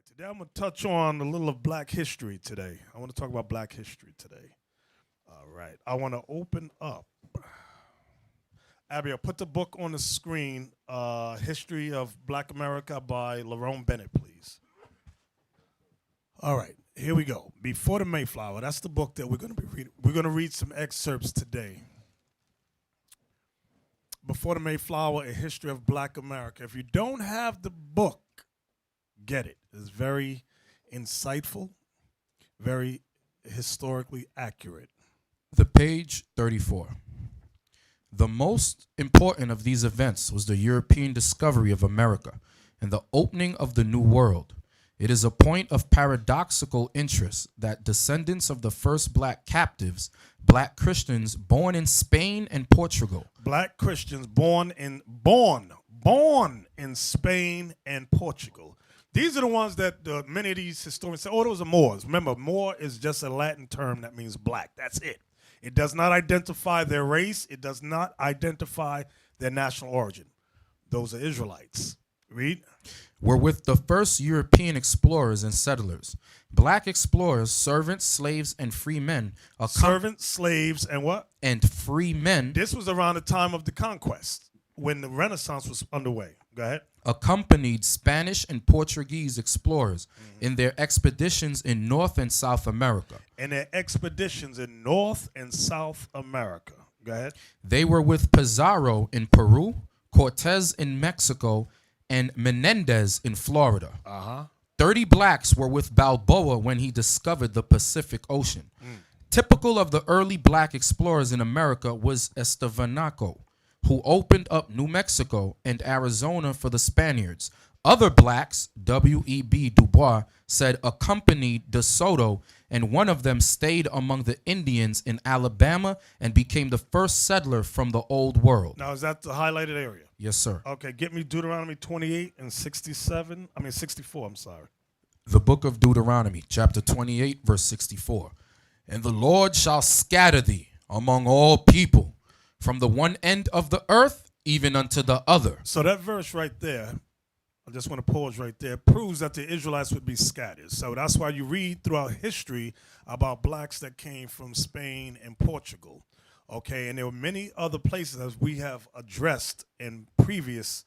Today I'm going to touch on a little of black history today. I want to talk about black history today. All right. I want to open up. Abby, I'll put the book on the screen, History of Black America by Lerone Bennett, please. All right. Here we go. Before the Mayflower. That's the book that we're going to be reading. We're going to read some excerpts today. Before the Mayflower, A History of Black America. If you don't have the book, get it. It's very insightful, very historically accurate. The page 34. The most important of these events was the European discovery of America and the opening of the New World. It is a point of paradoxical interest that descendants of the first black captives, black Christians born in Spain and Portugal. Black Christians born in Spain and Portugal. These are the ones that many of these historians say, oh, those are Moors. Remember, Moor is just a Latin term that means black. That's it. It does not identify their race. It does not identify their national origin. Those are Israelites. Read. Were with the first European explorers and settlers. Black explorers, servants, slaves, and free men. Servants, slaves, and what? And free men. This was around the time of the conquest, when the Renaissance was underway. Go ahead. Accompanied Spanish and Portuguese explorers in their expeditions in North and South America. Go ahead. They were with Pizarro in Peru, Cortez in Mexico, and Menendez in Florida. 30 blacks were with Balboa when he discovered the Pacific Ocean. Typical of the early black explorers in America was Estevanico, who opened up New Mexico and Arizona for the Spaniards. Other blacks, W.E.B. Du Bois, said accompanied De Soto, and one of them stayed among the Indians in Alabama and became the first settler from the Old World. Now, is that the highlighted area? Yes, sir. Okay, get me Deuteronomy 28 and 64, I'm sorry. The book of Deuteronomy, chapter 28, verse 64. And the Lord shall scatter thee among all people, from the one end of the earth even unto the other. So that verse right there, I just want to pause right there, proves that the Israelites would be scattered. So that's why you read throughout history about blacks that came from Spain and Portugal. Okay, and there were many other places as we have addressed in previous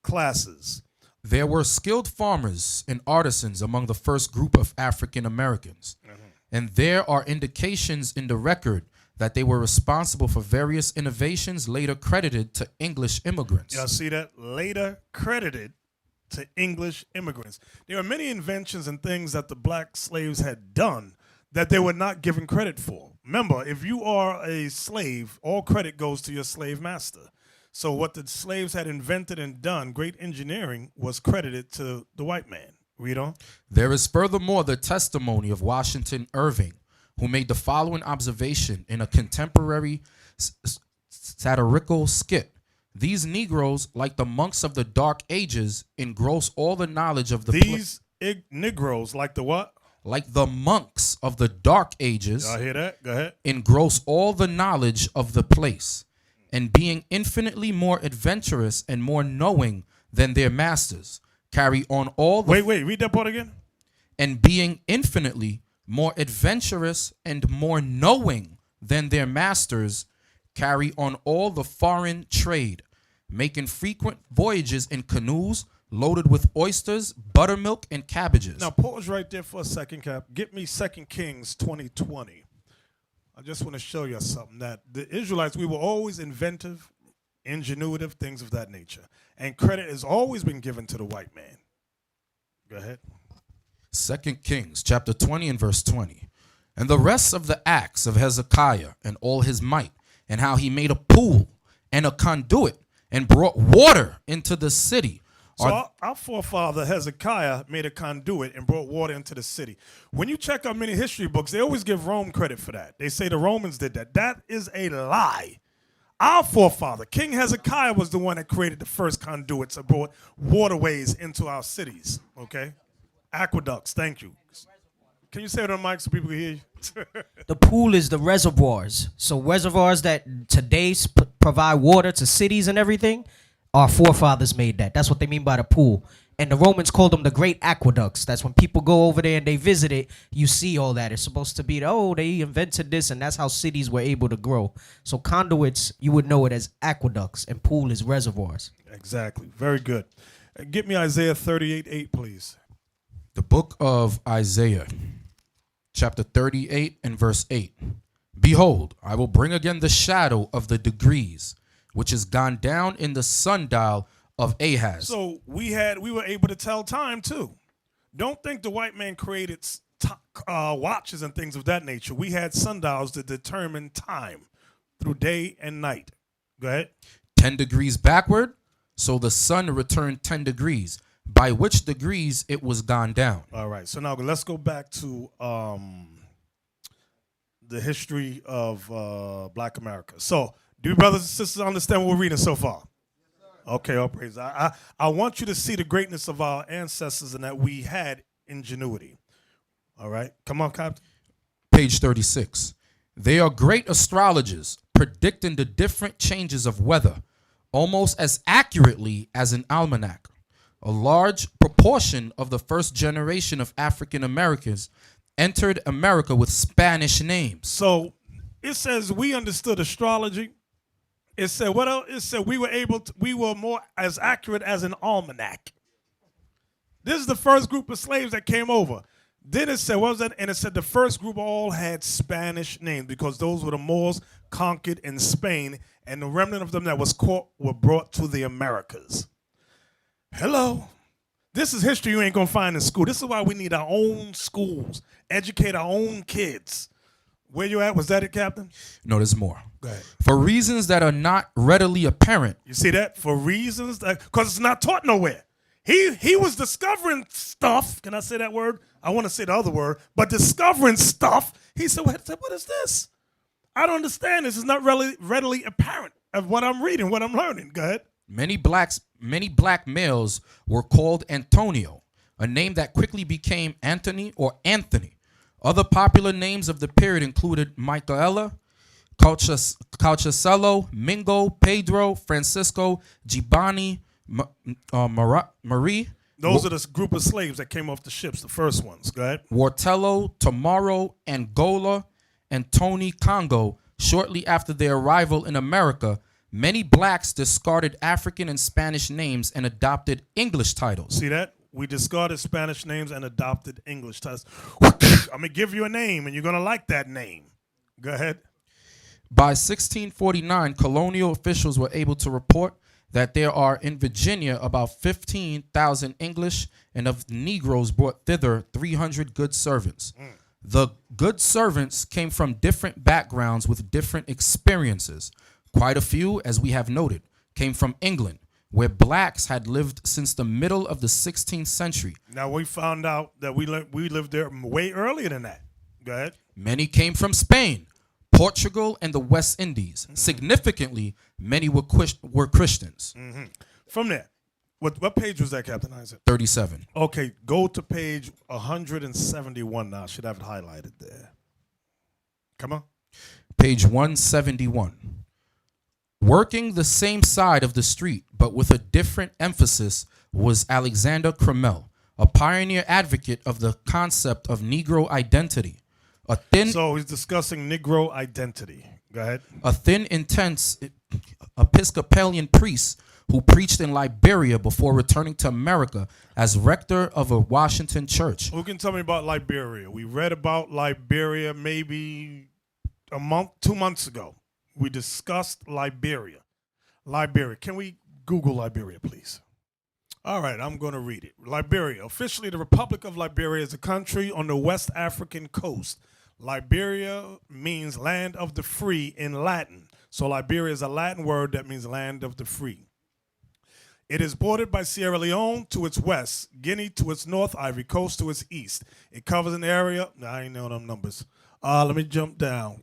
classes. There were skilled farmers and artisans among the first group of African Americans. And there are indications in the record that they were responsible for various innovations later credited to English immigrants. Y'all see that? Later credited to English immigrants. There are many inventions and things that the black slaves had done that they were not given credit for. Remember, if you are a slave, all credit goes to your slave master. So what the slaves had invented and done, great engineering, was credited to the white man. Read on. There is furthermore the testimony of Washington Irving, who made the following observation in a contemporary satirical skit. These Negroes, like the monks of the Dark Ages, engross all the knowledge of the... Negroes, like the what? Like the monks of the Dark Ages. Y'all hear that? Go ahead. Engross all the knowledge of the place, and being infinitely more adventurous and more knowing than their masters, carry on all the... Wait, read that part again. And being infinitely more adventurous and more knowing than their masters, carry on all the foreign trade, making frequent voyages in canoes loaded with oysters, buttermilk, and cabbages. Now pause right there for a second, Cap. Get me 2 Kings 20:20. I just want to show you something, that the Israelites, we were always inventive, ingenuitive, things of that nature. And credit has always been given to the white man. Go ahead. 2 Kings chapter 20 and verse 20. And the rest of the acts of Hezekiah and all his might, and how he made a pool and a conduit and brought water into the city. So our forefather Hezekiah made a conduit and brought water into the city. When you check out many history books, they always give Rome credit for that. They say the Romans did that. That is a lie. Our forefather, King Hezekiah, was the one that created the first conduits and brought waterways into our cities. Okay? Aqueducts, thank you. Can you say it on the mic so people can hear you? The pool is the reservoirs. So reservoirs that today provide water to cities and everything, our forefathers made that. That's what they mean by the pool. And the Romans called them the Great Aqueducts. That's when people go over there and they visit it, you see all that. It's supposed to be, they invented this, and that's how cities were able to grow. So conduits, you would know it as aqueducts, and pool is reservoirs. Exactly. Very good. Get me Isaiah 38:8, please. The book of Isaiah, chapter 38 and verse 8. Behold, I will bring again the shadow of the degrees, which is gone down in the sundial of Ahaz. So we were able to tell time too. Don't think the white man created watches and things of that nature. We had sundials to determine time through day and night. Go ahead. 10 degrees backward, so the sun returned 10 degrees, by which degrees it was gone down. All right. So now let's go back to the history of Black America. So do you brothers and sisters understand what we're reading so far? Okay, all praise. I want you to see the greatness of our ancestors and that we had ingenuity. All right, come on, Captain. Page 36. They are great astrologers, predicting the different changes of weather, almost as accurately as an almanac. A large proportion of the first generation of African Americans entered America with Spanish names. So it says we understood astrology. It said what else? It said we were more as accurate as an almanac. This is the first group of slaves that came over. Then it said, what was that? And it said the first group all had Spanish names because those were the Moors conquered in Spain, and the remnant of them that was caught were brought to the Americas. Hello. This is history you ain't gonna find in school. This is why we need our own schools, educate our own kids. Where you at? Was that it, Captain? No, there's more. Go ahead. For reasons that are not readily apparent. You see that? For reasons that, because it's not taught nowhere. He was discovering stuff. Can I say that word? I want to say the other word, but discovering stuff. He said, what is this? I don't understand. This is not really readily apparent of what I'm reading, what I'm learning. Go ahead. Many black males were called Antonio, a name that quickly became Anthony or Anthony. Other popular names of the period included Michaela, Calchacello, Mingo, Pedro, Francisco, Gibani, Marie. Those are the group of slaves that came off the ships, the first ones. Go ahead. Wartello, Tomorrow, Angola, and Tony Congo. Shortly after their arrival in America, many blacks discarded African and Spanish names and adopted English titles. See that? We discarded Spanish names and adopted English titles. I'm going to give you a name, and you're going to like that name. Go ahead. By 1649, colonial officials were able to report that there are in Virginia about 15,000 English, and of Negroes brought thither 300 good servants. The good servants came from different backgrounds with different experiences. Quite a few, as we have noted, came from England, where blacks had lived since the middle of the 16th century. Now, we found out that we lived there way earlier than that. Go ahead. Many came from Spain, Portugal, and the West Indies. Significantly, many were Christians. From there, what page was that, Captain Isaac? 37. Okay, go to page 171 now. I should have it highlighted there. Come on. Page 171. Working the same side of the street, but with a different emphasis, was Alexander Crummell, a pioneer advocate of the concept of Negro identity. So he's discussing Negro identity. Go ahead. A thin, intense Episcopalian priest who preached in Liberia before returning to America as rector of a Washington church. Who can tell me about Liberia? We read about Liberia maybe a month, 2 months ago. We discussed Liberia. Liberia. Can we Google Liberia, please? All right, I'm going to read it. Liberia. Officially, the Republic of Liberia is a country on the West African coast. Liberia means land of the free in Latin. So Liberia is a Latin word that means land of the free. It is bordered by Sierra Leone to its west, Guinea to its north, Ivory Coast to its east. It covers an area. I ain't know them numbers. Let me jump down.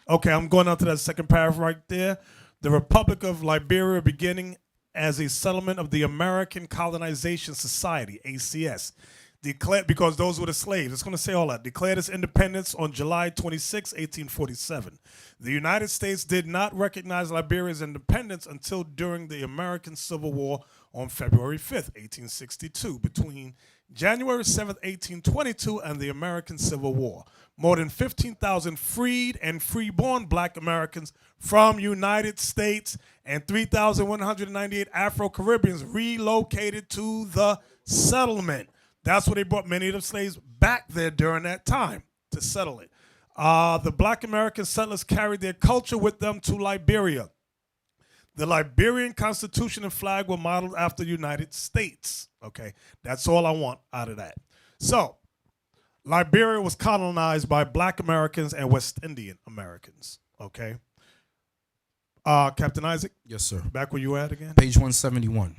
Okay, I'm going on to that second paragraph right there. The Republic of Liberia beginning as a settlement of the American Colonization Society, ACS. declared, because those were the slaves. It's going to say all that. Declared its independence on July 26, 1847. The United States did not recognize Liberia's independence until during the American Civil War on February 5th, 1862, between January 7th, 1822, and the American Civil War. More than 15,000 freed and freeborn black Americans from United States and 3,198 Afro-Caribbeans relocated to the settlement. That's where they brought many of the slaves back there during that time to settle it. The black American settlers carried their culture with them to Liberia. The Liberian Constitution and flag were modeled after the United States. Okay, that's all I want out of that. So, Liberia was colonized by black Americans and West Indian Americans. Okay. Captain Isaac? Yes, sir. Back where you at again? Page 171.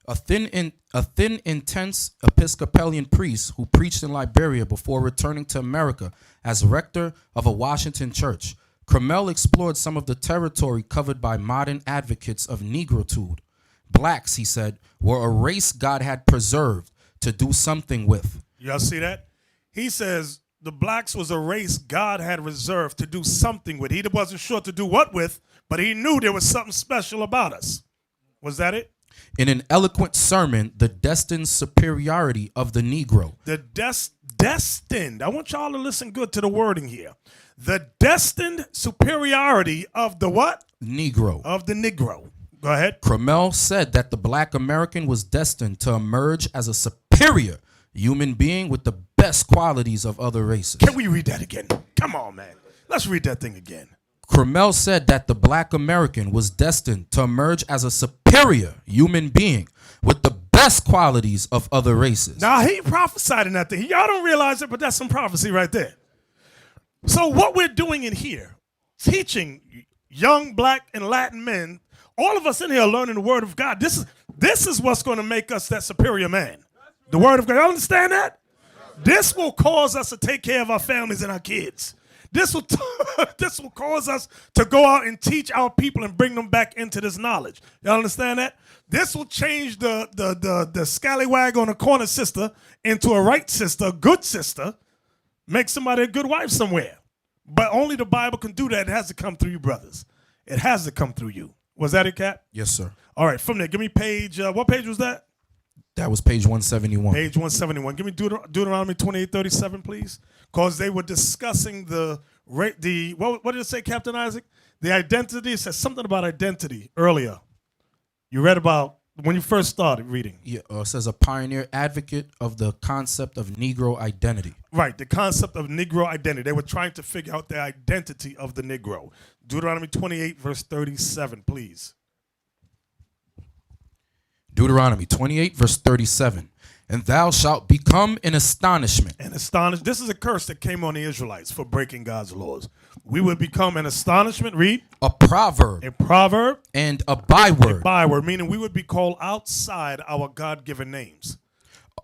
A thin, intense Episcopalian priest who preached in Liberia before returning to America as rector of a Washington church. Cromwell explored some of the territory covered by modern advocates of negritude. Blacks, he said, were a race God had preserved to do something with. Y'all see that? He says the blacks was a race God had reserved to do something with. He wasn't sure to do what with, but he knew there was something special about us. Was that it? In an eloquent sermon, the destined superiority of the Negro. The destined. I want y'all to listen good to the wording here. The destined superiority of the what? Negro. Of the Negro. Go ahead. Cromwell said that the black American was destined to emerge as a superior human being with the best qualities of other races. Can we read that again? Come on, man. Let's read that thing again. Cromwell said that the black American was destined to emerge as a superior human being with the best qualities of other races. Now, he prophesied in that thing. Y'all don't realize it, but that's some prophecy right there. So what we're doing in here, teaching young black and Latin men, all of us in here are learning the word of God. This is what's going to make us that superior man. The word of God. Y'all understand that? This will cause us to take care of our families and our kids. This will cause us to go out and teach our people and bring them back into this knowledge. Y'all understand that? This will change the scallywag on the corner sister into a right sister, a good sister, make somebody a good wife somewhere. But only the Bible can do that. It has to come through you, brothers. It has to come through you. Was that it, Cap? Yes, sir. All right, from there, give me page, what page was that? That was page 171. Page 171. Give me Deuteronomy 28:37, please. Because they were discussing what did it say, Captain Isaac? The identity. It says something about identity earlier. You read about when you first started reading. Yeah, it says a pioneer advocate of the concept of Negro identity. Right, the concept of Negro identity. They were trying to figure out the identity of the Negro. Deuteronomy 28, verse 37, please. Deuteronomy 28, verse 37. And thou shalt become an astonishment. This is a curse that came on the Israelites for breaking God's laws. We would become an astonishment, read. A proverb. A proverb. And a byword. A byword, meaning we would be called outside our God-given names.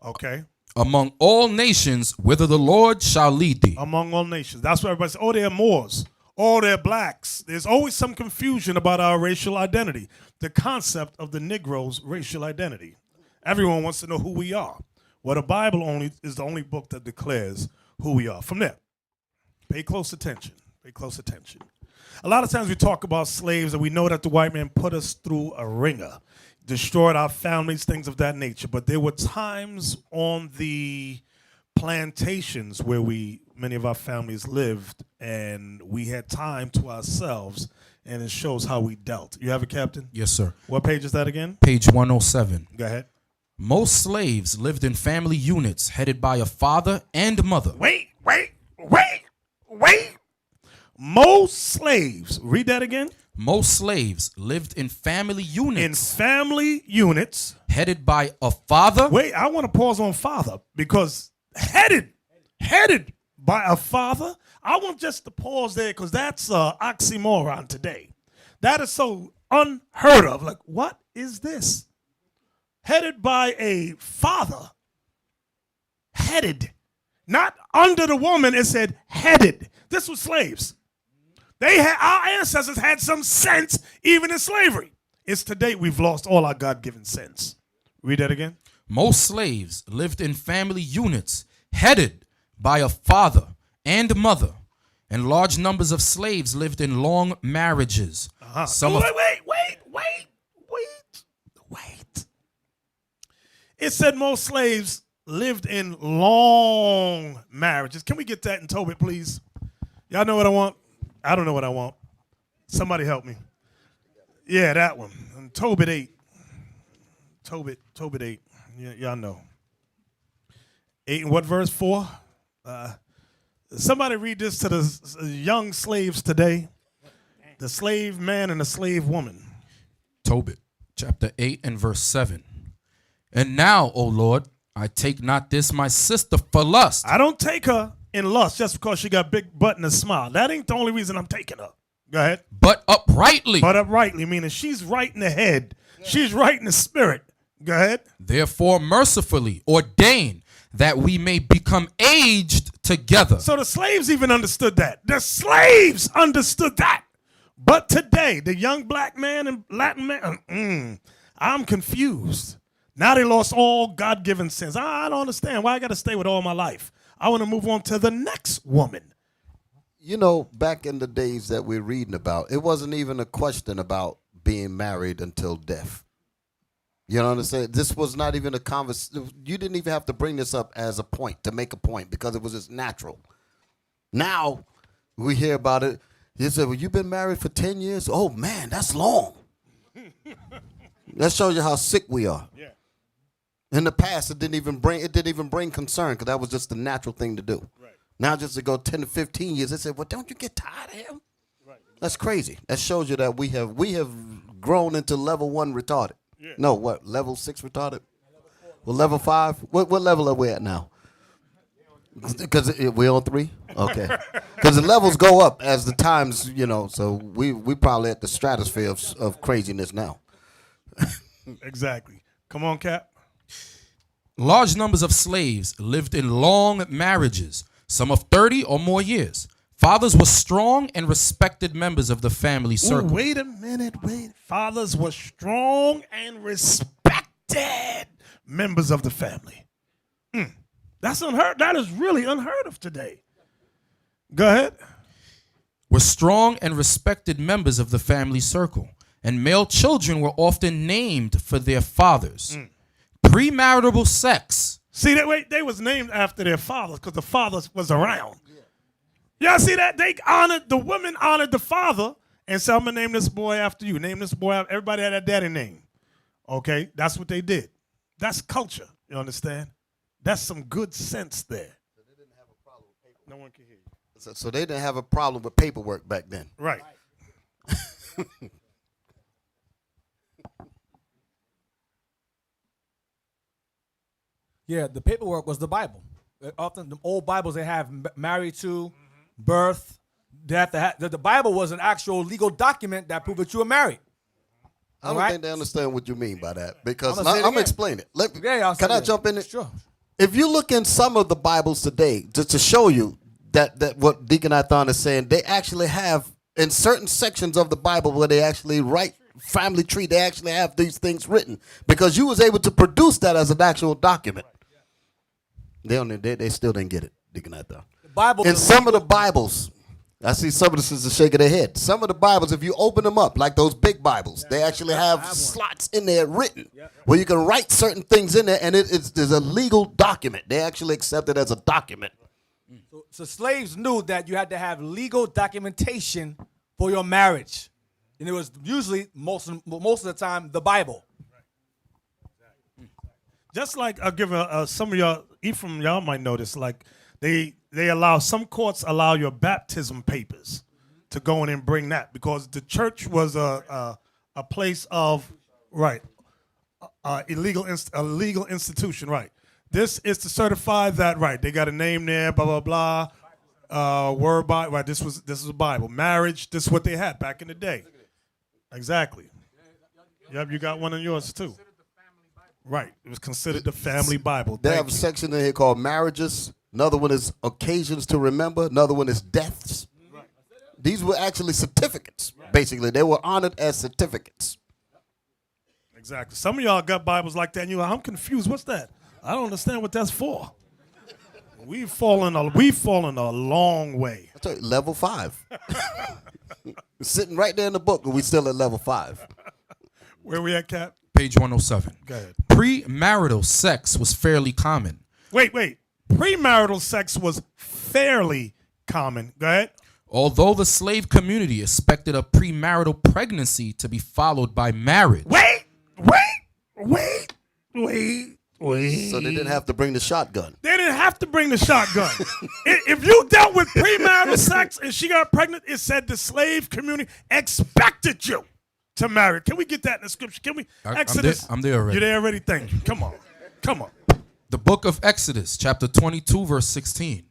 Okay. Among all nations, whither the Lord shall lead thee. Among all nations. That's why everybody says, oh, they're Moors. Oh, they're blacks. There's always some confusion about our racial identity. The concept of the Negro's racial identity. Everyone wants to know who we are. Well, the Bible is the only book that declares who we are. From there, pay close attention. Pay close attention. A lot of times we talk about slaves and we know that the white man put us through a ringer, destroyed our families, things of that nature. But there were times on the plantations where many of our families lived and we had time to ourselves, and it shows how we dealt. You have it, Captain? Yes, sir. What page is that again? Page 107. Go ahead. Most slaves lived in family units headed by a father and mother. Wait. Most slaves, read that again. Most slaves lived in family units. In family units. Headed by a father. Wait, I want to pause on father because headed by a father. I want just to pause there because that's an oxymoron today. That is so unheard of. Like, what is this? Headed by a father. Headed. Not under the woman, it said headed. This was slaves. Our ancestors had some sense even in slavery. It's today we've lost all our God-given sense. Read that again. Most slaves lived in family units headed by a father and mother, and large numbers of slaves lived in long marriages. Some of- Wait. It said most slaves lived in long marriages. Can we get that in Tobit, please? Y'all know what I want? I don't know what I want. Somebody help me. Yeah, that one. And Tobit 8. Tobit 8. Yeah, y'all know. 8 and what verse? 4? Somebody read this to the young slaves today. The slave man and the slave woman. Tobit, chapter 8 and verse 7. And now, O Lord, I take not this my sister for lust. I don't take her in lust just because she got big butt and a smile. That ain't the only reason I'm taking her. Go ahead. But uprightly. But uprightly, meaning she's right in the head. She's right in the spirit. Go ahead. Therefore mercifully ordain that we may become aged together. So the slaves even understood that. The slaves understood that. But today, the young black man and Latin man, I'm confused. Now they lost all God-given sins. I don't understand why I got to stay with all my life. I want to move on to the next woman. You know, back in the days that we're reading about, it wasn't even a question about being married until death. You know what I'm saying? This was not even a conversation. You didn't even have to bring this up as a point, to make a point, because it was just natural. Now, we hear about it. You said, well, you've been married for 10 years? Oh, man, that's long. That shows you how sick we are. Yeah. In the past, it didn't even bring concern, because that was just the natural thing to do. Right. Now, just to go 10 to 15 years, they said, well, don't you get tired of him? Right. That's crazy. That shows you that we have grown into level 1 retarded. Yeah. No, what, level 6 retarded? Well, level 5? What level are we at now? Because we're on 3? Okay. Because the levels go up as the times, you know, so we probably at the stratosphere of craziness now. Exactly. Come on, Cap. Large numbers of slaves lived in long marriages, some of 30 or more years. Fathers were strong and respected members of the family circle. Ooh, wait a minute. Fathers were strong and respected members of the family. That's unheard. That is really unheard of today. Go ahead. Were strong and respected members of the family circle, and male children were often named for their fathers. Premarital sex. See that? Wait, they was named after their fathers because the fathers was around. Y'all see that? The women honored the father and said, I'm going to name this boy after you. Name this boy after, everybody had a daddy name. Okay? That's what they did. That's culture. You understand? That's some good sense there. So they didn't have a problem with paperwork. No one can hear you. So they didn't have a problem with paperwork back then. Right. Yeah, the paperwork was the Bible. Often the old Bibles they have married to, birth, death. The Bible was an actual legal document that proved that you were married. I don't Right? think they understand what you mean by that, because I'ma say it I'm again. explain it. Can I jump in? Sure. If you look in some of the Bibles today, just to show you that what Deacon Athon is saying, they actually have in certain sections of the Bible where they actually write family tree, they actually have these things written because you was able to produce that as an actual document. They still didn't get it, Deacon Athon. The Bible. In some of the Bibles, I see some of the sisters shaking their head. Some of the Bibles, if you open them up, like those big Bibles, they actually have slots in there written where you can write certain things in there, and there's a legal document. They actually accept it as a document. So slaves knew that you had to have legal documentation for your marriage, and it was usually most of the time the Bible. Just like I'll give some of y'all, Ephraim, y'all might notice, like they allow, some courts allow your baptism papers to go in and bring that because the church was a place of, right, a legal institution, right. This is to certify that, right, they got a name there, blah, blah, blah, word by, right, this is a Bible. Marriage, this is what they had back in the day. Exactly. Yep, you got one in yours too. Right. It was considered the family Bible. They Thank have a you. section in here called marriages. Another one is occasions to remember. Another one is deaths. Right. These were actually certificates, basically. They were honored as certificates. Exactly. Some of y'all got Bibles like that, and you're like, I'm confused. What's that? I don't understand what that's for. We've fallen a long way. I tell you, level 5. Sitting right there in the book, and we still at level 5. Where we at, Cap? Page 107. Go ahead. Premarital sex was fairly common. Wait. Premarital sex was fairly common. Go ahead. Although the slave community expected a premarital pregnancy to be followed by marriage. Wait. So they didn't have to bring the shotgun. They didn't have to bring the shotgun. If you dealt with premarital sex and she got pregnant, it said the slave community expected you to marry. Can we get that in the scripture? Can we? Exodus. I'm there already. You're there already? Thank you. Come on. The book of Exodus, chapter 22, verse 16.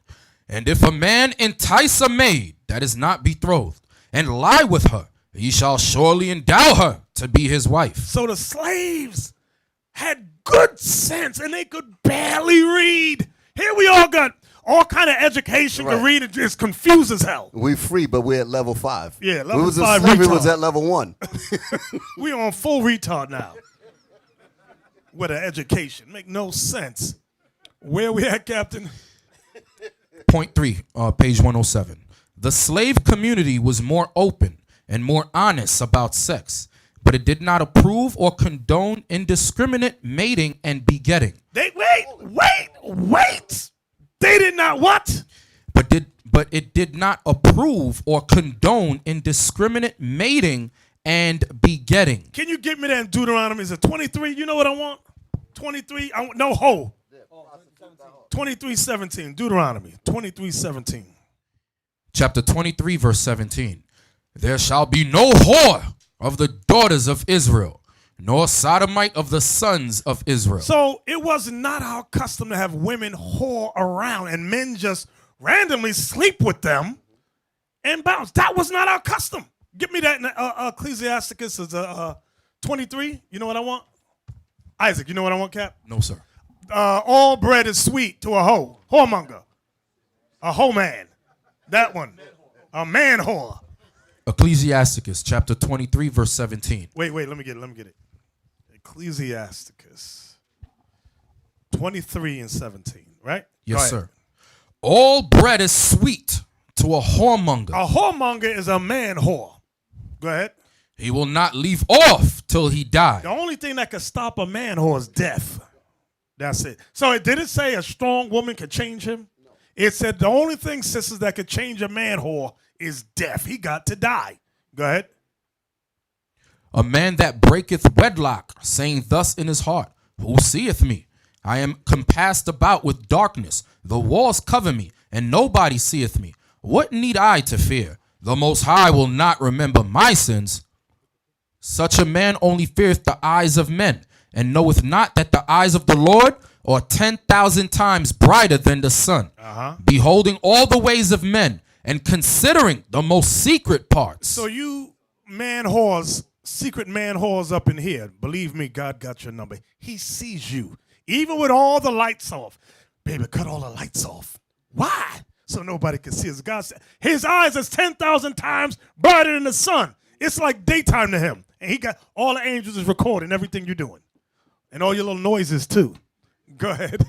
And if a man entice a maid that is not betrothed and lie with her, he shall surely endow her to be his wife. So the slaves had good sense and they could barely read. Here we all got all kind of education to Right. read. It's confused as hell. We free, but we're at level 5. Yeah, level we was 5 slavery retard. was at level 1. We on full retard now. With an education. Make no sense. Where we at, Captain? Point 3, page 107. The slave community was more open and more honest about sex, but it did not approve or condone indiscriminate mating and begetting. Wait. They did not what? But it did not approve or condone indiscriminate mating and begetting. Can you get me that in Deuteronomy? Is it 23? You know what I want? 23? No, ho. 23:17. Deuteronomy 23:17. Chapter 23, verse 17. There shall be no whore of the daughters of Israel, nor sodomite of the sons of Israel. So it was not our custom to have women whore around and men just randomly sleep with them and bounce. That was not our custom. Give me that in Ecclesiasticus is 23. You know what I want? Isaac, you know what I want, Cap? No, sir. All bread is sweet to a whoremonger, a hoe man. That one, a man whore. Ecclesiasticus chapter 23, verse 17. Wait, let me get it. Ecclesiasticus 23:17, right? Go Yes, ahead. sir. All bread is sweet to a whoremonger. A whoremonger is a man whore. Go ahead. He will not leave off till he die. The only thing that could stop a man whore is death. That's it. So it didn't say a strong woman could change him. No. It said the only thing, sisters, that could change a man whore is death. He got to die. Go ahead. A man that breaketh wedlock, saying thus in his heart, who seeth me? I am compassed about with darkness. The walls cover me, and nobody seeth me. What need I to fear? The Most High will not remember my sins. Such a man only feareth the eyes of men, and knoweth not that the eyes of the Lord are 10,000 times brighter than the sun, beholding all the ways of men, and considering the most secret parts. So you man whores, secret man whores up in here, believe me, God got your number. He sees you, even with all the lights off. Baby, cut all the lights off. Why? So nobody can see us. God said his eyes is 10,000 times brighter than the sun. It's like daytime to him. And he got all the angels is recording everything you're doing. And all your little noises too. Go ahead.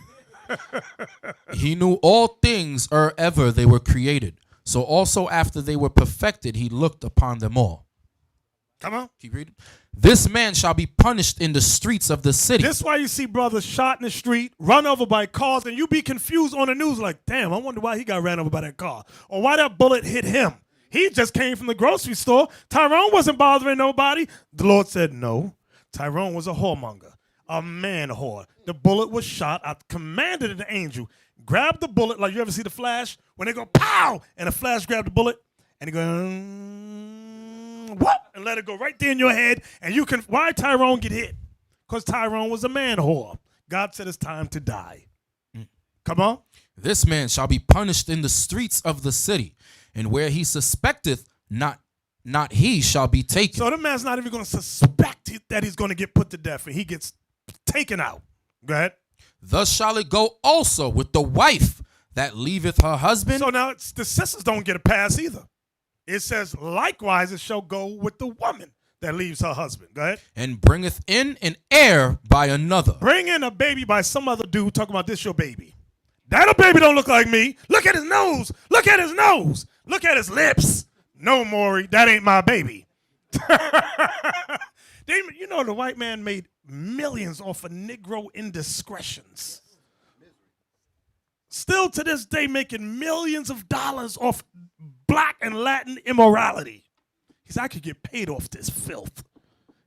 He knew all things ere ever they were created. So also after they were perfected, he looked upon them all. Come on. Keep reading. This man shall be punished in the streets of the city. This is why you see brothers shot in the street, run over by cars, and you be confused on the news like, damn, I wonder why he got ran over by that car. Or why that bullet hit him. He just came from the grocery store. Tyrone wasn't bothering nobody. The Lord said no. Tyrone was a whoremonger, a man whore. The bullet was shot. I commanded an angel, grab the bullet, like you ever see the Flash? When they go, pow, and the Flash grabbed the bullet, and he go, what? And let it go right there in your head. And you can, why Tyrone get hit? Because Tyrone was a man whore. God said it's time to die. Come on. This man shall be punished in the streets of the city, and where he suspecteth not he shall be taken. So the man's not even going to suspect that he's going to get put to death, and he gets taken out. Go ahead. Thus shall it go also with the wife that leaveth her husband. So now the sisters don't get a pass either. It says, likewise, it shall go with the woman that leaves her husband. Go ahead. And bringeth in an heir by another. Bring in a baby by some other dude talking about this your baby. That a baby don't look like me. Look at his nose. Look at his nose. Look at his lips. No, Maury, that ain't my baby. You know, the white man made millions off of Negro indiscretions. Still to this day making millions of dollars off black and Latin immorality. He said, I could get paid off this filth.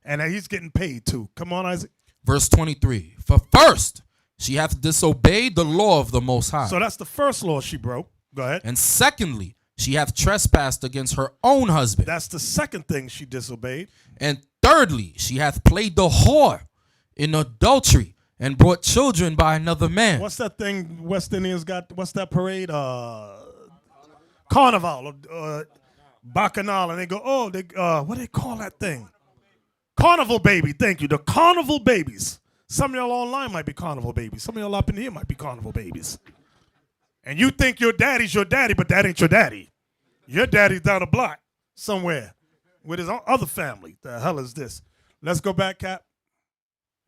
And he's getting paid too. Come on, Isaac. Verse 23. For first, she hath disobeyed the law of the Most High. So that's the first law she broke. Go ahead. And secondly, she hath trespassed against her own husband. That's the second thing she disobeyed. And thirdly, she hath played the whore in adultery and brought children by another man. What's that thing West Indians got? What's that parade? Carnival. Bacchanal. And they go, what do they call that thing? Carnival baby. Thank you. The carnival babies. Some of y'all online might be carnival babies. Some of y'all up in here might be carnival babies. And you think your daddy's your daddy, but that ain't your daddy. Your daddy's down the block somewhere with his other family. The hell is this? Let's go back, Cap.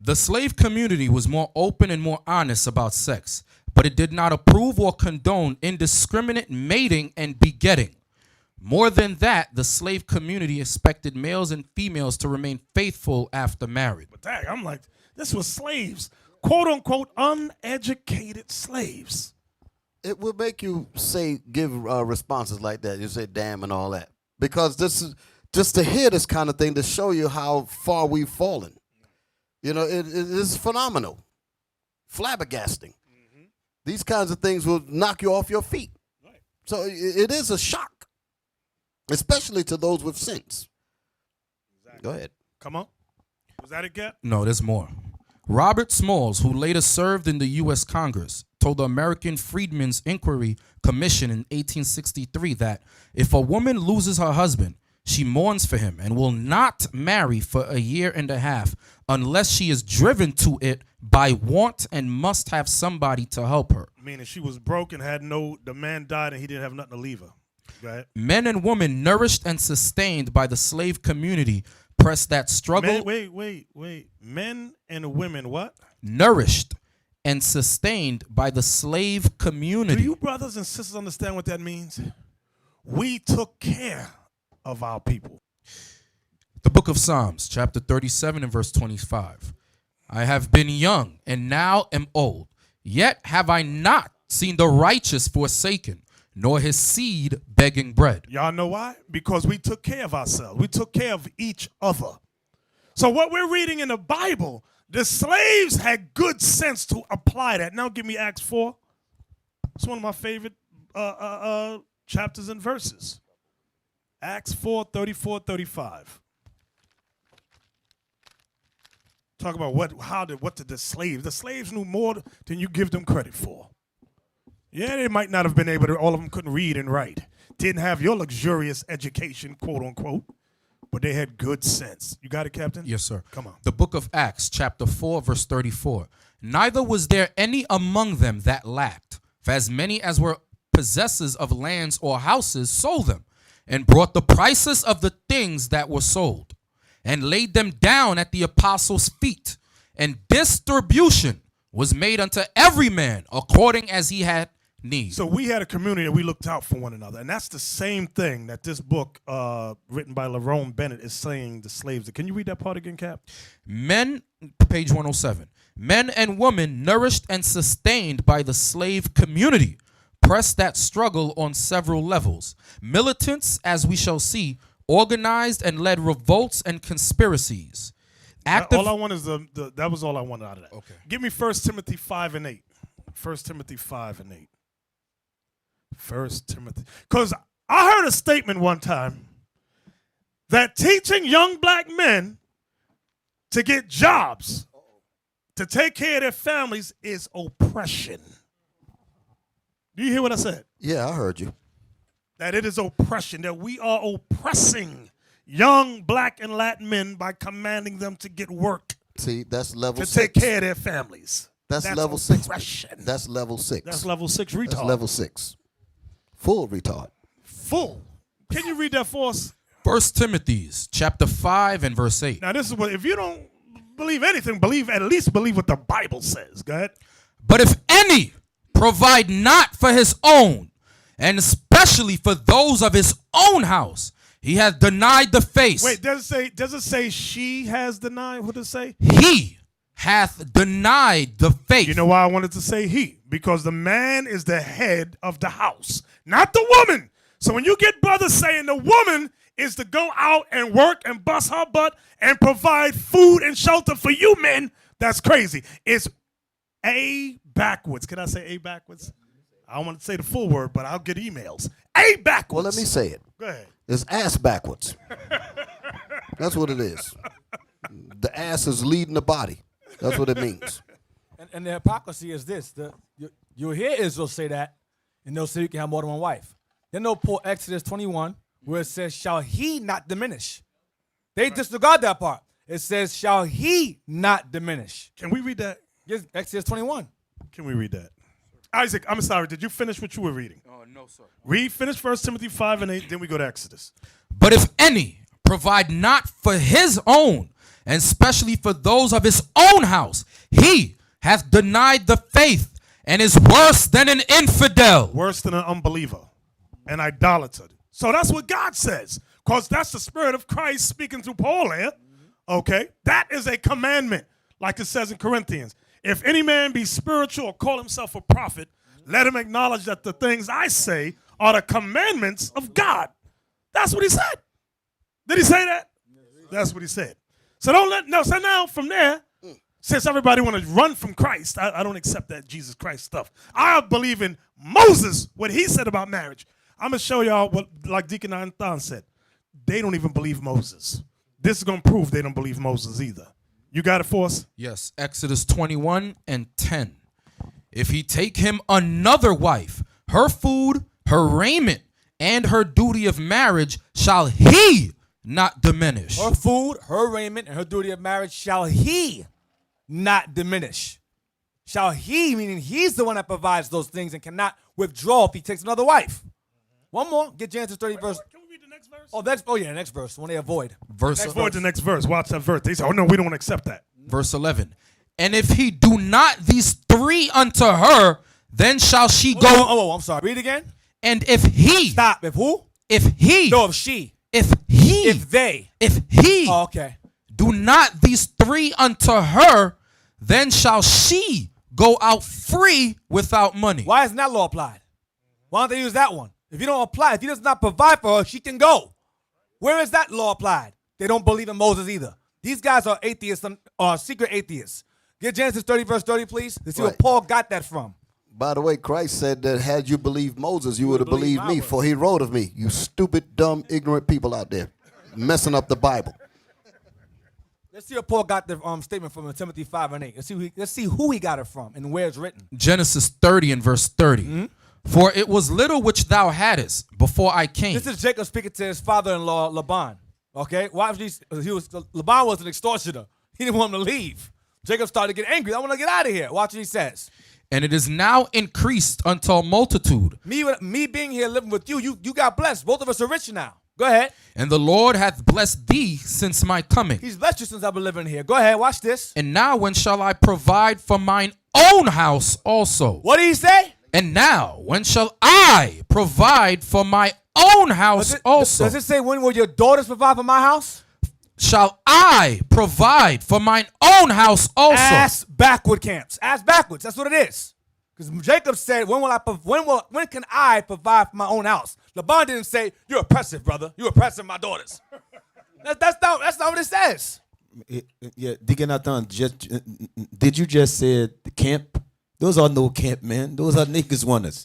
The slave community was more open and more honest about sex, but it did not approve or condone indiscriminate mating and begetting. More than that, the slave community expected males and females to remain faithful after marriage. But dang, I'm like, this was slaves, quote unquote, uneducated slaves. It will make you give responses like that. You say, damn, and all that. Because this is just to hear this kind of thing to show you how far we've fallen. You know, it is phenomenal, flabbergasting. Mm-hmm. These kinds of things will knock you off your feet. Right. So it is a shock, especially to those with sense. Exactly. Go ahead. Come on. Was that it, Cap? No, there's more. Robert Smalls, who later served in the U.S. Congress, told the American Freedmen's Inquiry Commission in 1863 that if a woman loses her husband, she mourns for him and will not marry for a year and a half unless she is driven to it by want and must have somebody to help her. Meaning she was broke and the man died and he didn't have nothing to leave her. Go ahead. Men and women nourished and sustained by the slave community pressed that struggle. Wait. Men and women what? Nourished and sustained by the slave community. Do you brothers and sisters understand what that means? We took care of our people. The book of Psalms, chapter 37 and verse 25. I have been young and now am old, yet have I not seen the righteous forsaken, nor his seed begging bread. Y'all know why? Because we took care of ourselves. We took care of each other. So what we're reading in the Bible, the slaves had good sense to apply that. Now give me Acts 4. It's one of my favorite chapters and verses. Acts 4, 34, 35. Talk about what did the slaves knew more than you give them credit for. Yeah, they might not have been able to, all of them couldn't read and write. Didn't have your luxurious education, quote unquote, but they had good sense. You got it, Captain? Yes, sir. Come on. The book of Acts, chapter 4, verse 34. Neither was there any among them that lacked, for as many as were possessors of lands or houses sold them, and brought the prices of the things that were sold, and laid them down at the apostles' feet, and distribution was made unto every man according as he had need. So we had a community that we looked out for one another, and that's the same thing that this book written by Lerone Bennett is saying the slaves. Can you read that part again, Cap? Men, page 107. Men and women nourished and sustained by the slave community pressed that struggle on several levels. Militants, as we shall see, organized and led revolts and conspiracies. All I want is that was all I wanted out of that. Okay. Give me 1 Timothy 5 and 8. 1 Timothy 5 and 8. 1 Timothy. Because I heard a statement one time that teaching young black men to get jobs, to take care of their families, is oppression. Do you hear what I said? Yeah, I heard you. That it is oppression, that we are oppressing young black and Latin men by commanding them to get work. See, that's level 6. To take care of their families. That's level 6. Oppression. That's level 6. That's level 6 retard. That's level 6. Full retard. Full. Can you read that for us? First Timothy chapter 5 and verse 8. Now, this is what, if you don't believe anything, at least believe what the Bible says. Go ahead. But if any provide not for his own, and especially for those of his own house, he hath denied the faith. Wait, does it say she has denied? What does it say? He hath denied the faith. You know why I wanted to say he? Because the man is the head of the house, not the woman. So when you get brothers saying the woman is to go out and work and bust her butt and provide food and shelter for you men, that's crazy. It's A backwards. Can I say A backwards? I don't want to say the full word, but I'll get emails. A backwards. Well, let me say it. Go ahead. It's ass backwards. That's what it is. The ass is leading the body. That's what it means. And the hypocrisy is this. You'll hear Israel say that, and they'll say you can have more than one wife. Then they'll pull Exodus 21, where it says, shall he not diminish? They disregard that part. It says, shall he not diminish? Can we read that? Yes, Exodus 21. Can we read that? Isaac, I'm sorry. Did you finish what you were reading? Oh, no, sir. Finish 1 Timothy 5 and 8, then we go to Exodus. But if any provide not for his own, and especially for those of his own house, he hath denied the faith and is worse than an infidel. Worse than an unbeliever, an idolater. So that's what God says, because that's the Spirit of Christ speaking through Paul here. Okay? That is a commandment, like it says in Corinthians. If any man be spiritual or call himself a prophet, let him acknowledge that the things I say are the commandments of God. That's what he said. Did he say that? That's what he said. So so now from there, since everybody want to run from Christ, I don't accept that Jesus Christ stuff. I believe in Moses, what he said about marriage. I'm going to show y'all what, like Deacon Anton said. They don't even believe Moses. This is going to prove they don't believe Moses either. You got it for us? Yes, Exodus 21 and 10. If he take him another wife, her food, her raiment, and her duty of marriage shall he not diminish. Her food, her raiment, and her duty of marriage shall he not diminish. Shall he, meaning he's the one that provides those things and cannot withdraw if he takes another wife. One more. Get Genesis 30 verse. Can we read the next verse? Next verse. When they avoid. Avoid the next verse. Watch that verse. They say, oh, no, we don't accept that. Verse 11. And if he do not these three unto her, then shall she go. Oh, I'm sorry. Read it again. And if he. Stop. If who? If he. No, if she. If he. If they. If he. Oh, okay. Do not these three unto her, then shall she go out free without money. Why isn't that law applied? Why don't they use that one? If you don't apply, if he does not provide for her, she can go. Where is that law applied? They don't believe in Moses either. These guys are atheists, secret atheists. Get Genesis 30 verse 30, please. Let's see where Paul got that from. By the way, Christ said that had you believed Moses, you would have believed me, for he wrote of me. You stupid, dumb, ignorant people out there messing up the Bible. Let's see where Paul got the statement from in Timothy 5 and 8. Let's see who he got it from and where it's written. Genesis 30 and verse 30. Mm-hmm. For it was little which thou hadst before I came. This is Jacob speaking to his father-in-law, Laban. Okay? Laban was an extortioner. He didn't want him to leave. Jacob started to get angry. I want to get out of here. Watch what he says. And it is now increased unto a multitude. Me being here living with you got blessed. Both of us are rich now. Go ahead. And the Lord hath blessed thee since my coming. He's blessed you since I've been living here. Go ahead, watch this. And now when shall I provide for mine own house also? What did he say? And now when shall I provide for my own house also? Does it say when will your daughters provide for my house? Shall I provide for mine own house also? Ass backward camps. Ass backwards. That's what it is. Because Jacob said, when can I provide for my own house? Laban didn't say, you're oppressive, brother. You're oppressing my daughters. That's not what it says. Yeah, Deacon Nathan, did you just say the camp? Those are no camp, man. Those are niggas wonders.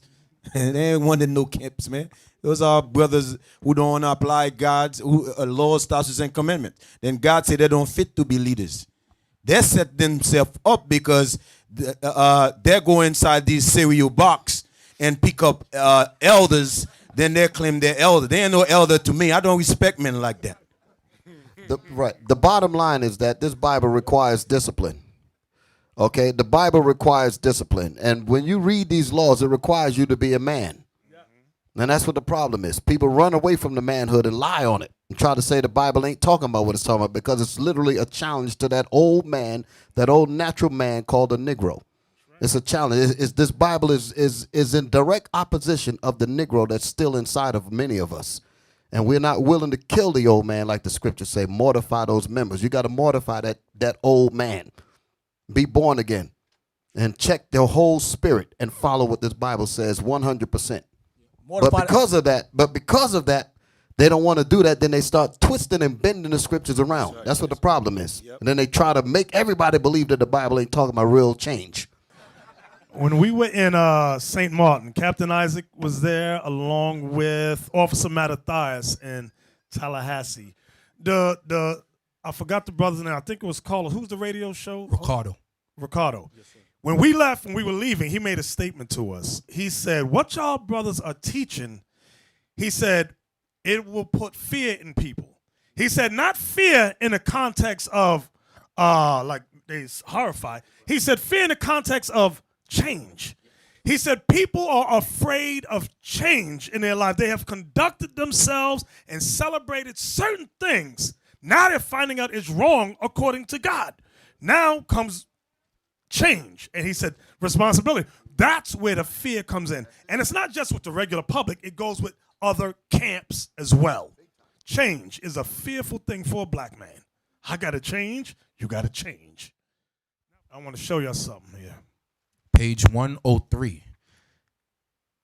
And they ain't wanting no camps, man. Those are brothers who don't apply God's laws, statutes, and commandments. Then God said they don't fit to be leaders. They set themselves up because they go inside these cereal box and pick up elders. Then they claim they're elder. They ain't no elder to me. I don't respect men like that. The bottom line is that this Bible requires discipline. Okay, the Bible requires discipline. And when you read these laws, it requires you to be a man. And that's what the problem is. People run away from the manhood and lie on it and try to say the Bible ain't talking about what it's talking about because it's literally a challenge to that old man, that old natural man called a Negro. It's a challenge. This Bible is in direct opposition of the Negro that's still inside of many of us. And we're not willing to kill the old man like the scriptures say, mortify those members. You got to mortify that old man. Be born again and check their whole spirit and follow what this Bible says 100%. But because of that, they don't want to do that. Then they start twisting and bending the scriptures around. That's what the problem is. And then they try to make everybody believe that the Bible ain't talking about real change. When we were in St. Martin, Captain Isaac was there along with Officer Mattathias in Tallahassee. I forgot the brother's name. I think it was called, who's the radio show? Ricardo. Yes, sir. When we left, when we were leaving, he made a statement to us. He said, what y'all brothers are teaching, he said, it will put fear in people. He said, not fear in the context of like they're horrified. He said, fear in the context of change. He said people are afraid of change in their life. They have conducted themselves and celebrated certain things. Now they're finding out it's wrong according to God. Now comes change. And he said responsibility. That's where the fear comes in. And it's not just with the regular public. It goes with other camps as well. Change is a fearful thing for a black man. I got to change. You got to change. I want to show you something here. Page 103.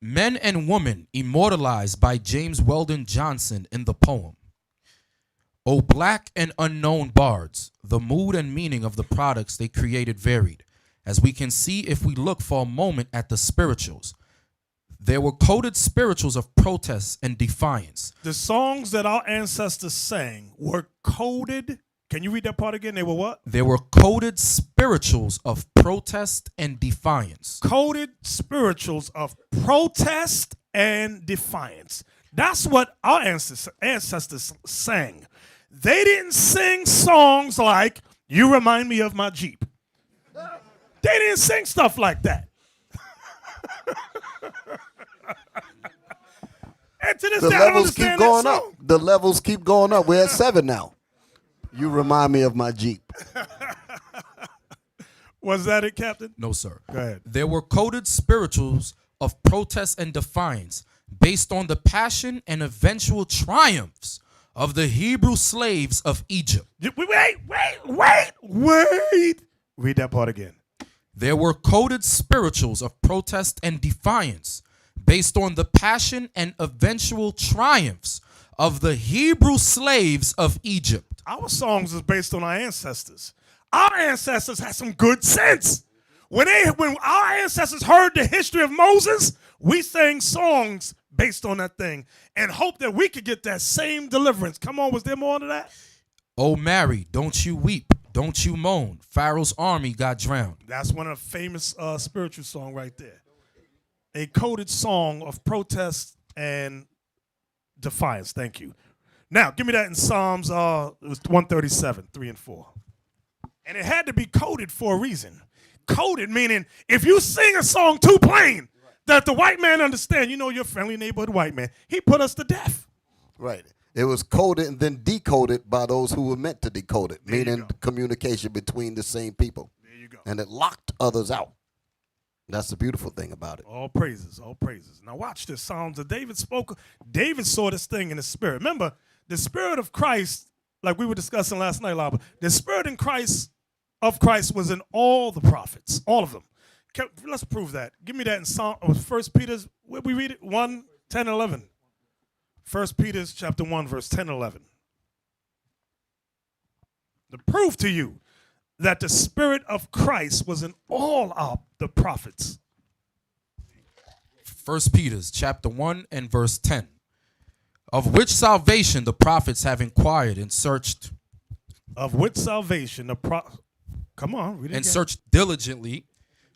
Men and Women immortalized by James Weldon Johnson in the poem. O black and unknown bards, the mood and meaning of the products they created varied, as we can see if we look for a moment at the spirituals. There were coded spirituals of protest and defiance. The songs that our ancestors sang were coded. Can you read that part again? They were what? There were coded spirituals of protest and defiance. Coded spirituals of protest and defiance. That's what our ancestors sang. They didn't sing songs like, you remind me of my Jeep. They didn't sing stuff like that. And to this The day, I don't levels keep understand going that up. song. The levels keep going up. We're at 7 now. You remind me of my Jeep. Was that it, Captain? No, sir. Go ahead. There were coded spirituals of protest and defiance based on the passion and eventual triumphs of the Hebrew slaves of Egypt. Wait. Read that part again. There were coded spirituals of protest and defiance based on the passion and eventual triumphs of the Hebrew slaves of Egypt. Our songs is based on our ancestors. Our ancestors had some good sense. When our ancestors heard the history of Moses, we sang songs based on that thing and hoped that we could get that same deliverance. Come on, was there more to that? Oh, Mary, don't you weep, don't you moan. Pharaoh's army got drowned. That's one of the famous spiritual songs right there. A coded song of protest and defiance. Thank you. Now, give me that in Psalms it was 137, 3 and 4. And it had to be coded for a reason. Coded meaning if you sing a song too plain that the white man understand, you know your friendly neighborhood white man, he put us to death. Right. It was coded and then decoded by those who were meant to decode it, There you meaning go. communication between the same people. There you go. And it locked others out. That's the beautiful thing about it. All praises, all praises. Now watch this. Psalms that David spoke. David saw this thing in the spirit. Remember, the spirit of Christ, like we were discussing last night, Lava, the spirit of Christ was in all the prophets, all of them. Let's prove that. Give me that in Psalm, 1 Peter's, where we read it? 1, 10, 11. 1 Peter's chapter 1, verse 10, 11. To prove to you that the spirit of Christ was in all the prophets. 1 Peter's chapter 1 and verse 10. Of which salvation the prophets have inquired and searched. Of which salvation come on, read it And again. searched diligently,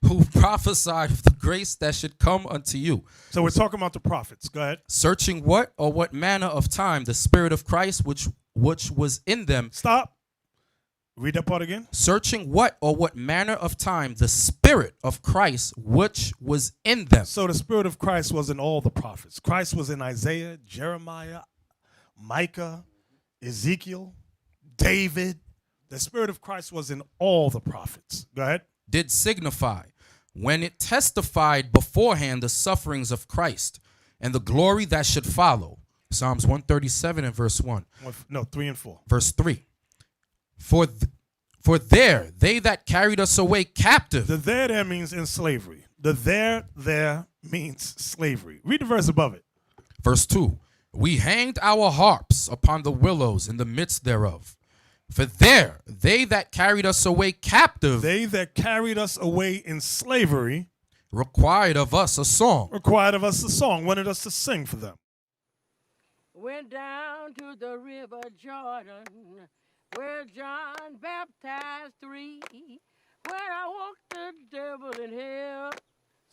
who prophesied of the grace that should come unto you. So we're talking about the prophets. Go ahead. Searching what or what manner of time the Spirit of Christ which was in them. Stop. Read that part again. Searching what or what manner of time the Spirit of Christ which was in them. So the Spirit of Christ was in all the prophets. Christ was in Isaiah, Jeremiah, Micah, Ezekiel, David. The Spirit of Christ was in all the prophets. Go ahead. Did signify when it testified beforehand the sufferings of Christ and the glory that should follow. Psalms 137 and verse 1. No, 3 and 4. Verse 3. For there they that carried us away captive. The there means in slavery. The there means slavery. Read the verse above it. Verse 2. We hanged our harps upon the willows in the midst thereof. For there they that carried us away captive. They that carried us away in slavery required of us a song. Required of us a song. Wanted us to sing for them. Went down to the river Jordan, where John baptized 3. When I walked the devil in hell,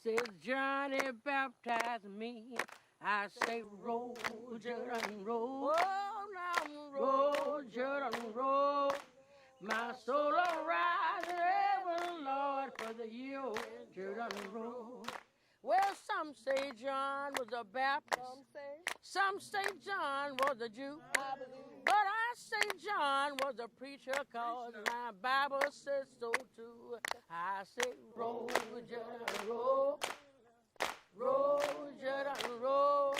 says Johnny baptized me. I say, roll, Jordan, roll. Oh, now roll, Jordan, roll. My soul arise in heaven, Lord, for the year Jordan roll. Well, some say John was a Baptist. Some say John was a Jew. But I say John was a preacher, cause my Bible says so too. I say, roll, Jordan, roll. Roll, Jordan, roll.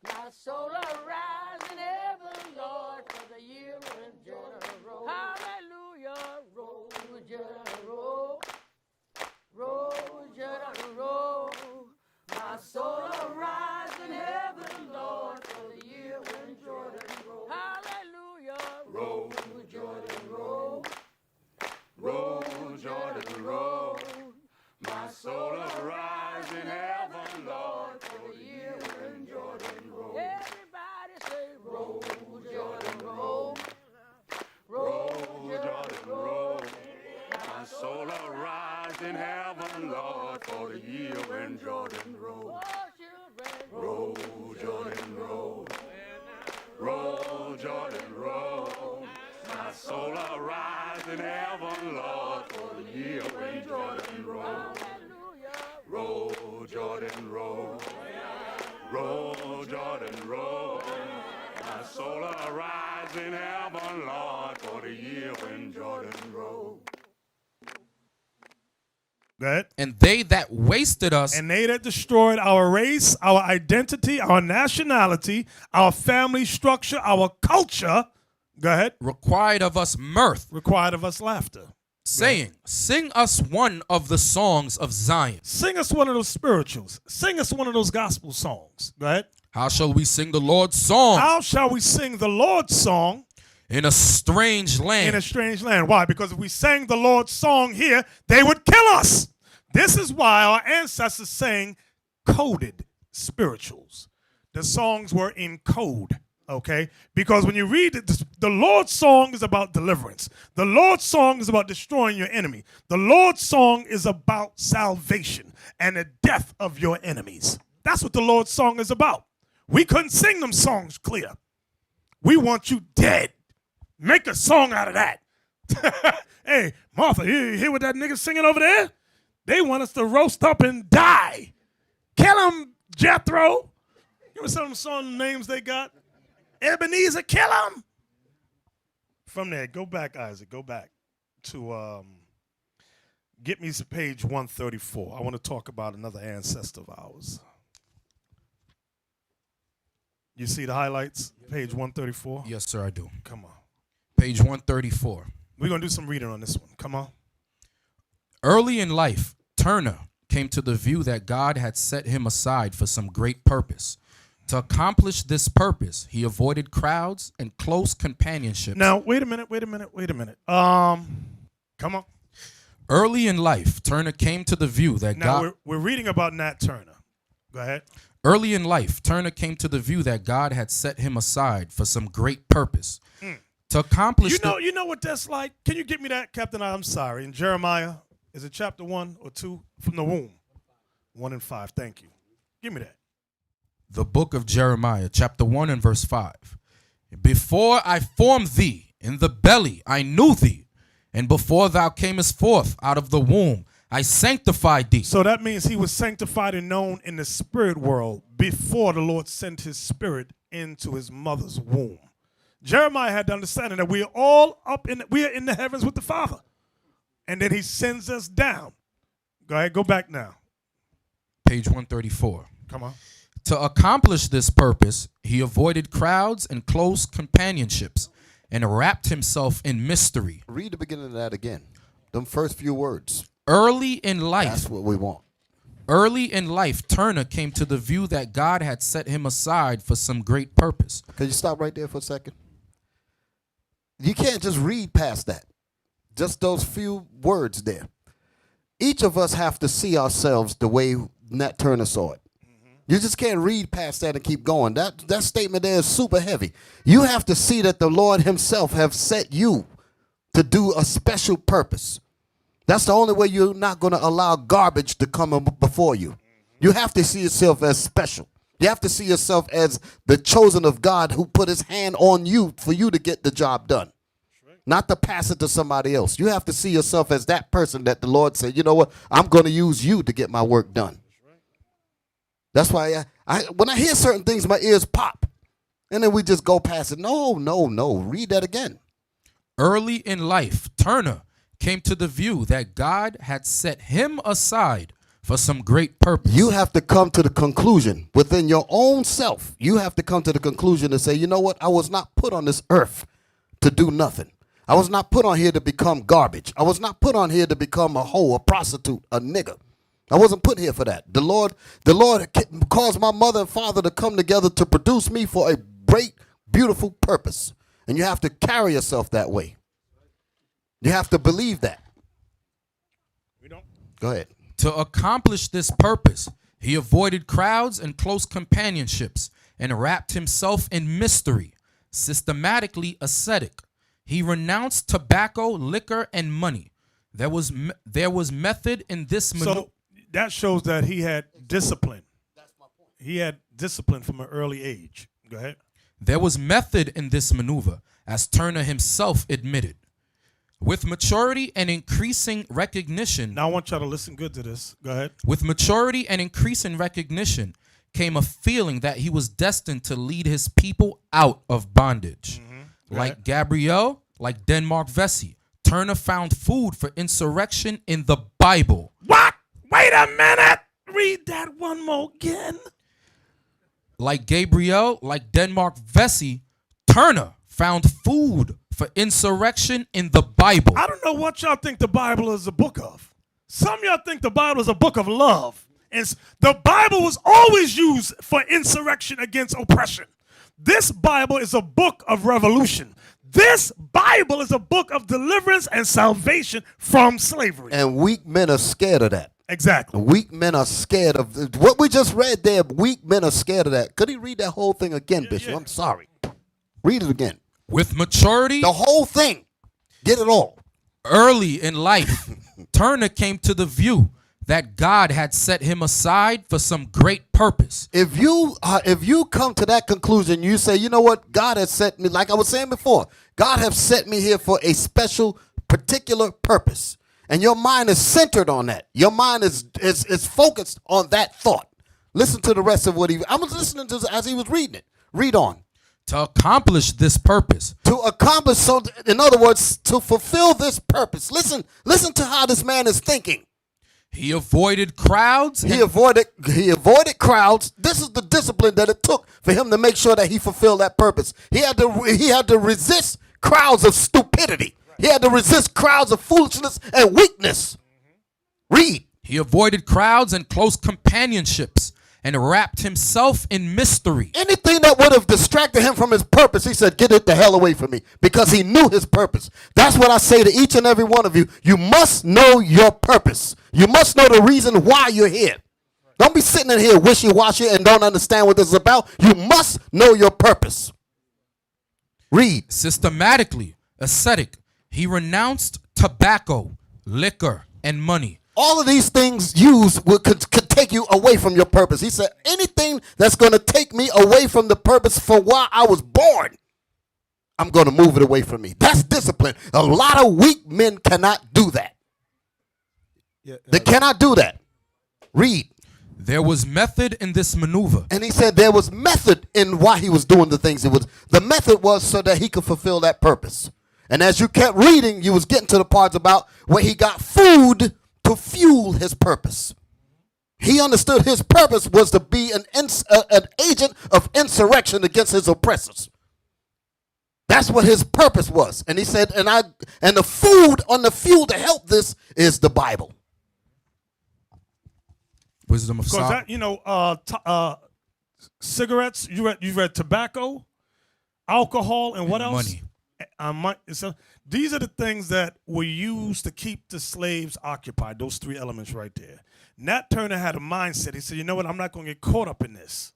My soul arise in heaven, Lord, for the year when Jordan roll. Hallelujah, roll, Jordan, roll. Roll, Jordan, roll. My soul arise in heaven, Lord, for the year when Jordan roll. Hallelujah, roll, Jordan, roll. Roll, Jordan, roll. My soul arise in heaven, Lord, for the year when Jordan roll. Everybody say, roll, Jordan, roll. Roll, Jordan, roll. My soul arise in heaven, Lord, for the year when Jordan roll. Roll, Jordan, roll. Roll, Jordan, roll. My soul arise in heaven, Lord, for the year when Jordan roll. Roll, Jordan, roll. Roll, Jordan, roll. My soul arise in heaven, Lord, for the year when Jordan roll. Go ahead. And they that wasted us. And they that destroyed our race, our identity, our nationality, our family structure, our culture. Go ahead. Required of us mirth. Required of us laughter. Saying, sing us one of the songs of Zion. Sing us one of those spirituals. Sing us one of those gospel songs. Go ahead. How shall we sing the Lord's song? How shall we sing the Lord's song? In a strange land. In a strange land. Why? Because if we sang the Lord's song here, they would kill us. This is why our ancestors sang coded spirituals. The songs were in code. Okay, because when you read it, the Lord's song is about deliverance. The Lord's song is about destroying your enemy. The Lord's song is about salvation and the death of your enemies. That's what the Lord's song is about. We couldn't sing them songs clear. We want you dead. Make a song out of that. Hey, Martha, you hear what that nigga singing over there? They want us to roast up and die. Kill him, Jethro. You know some of them song names they got? Ebenezer, kill him. From there, go back, Isaac. Go back to get me to page 134. I want to talk about another ancestor of ours. You see the highlights? Page 134? Yes, sir, I do. Come on. Page 134. We're going to do some reading on this one. Come on. Early in life, Turner came to the view that God had set him aside for some great purpose. To accomplish this purpose, he avoided crowds and close companionship. Now, wait a minute. Come on. Early in life, Turner came to the view that God... We're reading about Nat Turner. Go ahead. Early in life, Turner came to the view that God had set him aside for some great purpose. To accomplish... You know what that's like? Can you get me that, Captain? I'm sorry. In Jeremiah, is it chapter 1 or 2? From the womb. 1 and 5. Thank you. Give me that. The book of Jeremiah, chapter 1 and verse 5. Before I formed thee in the belly, I knew thee. And before thou camest forth out of the womb, I sanctified thee. So that means he was sanctified and known in the spirit world before the Lord sent his spirit into his mother's womb. Jeremiah had the understanding that we are all we are in the heavens with the Father. And then he sends us down. Go ahead, go back now. Page 134. Come on. To accomplish this purpose, he avoided crowds and close companionships and wrapped himself in mystery. Read the beginning of that again. Them first few words. Early in life, That's what we want. early in life, Turner came to the view that God had set him aside for some great purpose. Can you stop right there for a second? You can't just read past that. Just those few words there. Each of us have to see ourselves the way Nat Turner saw it. You just can't read past that and keep going. That statement there is super heavy. You have to see that the Lord himself have set you to do a special purpose. That's the only way you're not going to allow garbage to come before you. You have to see yourself as special. You have to see yourself as the chosen of God who put his hand on you for you to get the job done. Not to pass it to somebody else. You have to see yourself as that person that the Lord said, you know what, I'm going to use you to get my work done. That's why when I hear certain things, my ears pop. And then we just go past it. No. Read that again. Early in life, Turner came to the view that God had set him aside for some great purpose. You have to come to the conclusion within your own self. You have to come to the conclusion and say, you know what, I was not put on this earth to do nothing. I was not put on here to become garbage. I was not put on here to become a hoe, a prostitute, a nigger. I wasn't put here for that. The Lord caused my mother and father to come together to produce me for a great, beautiful purpose. And you have to carry yourself that way. You have to believe that. Go ahead. To accomplish this purpose, he avoided crowds and close companionships and wrapped himself in mystery, systematically ascetic. He renounced tobacco, liquor, and money. There was method in this. So that shows that he had discipline. That's my point. He had discipline from an early age. Go ahead. There was method in this maneuver, as Turner himself admitted. With maturity and increasing recognition. Now I want y'all to listen good to this. Go ahead. With maturity and increasing recognition came a feeling that he was destined to lead his people out of bondage. Like Gabrielle, like Denmark Vesey, Turner found food for insurrection in the Bible. What? Wait a minute. Read that one more again. Like Gabrielle, like Denmark Vesey, Turner found food for insurrection in the Bible. I don't know what y'all think the Bible is a book of. Some of y'all think the Bible is a book of love. And the Bible was always used for insurrection against oppression. This Bible is a book of revolution. This Bible is a book of deliverance and salvation from slavery. And weak men are scared of that. Exactly. Weak men are scared of what we just read there. Weak men are scared of that. Could he read that whole thing again, Bishop? yeah. I'm sorry. Read it again. With maturity, The whole thing. Get it all. early in life, Turner came to the view that God had set him aside for some great purpose. If you come to that conclusion, you say, you know what, God has set me, like I was saying before, God has set me here for a special, particular purpose. And your mind is centered on that. Your mind is focused on that thought. Listen to the rest of what I was listening to as he was reading it. Read on. To accomplish this purpose. To accomplish, so in other words, to fulfill this purpose. Listen to how this man is thinking. He avoided crowds. He avoided crowds. This is the discipline that it took for him to make sure that he fulfilled that purpose. He had to resist crowds of stupidity. He had to resist crowds of foolishness and weakness. Read. He avoided crowds and close companionships and wrapped himself in mystery. Anything that would have distracted him from his purpose, he said, get it the hell away from me, because he knew his purpose. That's what I say to each and every one of you. You must know your purpose. You must know the reason why you're here. Don't be sitting in here wishy-washy and don't understand what this is about. You must know your purpose. Read. Systematically ascetic, he renounced tobacco, liquor, and money. All of these things could take you away from your purpose. He said, anything that's going to take me away from the purpose for why I was born, I'm going to move it away from me. That's discipline. A lot of weak men cannot do that. Yeah, They cannot do that. Read. There was method in this maneuver. And he said there was method in why he was doing the things he was. The method was so that he could fulfill that purpose. And as you kept reading, you was getting to the parts about where he got food to fuel his purpose. He understood his purpose was to be an agent of insurrection against his oppressors. That's what his purpose was. And he said, and the food on the fuel to help this is the Bible. Wisdom of Because Solomon. that, you know, cigarettes, you read tobacco, alcohol, and what else? Money. So these are the things that were used to keep the slaves occupied, those three elements right there. Nat Turner had a mindset. He said, you know what, I'm not going to get caught up in this.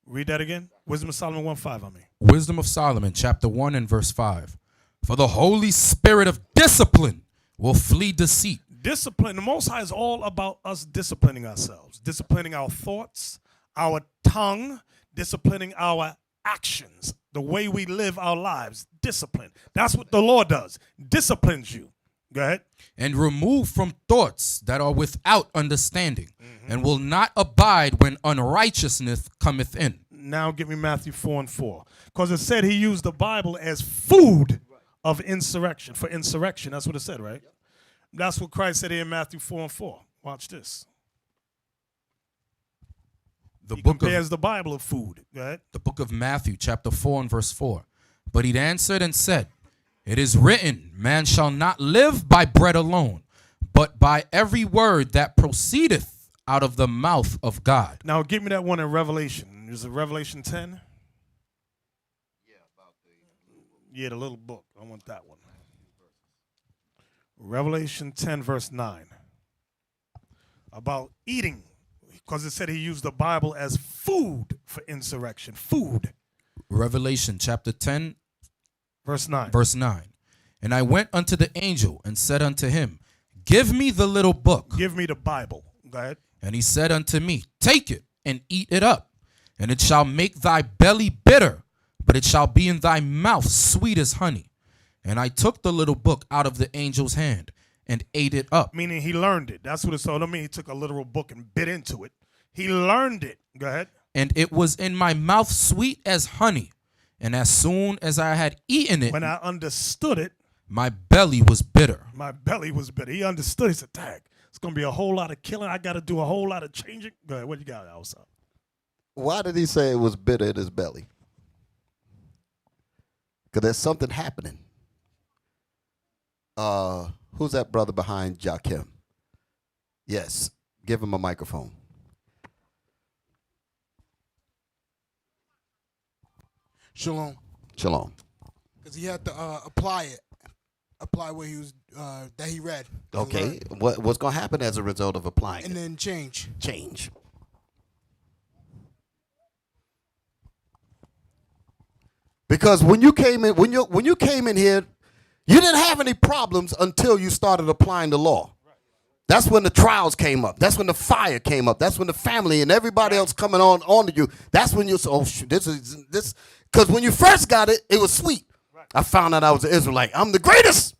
Read that again. Wisdom of Solomon 1:5, I mean. Wisdom of Solomon, chapter 1 and verse 5. For the Holy Spirit of discipline will flee deceit. Discipline, the Most High is all about us disciplining ourselves, disciplining our thoughts, our tongue, disciplining our actions, the way we live our lives. Discipline. That's what the Lord does. Disciplines you. Go ahead. And remove from thoughts that are without understanding, and will not abide when unrighteousness cometh in. Now give me Matthew 4:4. Because it said he used the Bible as food of insurrection. For insurrection, that's what it said, right? That's what Christ said here in Matthew 4:4. Watch this. He compares the Bible of food. Go ahead. The book of Matthew, chapter 4 and verse 4. But he answered and said, it is written, man shall not live by bread alone, but by every word that proceedeth out of the mouth of God. Now give me that one in Revelation. Is it Revelation 10? Yeah, the little book. I want that one. Revelation 10, verse 9. About eating. Because it said he used the Bible as food for insurrection. Food. Revelation chapter 10, Verse 9. verse 9. And I went unto the angel and said unto him, give me the little book. Give me the Bible. Go ahead. And he said unto me, take it and eat it up, and it shall make thy belly bitter, but it shall be in thy mouth sweet as honey. And I took the little book out of the angel's hand and ate it up. Meaning he learned it. That's what it told. I mean, he took a literal book and bit into it. He learned it. Go ahead. And it was in my mouth sweet as honey. And as soon as I had eaten it, When I understood it, my belly was bitter. my belly was bitter. He understood. He said, dang, it's going to be a whole lot of killing. I got to do a whole lot of changing. Go ahead. What you got outside? Why did he say it was bitter in his belly? Because there's something happening. Who's that brother behind Joachim? Yes. Give him a microphone. Shalom. Shalom. Because he had to apply what he was that he read. and Okay. learned, What's going to happen as a result of applying and it? then change. Change. Because when you came in, when you came in here, you didn't have any problems until you started applying the law. That's when the trials came up. That's when the fire came up. That's when the family and everybody else coming onto you. That's when you say, oh, shoot, this. Because when you first got it, it was sweet. I found out I was an Israelite. I'm the greatest.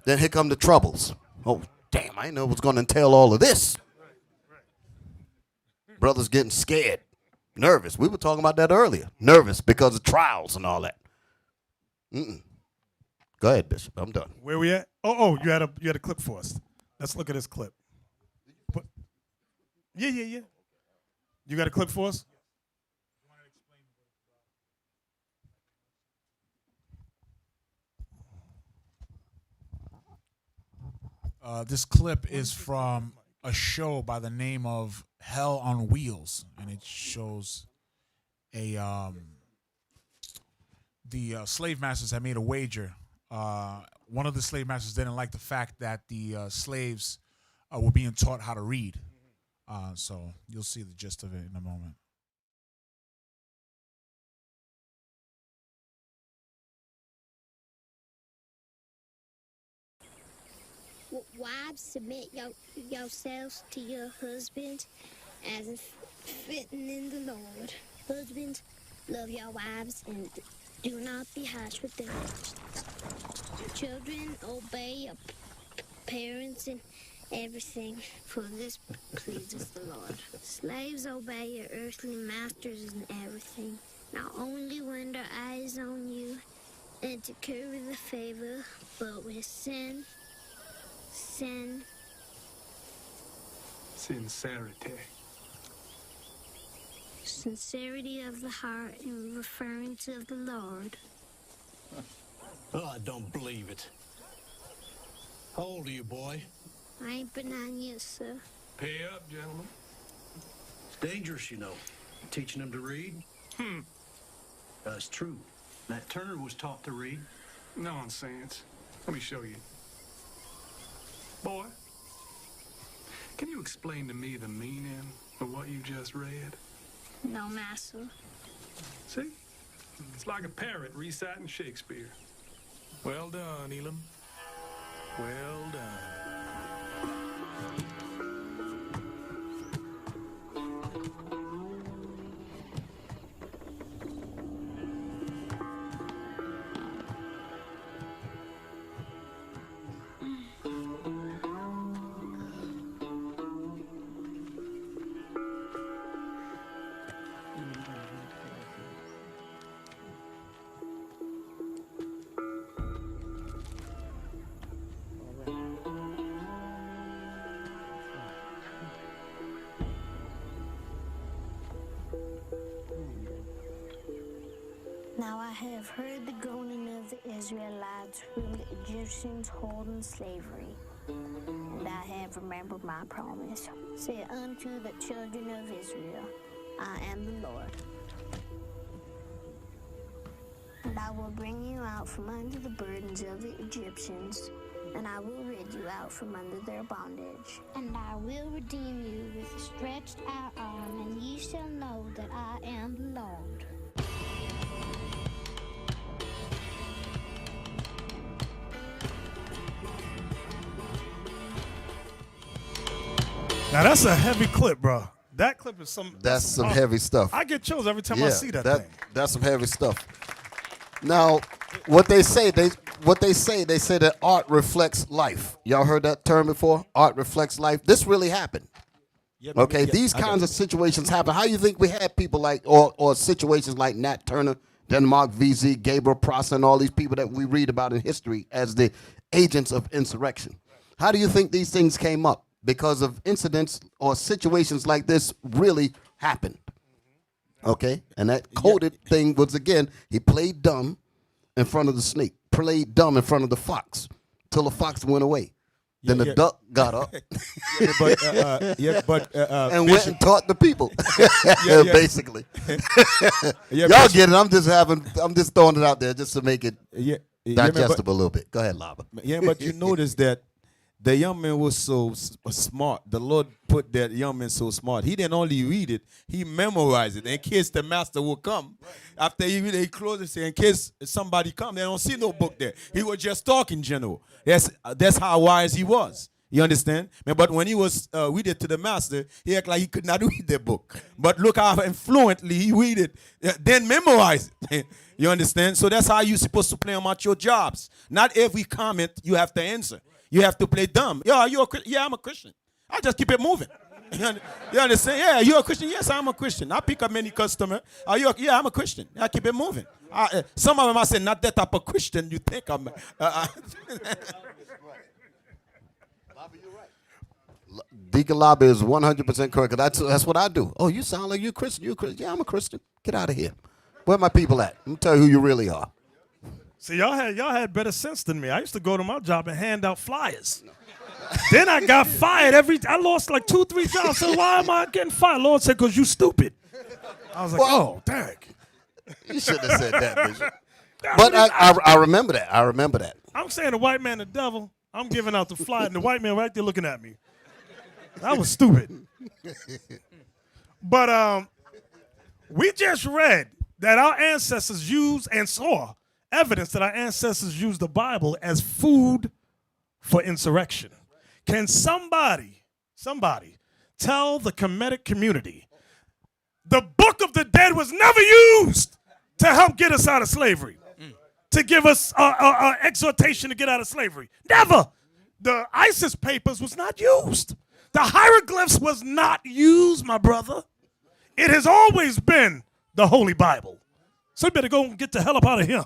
Then here come the troubles. Oh, damn, I didn't know it was going to entail all of this. Brothers getting scared, nervous. We were talking about that earlier. Nervous because of trials and all that. Go ahead, Bishop. I'm done. Where we at? Oh, you had a clip for us. Let's look at this clip. Yeah. You got a clip for us? This clip is from a show by the name of Hell on Wheels, and it shows the slave masters had made a wager. One of the slave masters didn't like the fact that the slaves were being taught how to read. So you'll see the gist of it in a moment. Wives, submit yourselves to your husbands as is fitting in the Lord. Husbands, love your wives and Do not be harsh with them. Children, obey your parents in everything, for this pleases the Lord. Slaves, obey your earthly masters in everything, not only when their eyes on you and to curry the favor, but with sincerity of the heart in referring to the Lord. Oh, I don't believe it. How old are you, boy? I ain't been on yet, sir. Pay up, gentlemen. It's dangerous, you know, teaching them to read. That's true. Nat Turner was taught to read. Nonsense. Let me show you. Boy, can you explain to me the meaning of what you just read? No, master. See? It's like a parrot reciting Shakespeare. Well done, Elam. Well done. Now I have heard the groaning of the Israelites whom the Egyptians hold in slavery, and I have remembered my promise. Say unto the children of Israel, I am the Lord. And I will bring you out from under the burdens of the Egyptians, and I will rid you out from under their bondage. And I will redeem you with a stretched out arm, and ye shall know that I am the Lord. Now that's a heavy clip, bro. That clip is That's some heavy stuff. I get chills every time I see that thing. That's some heavy stuff. Now, what they say that art reflects life. Y'all heard that term before? Art reflects life. This really happened. Yeah, Okay, these kinds of situations happen. How you think we had people like, or situations like Nat Turner, Denmark VZ, Gabriel Prosser, and all these people that we read about in history as the agents of insurrection? How do you think these things came up? Because of incidents or situations like this really happened. Okay? And that coded thing was, again, he played dumb in front of the snake, played dumb in front of the fox, till the fox went away. Then the duck got up and went and taught the people, basically. Y'all get it. I'm just throwing it out there just to make it digestible a little bit. Go ahead, Lava. Yeah, but you notice that the young man was so smart. The Lord put that young man so smart. He didn't only read it, he memorized it in case the master will come. After he read it, he closed it, say, in case somebody come, they don't see no book there. He was just talking general. That's how wise he was. You understand? But when he was read it to the master, he acted like he could not read the book. But look how fluently he read it, then memorize it. You understand? So that's how you're supposed to play them at your jobs. Not every comment you have to answer. You have to play dumb. Yeah, you're a Christian? Yeah, I'm a Christian. I just keep it moving. You understand? Yeah, you're a Christian? Yes, I'm a Christian. I pick up many customers. Yeah, I'm a Christian. I keep it moving. Some of them I say, not that type of Christian you think I'm. Deacon Lobby is 100% correct. That's what I do. Oh, you sound like you're a Christian. You're a Christian. Yeah, I'm a Christian. Get out of here. Where my people at? Let me tell you who you really are. See, y'all had better sense than me. I used to go to my job and hand out flyers. Then I got fired I lost like 2-3 jobs. I said, why am I getting fired? Lord said, because you stupid. I was like, oh, dang. You shouldn't have said that, Bishop. But I remember that. I remember that. I'm saying the white man the devil. I'm giving out the flyer, and the white man right there looking at me. That was stupid. But we just read that our ancestors used and saw evidence that our ancestors used the Bible as food for insurrection. Can somebody tell the Kemetic community the Book of the Dead was never used to help get us out of slavery, to give us exhortation to get out of slavery. Never. The ISIS papers was not used. The hieroglyphs was not used, my brother. It has always been the Holy Bible. So you better go and get the hell up out of here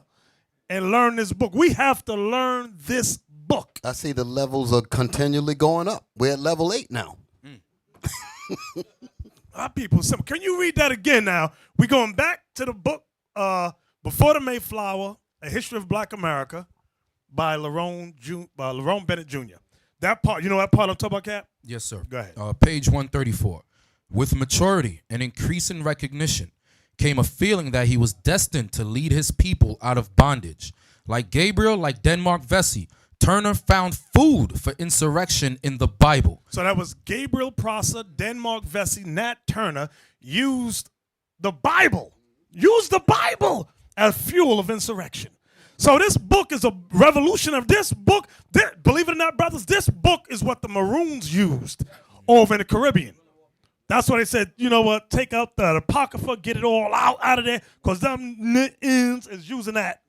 and learn this book. We have to learn this book. I see the levels are continually going up. We're at level 8 now. Our people, can you read that again now? We're going back to the book Before the Mayflower, A History of Black America by Lerone Bennett Jr. That part, you know that part I'm talking about, Cap? Yes, sir. Go ahead. Page 134. With maturity and increasing recognition came a feeling that he was destined to lead his people out of bondage. Like Gabriel, like Denmark Vesey, Turner found food for insurrection in the Bible. So that was Gabriel Prosser, Denmark Vesey, Nat Turner used the Bible as fuel of insurrection. So this book is a revolution of this book. Believe it or not, brothers, this book is what the Maroons used over in the Caribbean. That's why they said, you know what, take out the Apocrypha, get it all out of there, because them ends is using that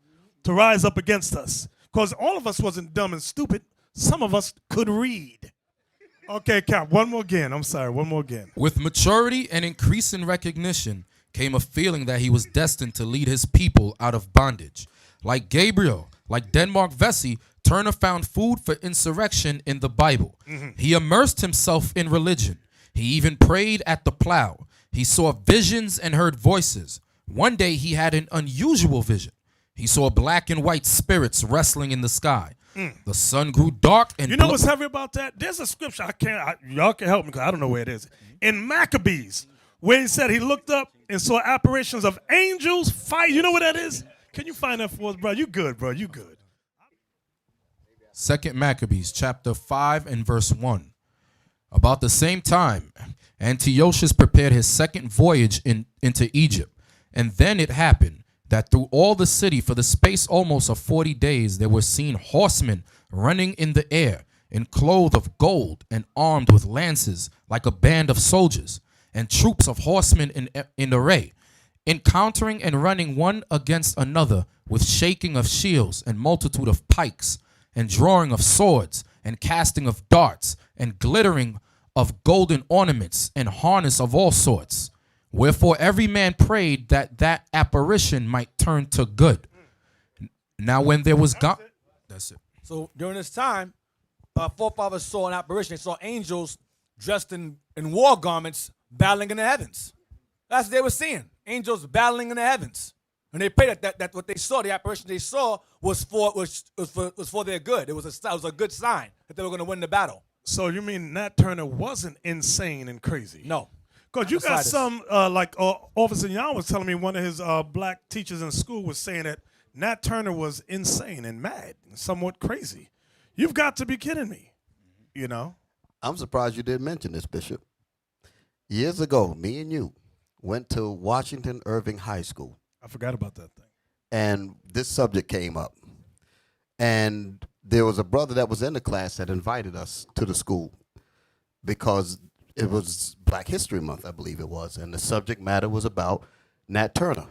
to rise up against us. Because all of us wasn't dumb and stupid. Some of us could read. Okay, Cap, one more again. I'm sorry, one more again. With maturity and increasing recognition came a feeling that he was destined to lead his people out of bondage. Like Gabriel, like Denmark Vesey, Turner found food for insurrection in the Bible. He immersed himself in religion. He even prayed at the plow. He saw visions and heard voices. One day he had an unusual vision. He saw black and white spirits wrestling in the sky. The sun grew dark and you know what's heavy about that? There's a scripture y'all can help me because I don't know where it is. In Maccabees, where he said he looked up and saw apparitions of angels fight. You know what that is? Can you find that for us, bro? You good, bro. You good. 2 Maccabees chapter 5 and verse 1. About the same time, Antiochus prepared his second voyage into Egypt. And then it happened that through all the city for the space almost of 40 days there were seen horsemen running in the air, in clothes of gold and armed with lances like a band of soldiers, and troops of horsemen in array, encountering and running one against another with shaking of shields and multitude of pikes, and drawing of swords, and casting of darts, and glittering of golden ornaments, and harness of all sorts. Wherefore every man prayed that apparition might turn to good. Now when there was God, that's it. So during this time, our forefathers saw an apparition. They saw angels dressed in war garments battling in the heavens. That's what they were seeing. Angels battling in the heavens. And they prayed that what they saw, the apparition they saw, was for their good. It was a good sign that they were going to win the battle. So you mean Nat Turner wasn't insane and crazy? No. Because you got some, like Officer Yan was telling me, one of his black teachers in school was saying that Nat Turner was insane and mad and somewhat crazy. You've got to be kidding me, you know? I'm surprised you didn't mention this, Bishop. Years ago, me and you went to Washington Irving High School. I forgot about that thing. And this subject came up. And there was a brother that was in the class that invited us to the school because it was Black History Month, I believe it was, and the subject matter was about Nat Turner.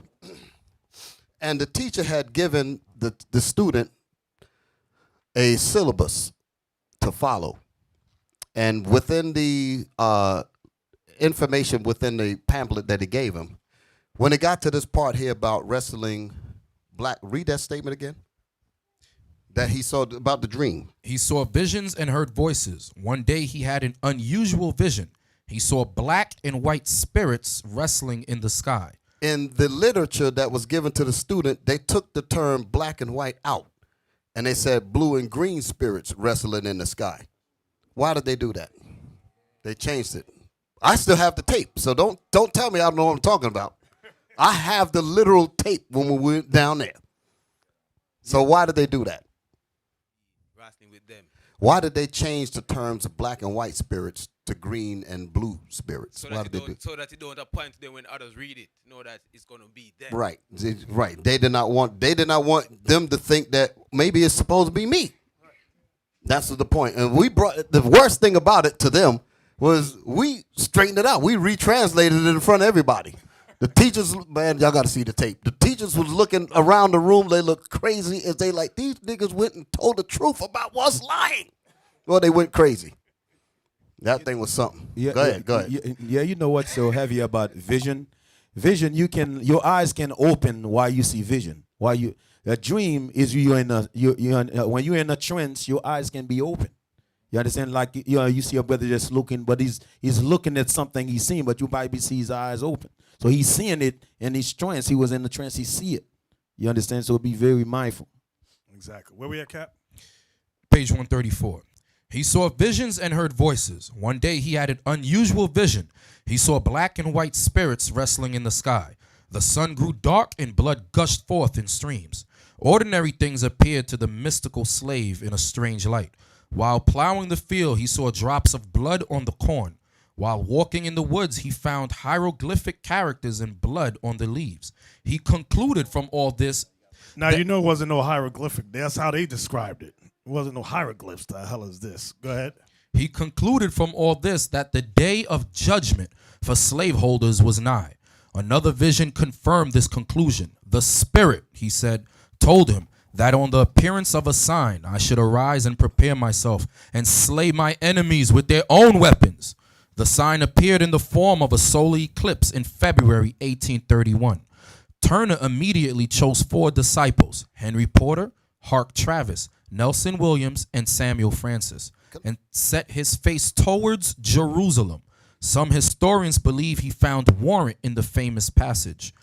And the teacher had given the student a syllabus to follow. And within the information within the pamphlet that he gave him, when it got to this part here about wrestling black, read that statement again. That he saw about the dream. He saw visions and heard voices. One day he had an unusual vision. He saw black and white spirits wrestling in the sky. In the literature that was given to the student, they took the term black and white out. And they said blue and green spirits wrestling in the sky. Why did they do that? They changed it. I still have the tape, so don't tell me I don't know what I'm talking about. I have the literal tape when we went down there. So why did they do that? With them. Why did they change the terms of black and white spirits to green and blue spirits? So Why that, did they do? So that you don't appoint to them when others read it. Know that it's going to be them. Right, right. They did not want them to think that maybe it's supposed to be me. That's the point. And we brought the worst thing about it to them was we straightened it out. We retranslated it in front of everybody. The teachers, man, y'all got to see the tape. The teachers was looking around the room. They looked crazy as they like, these niggas went and told the truth about what's lying. Well, they went crazy. That thing was something. Yeah, go ahead. Yeah, you know what's so heavy about vision? Vision, your eyes can open while you see vision. A dream is when you're in a trance, your eyes can be open. You understand? Like you see a brother just looking, but he's looking at something he's seeing, but you probably see his eyes open. So he's seeing it in his trance. He was in the trance. He see it. You understand? So be very mindful. Exactly. Where we at, Cap? Page 134. He saw visions and heard voices. One day he had an unusual vision. He saw black and white spirits wrestling in the sky. The sun grew dark and blood gushed forth in streams. Ordinary things appeared to the mystical slave in a strange light. While plowing the field, he saw drops of blood on the corn. While walking in the woods, he found hieroglyphic characters in blood on the leaves. He concluded from all this. Now, you know it wasn't no hieroglyphic. That's how they described it. It wasn't no hieroglyphs. The hell is this? Go ahead. He concluded from all this that the day of judgment for slaveholders was nigh. Another vision confirmed this conclusion. The Spirit, he said, told him that on the appearance of a sign I should arise and prepare myself and slay my enemies with their own weapons. The sign appeared in the form of a solar eclipse in February 1831. Turner immediately chose 4 disciples, Henry Porter, Hart Travis, Nelson Williams, and Samuel Francis, and set his face towards Jerusalem. Some historians believe he found warrant in the famous passage.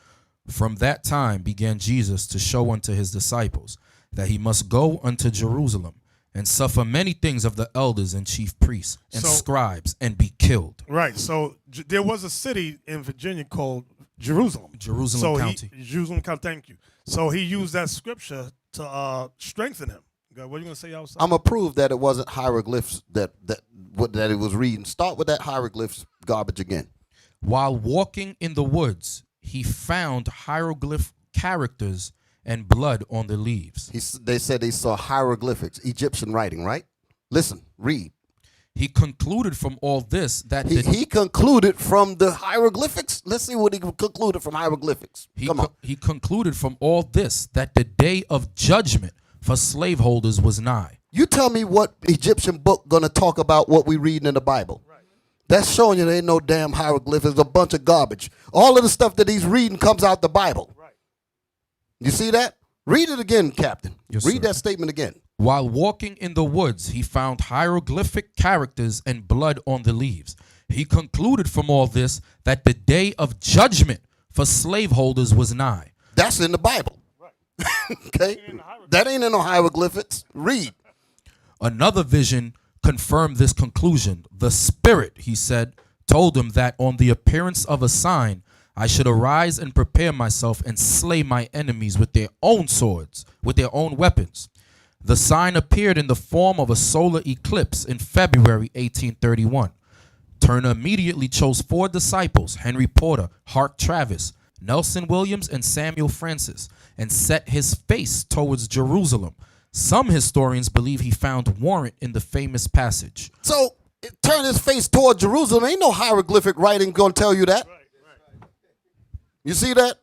From that time began Jesus to show unto his disciples that he must go unto Jerusalem and suffer many things of the elders and chief priests and scribes and be killed. Right. So there was a city in Virginia called Jerusalem. Jerusalem County. Jerusalem County. Thank you. So he used that scripture to strengthen him. What are you gonna say outside? I'm gonna prove that it wasn't hieroglyphs that it was reading. Start with that hieroglyphs garbage again. While walking in the woods, he found hieroglyph characters and blood on the leaves. They said they saw hieroglyphics, Egyptian writing, right? Listen, read. He concluded from all this that he concluded from the hieroglyphics. Let's see what he concluded from hieroglyphics. Come on. He concluded from all this that the day of judgment for slaveholders was nigh. You tell me what Egyptian book gonna talk about what we reading in the Bible. Right. That's showing you there ain't no damn hieroglyphics. It's a bunch of garbage. All of the stuff that he's reading comes out the Bible. Right. You see that? Read it again, Captain. Yes, read sir. that statement again. While walking in the woods, he found hieroglyphic characters and blood on the leaves. He concluded from all this that the day of judgment for slaveholders was nigh. That's in the Bible. Right. Okay? That ain't in no hieroglyphics. Read. Another vision confirmed this conclusion. The Spirit, he said, told him that on the appearance of a sign, I should arise and prepare myself and slay my enemies with their own swords, with their own weapons. The sign appeared in the form of a solar eclipse in February 1831. Turner immediately chose 4 disciples, Henry Porter, Hart Travis, Nelson Williams, and Samuel Francis, and set his face towards Jerusalem. Some historians believe he found warrant in the famous passage. So, turn his face toward Jerusalem. Ain't no hieroglyphic writing going to tell you that. You see that?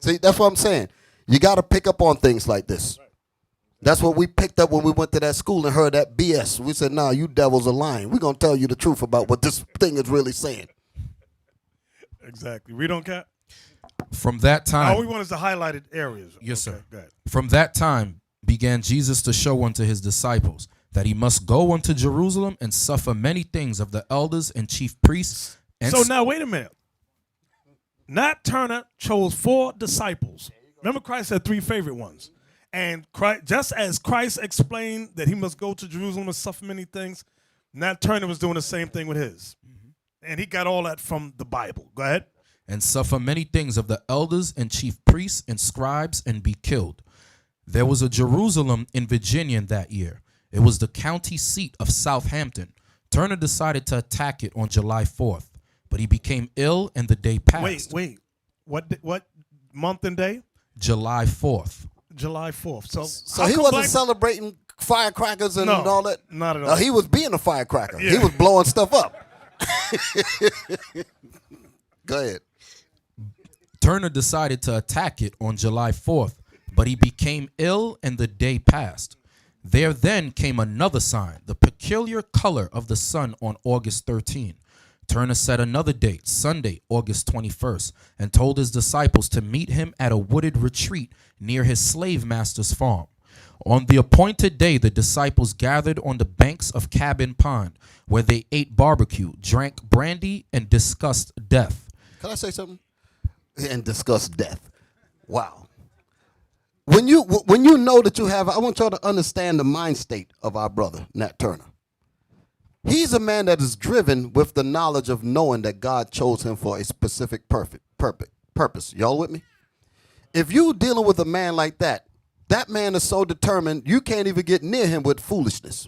See, that's what I'm saying. You got to pick up on things like this. That's what we picked up when we went to that school and heard that BS. We said, nah, you devils are lying. We're going to tell you the truth about what this thing is really saying. Exactly. We don't care. From that time. All we want is the highlighted areas. Yes, okay, sir. go ahead. From that time began Jesus to show unto his disciples that he must go unto Jerusalem and suffer many things of the elders and chief priests. And so now, wait a minute. Nat Turner chose 4 disciples. Remember, Christ had 3 favorite ones. And Christ, just as Christ explained that he must go to Jerusalem and suffer many things, Nat Turner was doing the same thing with his. And he got all that from the Bible. Go ahead. And suffer many things of the elders and chief priests and scribes and be killed. There was a Jerusalem in Virginia in that year. It was the county seat of Southampton. Turner decided to attack it on July 4th, but he became ill and the day passed. Wait. What month and day? July 4th. July 4th. So he wasn't celebrating firecrackers and all that? Not at all. He was being a firecracker. Yeah. He was blowing stuff up. Go ahead. Turner decided to attack it on July 4th, but he became ill and the day passed. There then came another sign, the peculiar color of the sun on August 13. Turner set another date, Sunday, August 21st, and told his disciples to meet him at a wooded retreat near his slave master's farm. On the appointed day, the disciples gathered on the banks of Cabin Pond, where they ate barbecue, drank brandy, and discussed death. Can I say something? And discuss death. Wow. When you know that you have, I want y'all to understand the mind state of our brother, Nat Turner. He's a man that is driven with the knowledge of knowing that God chose him for a specific purpose. Y'all with me? If you dealing with a man like that, that man is so determined you can't even get near him with foolishness.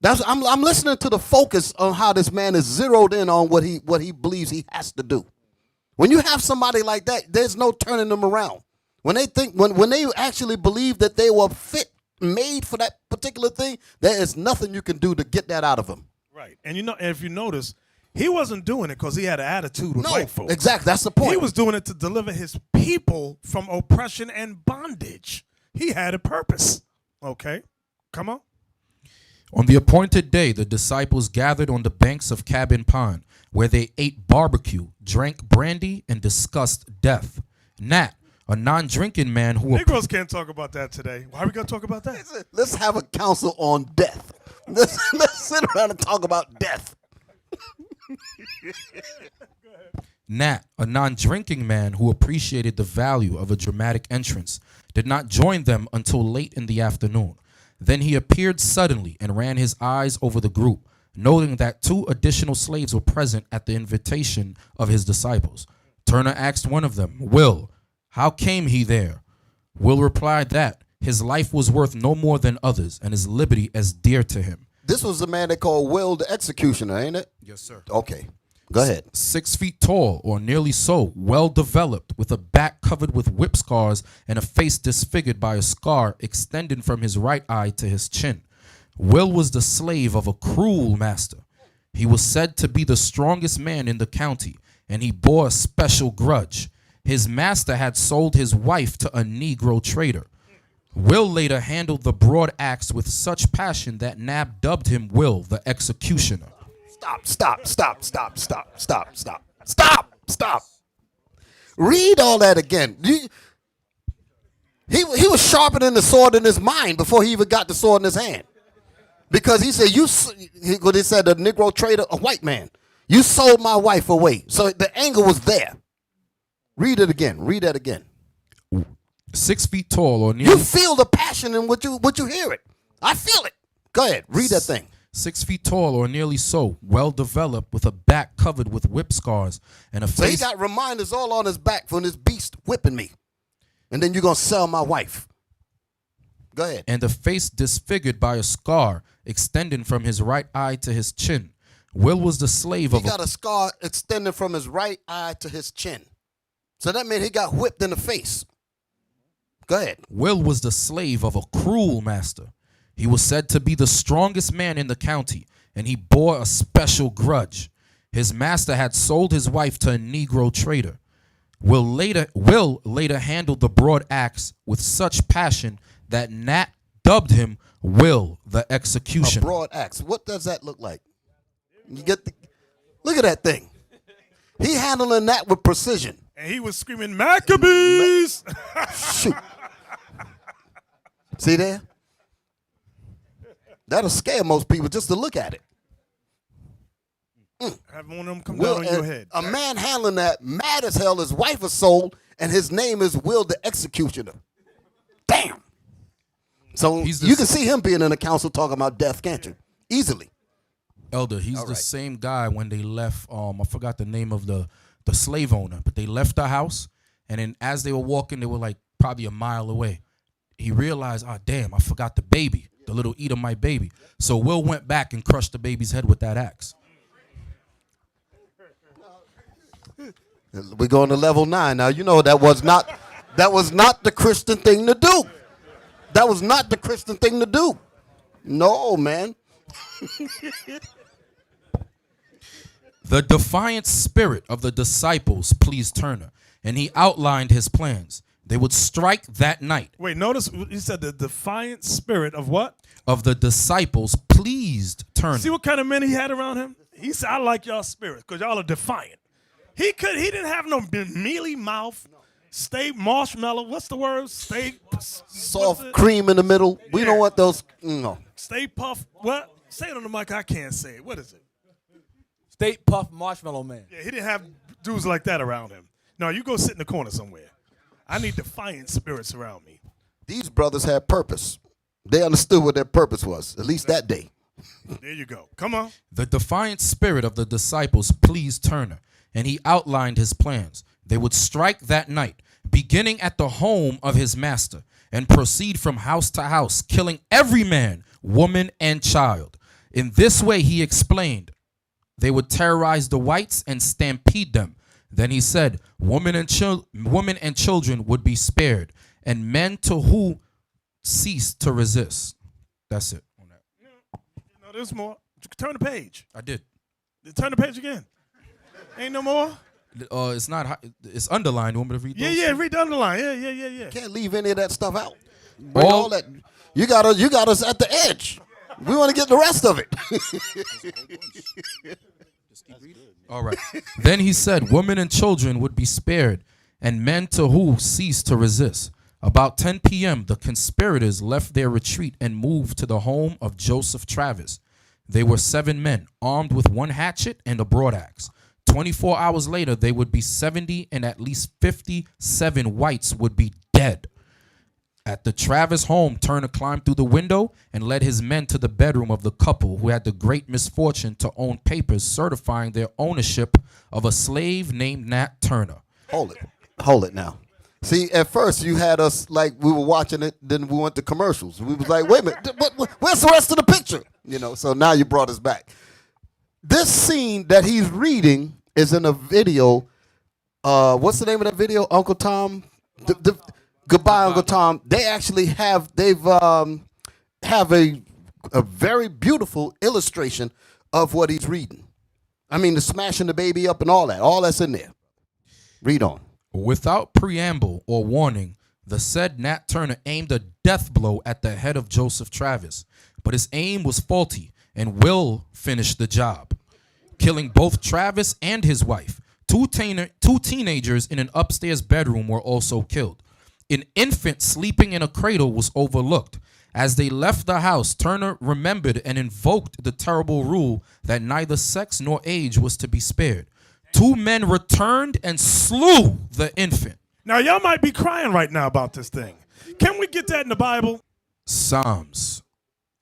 I'm listening to the focus on how this man is zeroed in on what he believes he has to do. When you have somebody like that, there's no turning them around. When they think, when they actually believe that they were made for that particular thing, there is nothing you can do to get that out of them. Right. And if you notice, he wasn't doing it because he had an attitude with white folks. Exactly. That's the point. He was doing it to deliver his people from oppression and bondage. He had a purpose. Okay. Come on. On the appointed day, the disciples gathered on the banks of Cabin Pond, where they ate barbecue, drank brandy, and discussed death. Nat, a non-drinking man who... Negroes can't talk about that today. Why are we going to talk about that? Let's have a council on death. Let's sit around and talk about death. Nat, a non-drinking man who appreciated the value of a dramatic entrance, did not join them until late in the afternoon. Then he appeared suddenly and ran his eyes over the group, noting that 2 additional slaves were present at the invitation of his disciples. Turner asked one of them, Will, how came he there? Will replied that his life was worth no more than others, and his liberty as dear to him. This was the man they called Will the Executioner, ain't it? Yes, sir. Okay. Go ahead. 6 feet tall, or nearly so, well developed, with a back covered with whip scars and a face disfigured by a scar extending from his right eye to his chin. Will was the slave of a cruel master. He was said to be the strongest man in the county, and he bore a special grudge. His master had sold his wife to a Negro trader. Will later handled the broad axe with such passion that Nab dubbed him Will the Executioner. Stop. Read all that again. He was sharpening the sword in his mind before he even got the sword in his hand. Because he said, he said the Negro trader, a white man, you sold my wife away. So the anger was there. Read it again. Read that again. 6 feet tall, or nearly... You feel the passion in what you hear it. I feel it. Go ahead. Read that thing. 6 feet tall, or nearly so, well developed, with a back covered with whip scars and a face... So he got reminders all on his back from this beast whipping me. And then you're going to sell my wife. Go ahead. And a face disfigured by a scar extending from his right eye to his chin. Will was the slave of... He got a scar extending from his right eye to his chin. So that meant he got whipped in the face. Go ahead. Will was the slave of a cruel master. He was said to be the strongest man in the county, and he bore a special grudge. His master had sold his wife to a Negro trader. Will later handled the broad axe with such passion that Nat dubbed him Will the Executioner. A broad axe. What does that look like? You get look at that thing. He handling that with precision. And he was screaming, Maccabees! Shoot. See there? That'll scare most people just to look at it. Have one of them come down on your head. A man handling that, mad as hell, his wife is sold, and his name is Will the Executioner. Damn. So you can see him being in the council talking about death, can't you? Easily. Elder, he's the same guy when they left, I forgot the name of the slave owner, but they left the house, and then as they were walking, they were like probably a mile away. He realized, oh, damn, I forgot the baby, the little Edomite baby. So Will went back and crushed the baby's head with that axe. We're going to level 9. Now, you know that was not the Christian thing to do. That was not the Christian thing to do. No, man. The defiant spirit of the disciples pleased Turner, and he outlined his plans. They would strike that night. Wait, notice he said the defiant spirit of what? Of the disciples pleased Turner. See what kind of men he had around him? He said, I like y'all spirit because y'all are defiant. He didn't have no mealy mouth, stay marshmallow. What's the word? Stay soft cream in the middle. We don't want those. No. Stay puff. What? Say it on the mic. I can't say it. What is it? State Puff Marshmallow Man. Yeah, he didn't have dudes like that around him. No, you go sit in the corner somewhere. I need defiant spirits around me. These brothers had purpose. They understood what their purpose was, at least that day. There you go. Come on. The defiant spirit of the disciples pleased Turner, and he outlined his plans. They would strike that night, beginning at the home of his master, and proceed from house to house, killing every man, woman, and child. In this way, he explained, they would terrorize the whites and stampede them. Then he said, women and children would be spared, and men to who ceased to resist. That's it. On that. No, there's more. Turn the page. I did. Turn the page again. Ain't no more? It's not. It's underlined. You want me to read those? Yeah, read the underline. Yeah. Can't leave any of that stuff out. Bring all that. You got us at the edge. We want to get the rest of it. All right. Then he said, women and children would be spared, and men to who ceased to resist. About 10 p.m., the conspirators left their retreat and moved to the home of Joseph Travis. They were 7 men, armed with 1 hatchet and a broadaxe. 24 hours later, they would be 70, and at least 57 whites would be dead. At the Travis home, Turner climbed through the window and led his men to the bedroom of the couple who had the great misfortune to own papers certifying their ownership of a slave named Nat Turner. Hold it now. See, at first you had us like we were watching it, then we went to commercials. We was like, wait a minute, where's the rest of the picture? So now you brought us back. This scene that he's reading is in a video. What's the name of that video? Uncle Tom? Goodbye, Uncle Tom. They actually have a very beautiful illustration of what he's reading. I mean, the smashing the baby up and all that. All that's in there. Read on. Without preamble or warning, the said Nat Turner aimed a death blow at the head of Joseph Travis, but his aim was faulty and Will finished the job, killing both Travis and his wife. Two teenagers in an upstairs bedroom were also killed. An infant sleeping in a cradle was overlooked. As they left the house, Turner remembered and invoked the terrible rule that neither sex nor age was to be spared. 2 men returned and slew the infant. Now, y'all might be crying right now about this thing. Can we get that in the Bible? Psalms,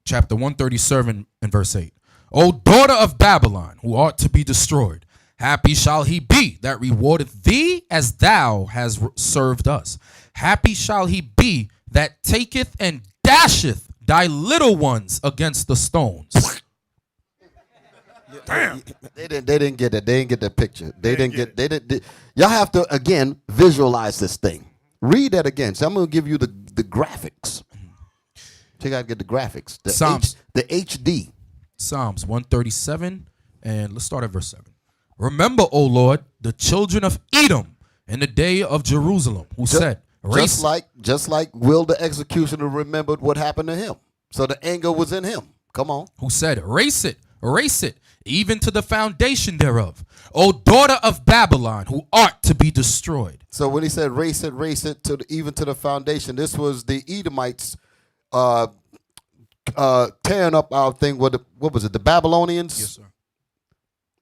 chapter 137 and verse 8. O daughter of Babylon, who art to be destroyed, happy shall he be that rewardeth thee as thou hast served us. Happy shall he be that taketh and dasheth thy little ones against the stones. Damn. They didn't get it. They didn't get that picture. They didn't. Y'all have to again visualize this thing. Read that again. So I'm gonna give you the graphics. So you gotta get the graphics. The HD. Psalms 137, and let's start at verse 7. Remember, O Lord, the children of Edom in the day of Jerusalem, who said, just like Will the executioner remembered what happened to him. So the anger was in him. Come on. Who said, erase it, even to the foundation thereof. O daughter of Babylon, who art to be destroyed. So when he said race it even to the foundation, this was the Edomites tearing up our thing. What was it? The Babylonians? Yes, sir.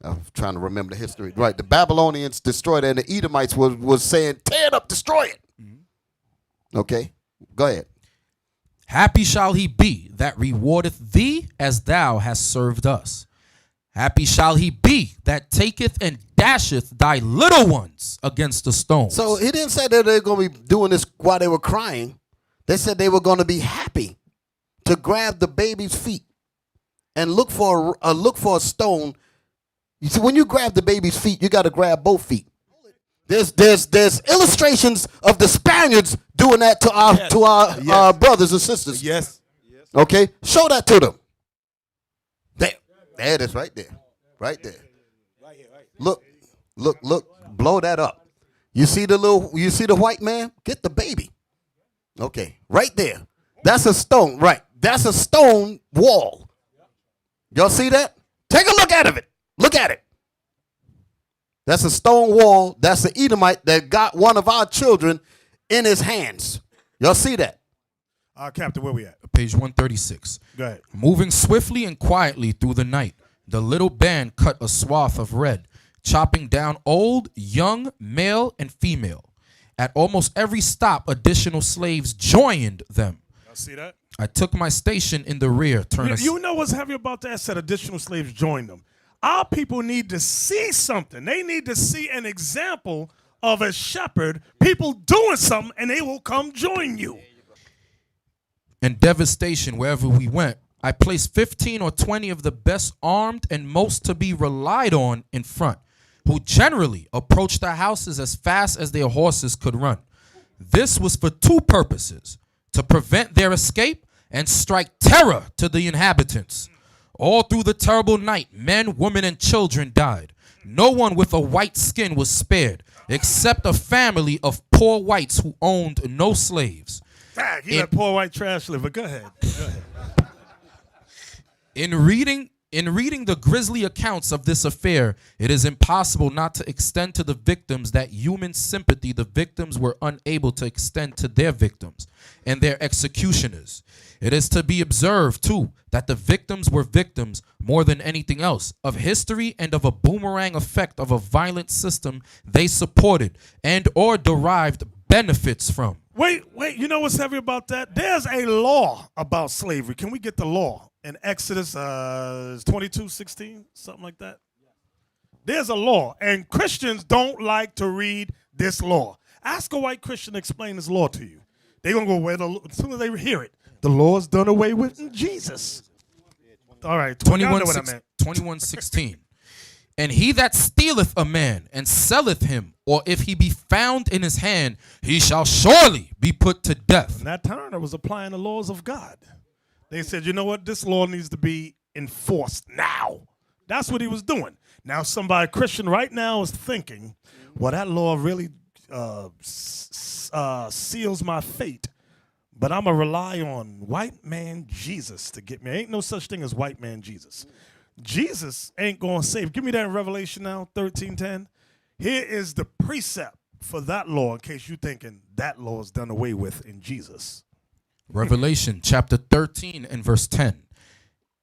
I'm trying to remember the history. Right. The Babylonians destroyed it, and the Edomites was saying, tear it up, destroy it. Mm-hmm. Okay. Go ahead. Happy shall he be that rewardeth thee as thou hast served us. Happy shall he be that taketh and dasheth thy little ones against the stones. So he didn't say that they're going to be doing this while they were crying. They said they were going to be happy to grab the baby's feet and look for a stone. You see, when you grab the baby's feet, you got to grab both feet. There's illustrations of the Spaniards doing that to our brothers and sisters. Yes. Okay, show that to them. There it is, right there, right there. Look, blow that up. You see the white man? Get the baby. Okay, right there. That's a stone, right? That's a stone wall. Y'all see that? Take a look at it. Look at it. That's a stone wall. That's the Edomite that got one of our children in his hands. Y'all see that? Captain, where we at? Page 136. Go ahead. Moving swiftly and quietly through the night, the little band cut a swath of red, chopping down old, young, male, and female. At almost every stop, additional slaves joined them. Y'all see that? I took my station in the rear. You know what's heavy about that? I said additional slaves joined them. Our people need to see something. They need to see an example of a shepherd, people doing something, and they will come join you. And devastation wherever we went. I placed 15 or 20 of the best armed and most to be relied on in front, who generally approached the houses as fast as their horses could run. This was for two purposes: to prevent their escape and strike terror to the inhabitants. All through the terrible night, men, women, and children died. No one with a white skin was spared, except a family of poor whites who owned no slaves. Dang, you that poor white trash liver. Go ahead. Go ahead. In reading the grisly accounts of this affair, it is impossible not to extend to the victims that human sympathy the victims were unable to extend to their victims and their executioners. It is to be observed, too, that the victims were victims, more than anything else, of history and of a boomerang effect of a violent system they supported and or derived benefits from. Wait, you know what's heavy about that? There's a law about slavery. Can we get the law? In Exodus 22:16, something like that. There's a law, and Christians don't like to read this law. Ask a white Christian to explain this law to you. They're going to go, as soon as they hear it, the law's done away with in Jesus. All right, 21:16. And he that stealeth a man and selleth him, or if he be found in his hand, he shall surely be put to death. And that Turner was applying the laws of God. They said, you know what? This law needs to be enforced now. That's what he was doing. Now, somebody, Christian right now, is thinking, well, that law really seals my fate. But I'm going to rely on white man Jesus to get me. Ain't no such thing as white man Jesus. Jesus ain't going to save. Give me that in Revelation now, 13:10. Here is the precept for that law in case you're thinking that law is done away with in Jesus. Revelation chapter 13 and verse 10.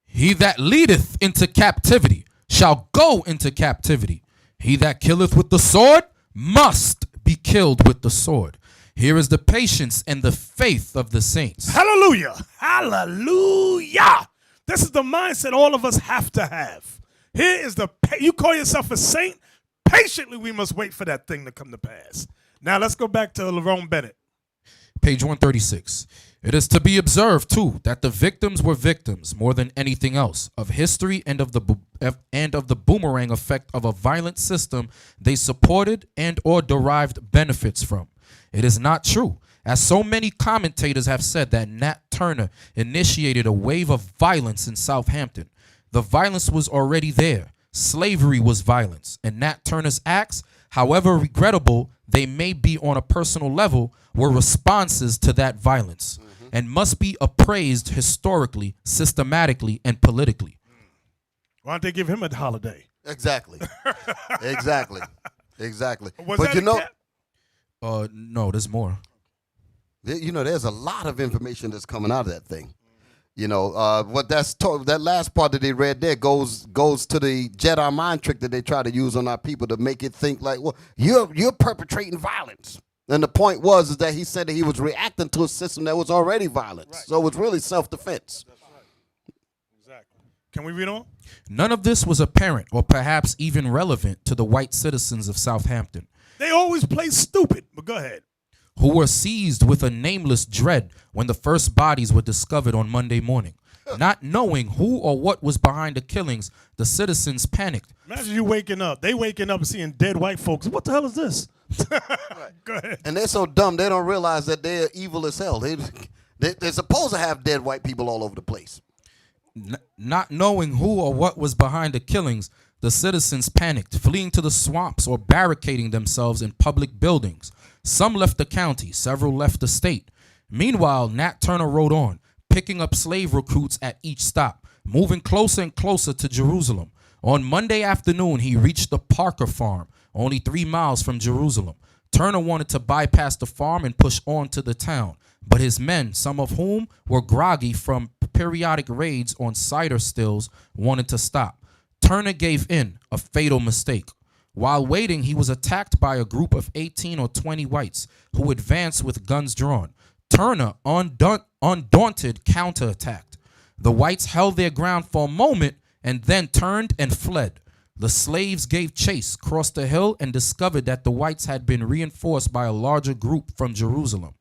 He that leadeth into captivity shall go into captivity. He that killeth with the sword must be killed with the sword. Here is the patience and the faith of the saints. Hallelujah. Hallelujah. This is the mindset all of us have to have. Here is you call yourself a saint. Patiently, we must wait for that thing to come to pass. Now let's go back to Lerone Bennett. Page 136. It is to be observed, too, that the victims were victims, more than anything else, of history and of the boomerang effect of a violent system they supported and or derived benefits from. It is not true, as so many commentators have said, that Nat Turner initiated a wave of violence in Southampton. The violence was already there. Slavery was violence, and Nat Turner's acts, however regrettable they may be on a personal level, were responses to that violence, and must be appraised historically, systematically, and politically. Why don't they give him a holiday? Exactly. Exactly. Was But that you know, no, there's more. You know, there's a lot of information that's coming out of that thing. You know, what that last part that they read there goes to the Jedi mind trick that they try to use on our people to make it think like, well, you're perpetrating violence. And the point is that he said that he was reacting to a system that was already violent. Right. So it's really self-defense. That's right. Exactly. Can we read on? None of this was apparent or perhaps even relevant to the white citizens of Southampton. They always play stupid, but go ahead. Who were seized with a nameless dread when the first bodies were discovered on Monday morning. Not knowing who or what was behind the killings, the citizens panicked. Imagine you waking up. They waking up and seeing dead white folks. What the hell is this? Go ahead. And they're so dumb, they don't realize that they're evil as hell. They're supposed to have dead white people all over the place. Not knowing who or what was behind the killings, The citizens panicked, fleeing to the swamps or barricading themselves in public buildings. Some left the county, several left the state. Meanwhile, Nat Turner rode on, picking up slave recruits at each stop, moving closer and closer to Jerusalem. On Monday afternoon, he reached the Parker farm, only 3 miles from Jerusalem. Turner wanted to bypass the farm and push on to the town, but his men, some of whom were groggy from periodic raids on cider stills, wanted to stop. Turner gave in, a fatal mistake. While waiting, he was attacked by a group of 18 or 20 whites who advanced with guns drawn. Turner, undaunted, counterattacked. The whites held their ground for a moment and then turned and fled. The slaves gave chase, crossed the hill, and discovered that the whites had been reinforced by a larger group from Jerusalem.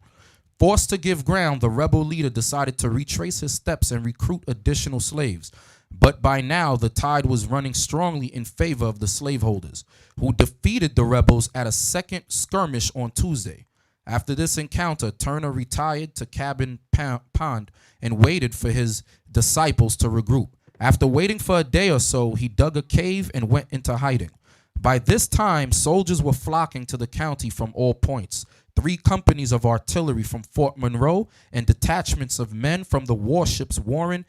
Forced to give ground, the rebel leader decided to retrace his steps and recruit additional slaves. But by now, the tide was running strongly in favor of the slaveholders, who defeated the rebels at a second skirmish on Tuesday. After this encounter, Turner retired to Cabin Pond and waited for his disciples to regroup. After waiting for a day or so, he dug a cave and went into hiding. By this time, soldiers were flocking to the county from all points. 3 companies of artillery from Fort Monroe and detachments of men from the warships Warren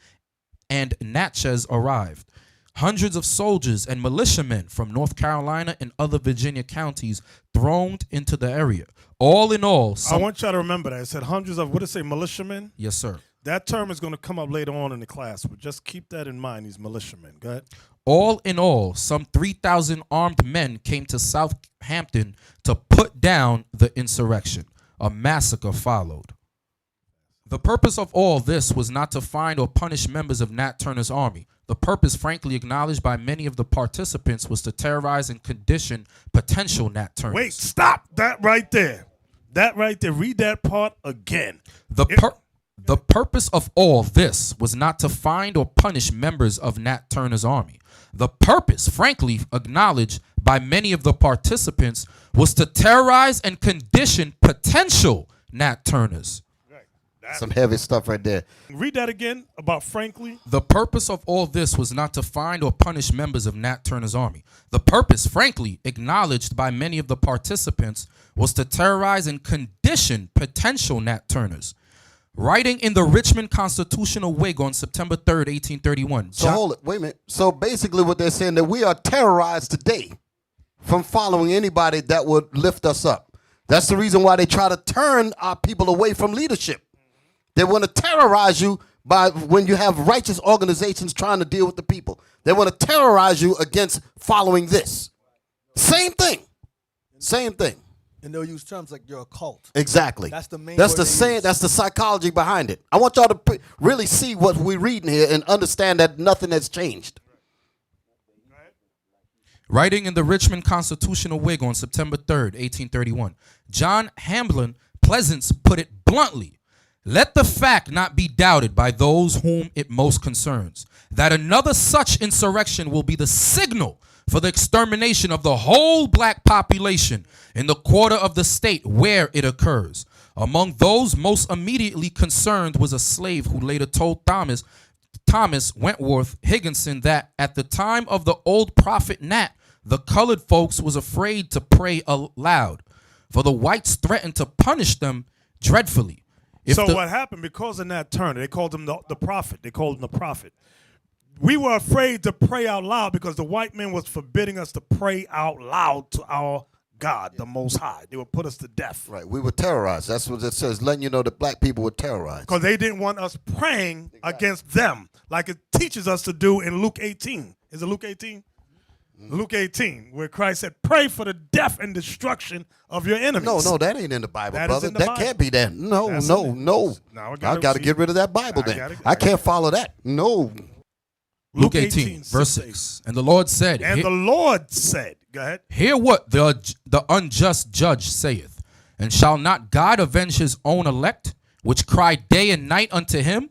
and Natchez arrived. Hundreds of soldiers and militiamen from North Carolina and other Virginia counties thronged into the area. All in all, I want y'all to remember that. It said hundreds of, what did it say, militiamen? Yes, sir. That term is going to come up later on in the class, but just keep that in mind, these militiamen. Go ahead. All in all, some 3,000 armed men came to Southampton to put down the insurrection. A massacre followed. The purpose of all this was not to find or punish members of Nat Turner's army. The purpose, frankly acknowledged by many of the participants, was to terrorize and condition potential Nat Turners. Wait, stop that right there. That right there. Read that part again. The purpose of all this was not to find or punish members of Nat Turner's army. The purpose, frankly acknowledged by many of the participants, was to terrorize and condition potential Nat Turners. Some heavy stuff right there. Read that again about frankly. The purpose of all this was not to find or punish members of Nat Turner's army. The purpose, frankly acknowledged by many of the participants, was to terrorize and condition potential Nat Turners. Writing in the Richmond Constitutional Whig on September 3rd, 1831. So hold it, wait a minute. So basically what they're saying that we are terrorized today from following anybody that would lift us up. That's the reason why they try to turn our people away from leadership. They want to terrorize you by when you have righteous organizations trying to deal with the people. They want to terrorize you against following this. Same thing. Same thing. And they'll use terms like you're a cult. Exactly. That's the main. That's the saying. That's the psychology behind it. I want y'all to really see what we're reading here and understand that nothing has changed. Writing in the Richmond Constitutional Whig on September 3rd, 1831, John Hamlin Pleasance put it bluntly. Let the fact not be doubted by those whom it most concerns, that another such insurrection will be the signal for the extermination of the whole black population in the quarter of the state where it occurs. Among those most immediately concerned was a slave who later told Thomas Wentworth Higginson that at the time of the old prophet Nat, the colored folks was afraid to pray aloud, for the whites threatened to punish them dreadfully. What happened, because of Nat Turner, they called him the prophet. They called him the prophet. We were afraid to pray out loud because the white men was forbidding us to pray out loud to our God, the Most High. They would put us to death. Right. We were terrorized. That's what it says, letting you know that black people were terrorized. Because they didn't want us praying against them like it teaches us to do in Luke 18. Is it Luke 18? Luke 18, where Christ said, pray for the death and destruction of your enemies. No, that ain't in the Bible, that brother. That can't be that. No. I got to get rid of that Bible then. I can't follow that. No. Luke 18, verse 6. And the Lord said. And the Lord said. Go ahead. Hear what the unjust judge saith. And shall not God avenge his own elect, which cry day and night unto him,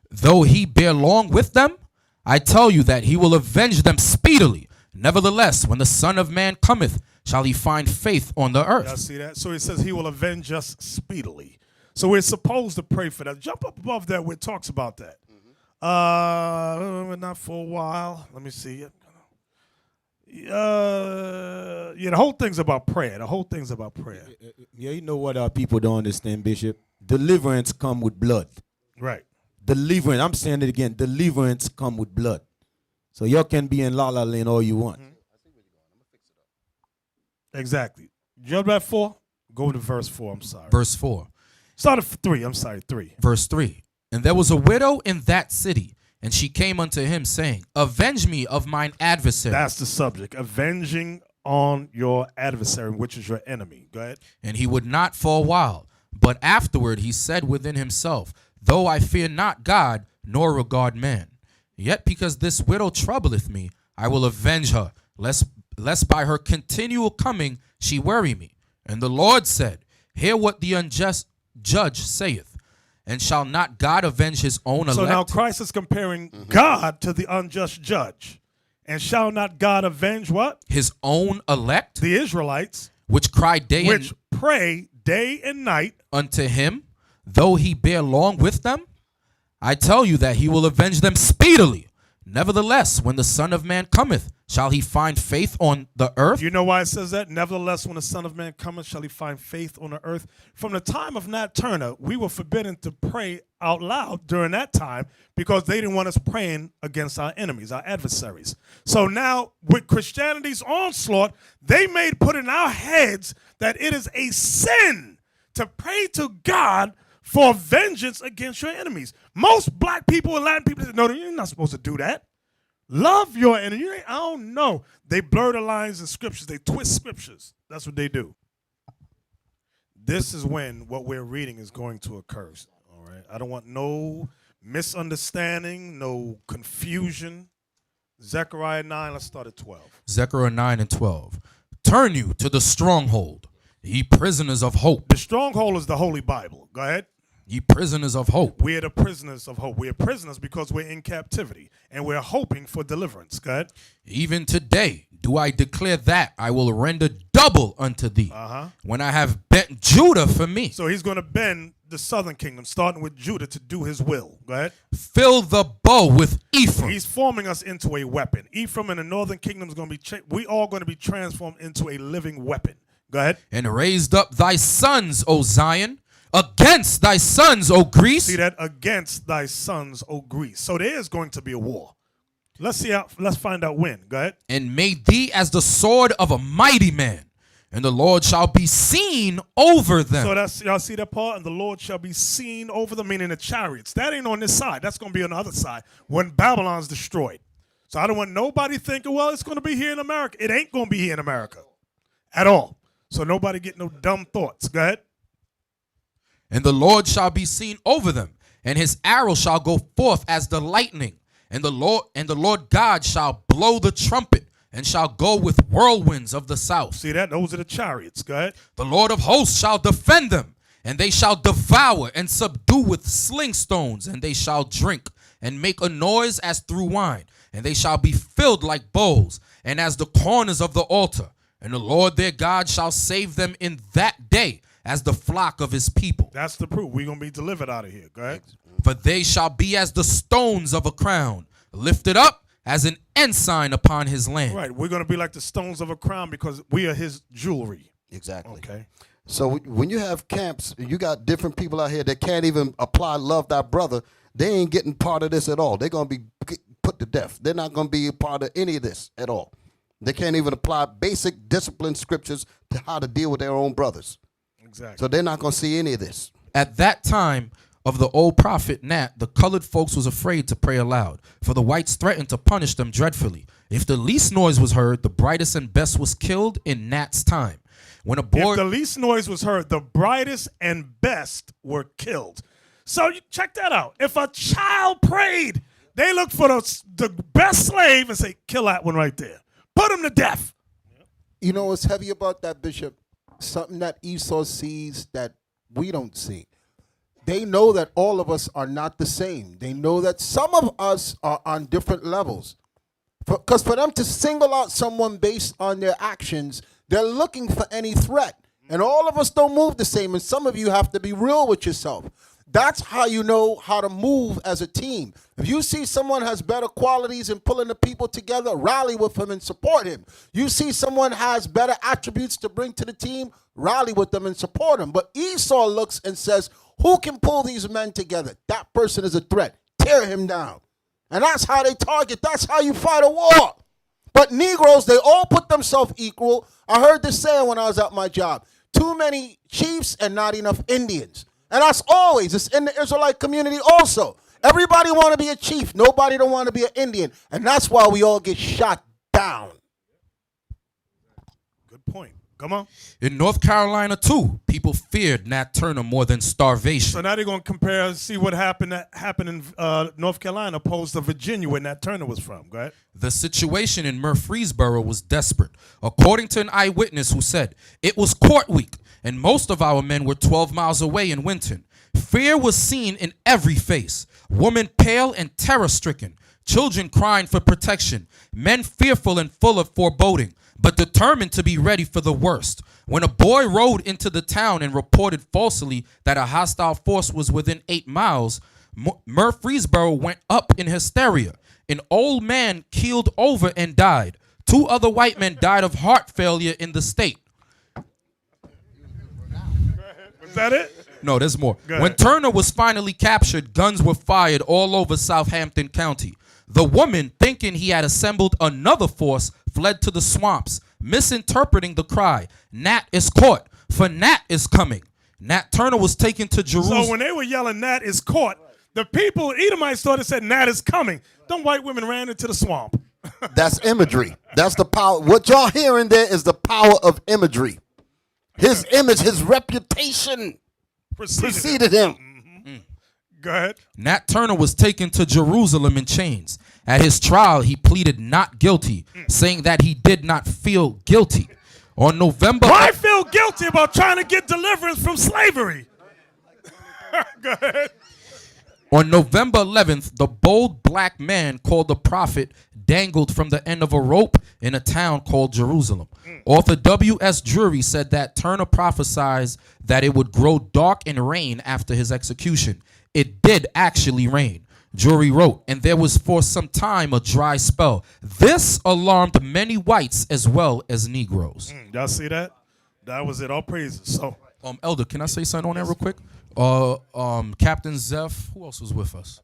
though he bear long with them? I tell you that he will avenge them speedily. Nevertheless, when the Son of Man cometh, shall he find faith on the earth. Y'all see that? So he says he will avenge us speedily. So we're supposed to pray for that. Jump up above that where it talks about that. Not for a while. Let me see it. Yeah, the whole thing's about prayer. The whole thing's about prayer. Yeah, you know what our people don't understand, Bishop? Deliverance come with blood. Right. Deliverance, I'm saying it again, deliverance come with blood. So y'all can be in La La Land all you want. Exactly. Jump at 4? Go to verse 4, I'm sorry. Verse 4. Start at 3, I'm sorry, 3. Verse 3. And there was a widow in that city, and she came unto him, saying, Avenge me of mine adversary. That's the subject. Avenging on your adversary, which is your enemy. Go ahead. And he would not for a while. But afterward he said within himself, Though I fear not God, nor regard man, yet because this widow troubleth me, I will avenge her, lest by her continual coming she worry me. And the Lord said, Hear what the unjust judge saith. And shall not God avenge his own elect? So now Christ is comparing God to the unjust judge. And shall not God avenge what? His own elect? The Israelites. Which cry which pray day and night unto him, though he bear long with them? I tell you that he will avenge them speedily. Nevertheless, when the Son of Man cometh, shall he find faith on the earth? You know why it says that? Nevertheless, when the Son of Man cometh, shall he find faith on the earth? From the time of Nat Turner, we were forbidden to pray out loud during that time because they didn't want us praying against our enemies, our adversaries. So now, with Christianity's onslaught, they made put in our heads that it is a sin to pray to God for vengeance against your enemies. Most black people and Latin people say, no, you're not supposed to do that. Love your enemy. I don't know. They blur the lines in scriptures. They twist scriptures. That's what they do. This is when what we're reading is going to occur. All right. I don't want no misunderstanding, no confusion. Zechariah 9, let's start at 12. Zechariah 9 and 12. Turn you to the stronghold, ye prisoners of hope. The stronghold is the Holy Bible. Go ahead. Ye prisoners of hope. We're the prisoners of hope. We're prisoners because we're in captivity and we're hoping for deliverance. Go ahead. Even today do I declare that I will render double unto thee when I have bent Judah for me. So he's going to bend the southern kingdom, starting with Judah, to do his will. Go ahead. Fill the bow with Ephraim. He's forming us into a weapon. Ephraim and the northern kingdom is going to be, we all going to be transformed into a living weapon. Go ahead. And raised up thy sons, O Zion, against thy sons, O Greece. See that? Against thy sons, O Greece. So there is going to be a war. Let's find out when. Go ahead. And made thee as the sword of a mighty man, and the Lord shall be seen over them. So that's, y'all see that part? And the Lord shall be seen over them, meaning the chariots. That ain't on this side. That's going to be on the other side when Babylon's destroyed. So I don't want nobody thinking, well, it's going to be here in America. It ain't going to be here in America at all. So nobody get no dumb thoughts. Go ahead. And the Lord shall be seen over them, and his arrow shall go forth as the lightning, and the Lord God shall blow the trumpet, and shall go with whirlwinds of the south. See that? Those are the chariots. Go ahead. The Lord of hosts shall defend them, and they shall devour and subdue with sling stones, and they shall drink and make a noise as through wine, and they shall be filled like bowls, and as the corners of the altar. And the Lord their God shall save them in that day as the flock of his people. That's the proof. We're going to be delivered out of here. Go ahead. For they shall be as the stones of a crown, lifted up as an ensign upon his land. Right. We're going to be like the stones of a crown because we are his jewelry. Exactly. Okay. So when you have camps, you got different people out here that can't even apply love thy brother. They ain't getting part of this at all. They're going to be put to death. They're not going to be a part of any of this at all. They can't even apply basic discipline scriptures to how to deal with their own brothers. Exactly. So they're not going to see any of this. At that time of the old prophet Nat, the colored folks was afraid to pray aloud, for the whites threatened to punish them dreadfully. If the least noise was heard, the brightest and best was killed in Nat's time. When a boy, if the least noise was heard, the brightest and best were killed. So you check that out. If a child prayed, they look for the best slave and say, kill that one right there. Put him to death. You know what's heavy about that, Bishop? Something that Esau sees that we don't see. They know that all of us are not the same. They know that some of us are on different levels. Because for them to single out someone based on their actions, they're looking for any threat. And all of us don't move the same. And some of you have to be real with yourself. That's how you know how to move as a team. If you see someone has better qualities in pulling the people together, rally with him and support him. You see someone has better attributes to bring to the team, rally with them and support him. But Esau looks and says, who can pull these men together? That person is a threat. Tear him down. And that's how they target. That's how you fight a war. But Negroes, they all put themselves equal. I heard this saying when I was at my job. Too many chiefs and not enough Indians. And that's always, it's in the Israelite community also. Everybody want to be a chief. Nobody don't want to be an Indian. And that's why we all get shot down. Good point. Come on. In North Carolina, too, people feared Nat Turner more than starvation. So now they're going to compare and see what happened in North Carolina opposed to Virginia where Nat Turner was from. Go ahead. The situation in Murfreesboro was desperate. According to an eyewitness who said, it was court week, and most of our men were 12 miles away in Winton. Fear was seen in every face. Women pale and terror-stricken. Children crying for protection. Men fearful and full of foreboding, but determined to be ready for the worst. When a boy rode into the town and reported falsely that a hostile force was within 8 miles, Murfreesboro went up in hysteria. An old man keeled over and died. 2 other white men died of heart failure in the state. Was that it? No, there's more. When Turner was finally captured, guns were fired all over Southampton County. The woman, thinking he had assembled another force, fled to the swamps, misinterpreting the cry, Nat is caught, for Nat is coming. Nat Turner was taken to Jerusalem. So when they were yelling Nat is caught, the people, Edomites thought it said Nat is coming. Them white women ran into the swamp. That's imagery. That's the power. What y'all hearing there is the power of imagery. His image, his reputation preceded him. Mm-hmm. Go ahead. Nat Turner was taken to Jerusalem in chains. At his trial, he pleaded not guilty, saying that he did not feel guilty. On November... Why feel guilty about trying to get deliverance from slavery? Go ahead. On November 11th, the bold black man called the prophet dangled from the end of a rope in a town called Jerusalem. Author W.S. Drury said that Turner prophesied that it would grow dark and rain after his execution. It did actually rain. Drury wrote, and there was for some time a dry spell. This alarmed many whites as well as Negroes. Y'all see that? That was it. All praises. So, Elder, can I say something on that real quick? Captain Zeph, who else was with us?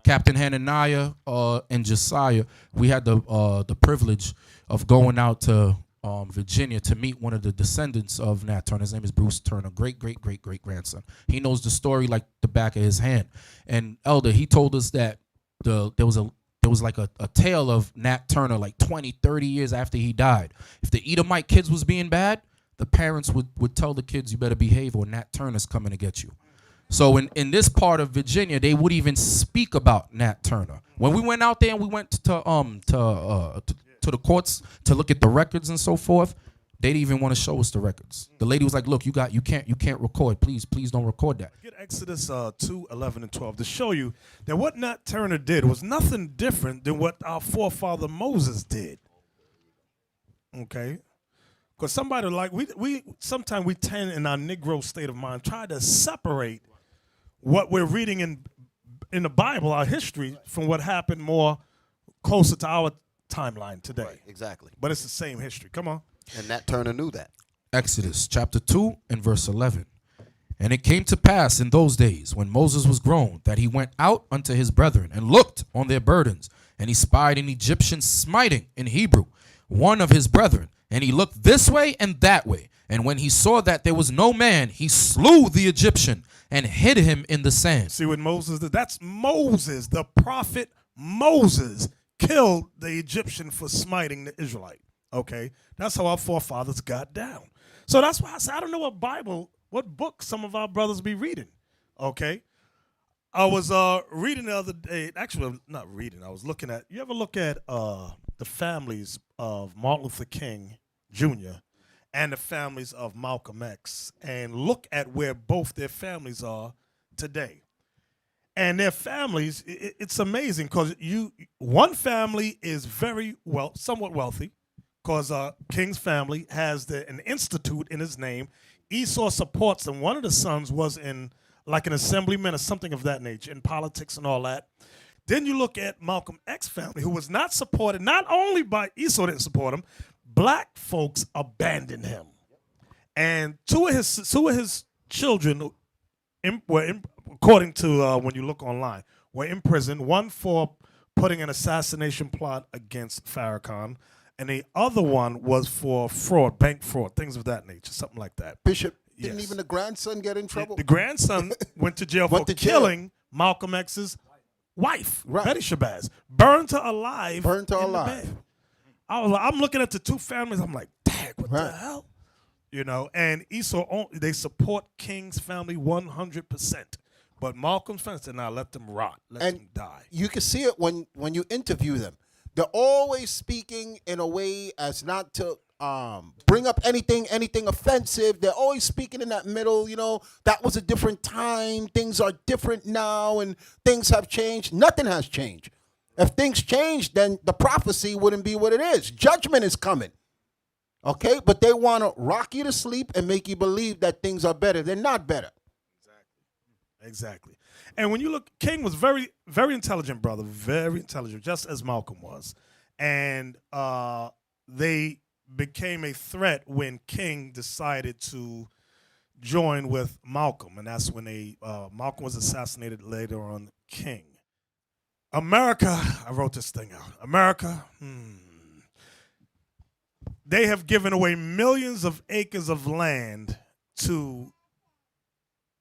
Captain Hananiah and Josiah. We had the privilege of going out to Virginia to meet one of the descendants of Nat Turner. His name is Bruce Turner, great grandson. He knows the story like the back of his hand. And Elder, he told us that there was like a tale of Nat Turner like 20, 30 years after he died. If the Edomite kids was being bad, the parents would tell the kids, you better behave or Nat Turner's coming to get you. So in this part of Virginia, they would even speak about Nat Turner. When we went out there and we went to the courts to look at the records and so forth, they didn't even want to show us the records. The lady was like, "Look, you can't record. Please don't record that." Get Exodus 2:11 and 12 to show you that what Nat Turner did was nothing different than what our forefather Moses did. Okay, because somebody like we sometimes we tend in our Negro state of mind try to separate what we're reading in the Bible, our history, from what happened more closer to our timeline today. Right, exactly. But it's the same history. Come on. And Nat Turner knew that. Exodus chapter 2 and verse 11. And it came to pass in those days when Moses was grown that he went out unto his brethren and looked on their burdens. And he spied an Egyptian smiting in Hebrew, one of his brethren. And he looked this way and that way. And when he saw that there was no man, he slew the Egyptian and hid him in the sand. See what Moses did? That's Moses, the prophet Moses, killed the Egyptian for smiting the Israelite. Okay? That's how our forefathers got down. So that's why I say I don't know what book some of our brothers be reading. Okay? I was reading the other day. Actually, I'm not reading. I was looking at, you ever look at the families of Martin Luther King Jr. and the families of Malcolm X and look at where both their families are today? And their families, it's amazing because one family is somewhat wealthy because King's family has an institute in his name. Esau supports them. One of the sons was in like an assemblyman or something of that nature in politics and all that. Then you look at Malcolm X's family, who was not supported, not only by Esau didn't support him, black folks abandoned him. And two of his children according to when you look online, were in prison. One for putting an assassination plot against Farrakhan, and the other one was for fraud, bank fraud, things of that nature, something like that. Bishop, didn't Yes. even the grandson get in trouble? The grandson went to jail for killing Malcolm X's wife, Betty Shabazz, burned her alive. Burned her in the alive. bed. I'm looking at the two families. I'm like, dang, what the hell? You know, and Esau, they support King's family 100%. But Malcolm's family said, nah, let them rot. Let them die. You can see it when you interview them. They're always speaking in a way as not to bring up anything offensive. They're always speaking in that middle, you know, that was a different time. Things are different now and things have changed. Nothing has changed. If things change, then the prophecy wouldn't be what it is. Judgment is coming. Okay? But they want to rock you to sleep and make you believe that things are better. They're not better. Exactly. And when you look, King was very, very intelligent, brother. Very intelligent, just as Malcolm was. And they became a threat when King decided to join with Malcolm. And that's when Malcolm was assassinated later on King. America, I wrote this thing out. America, they have given away millions of acres of land to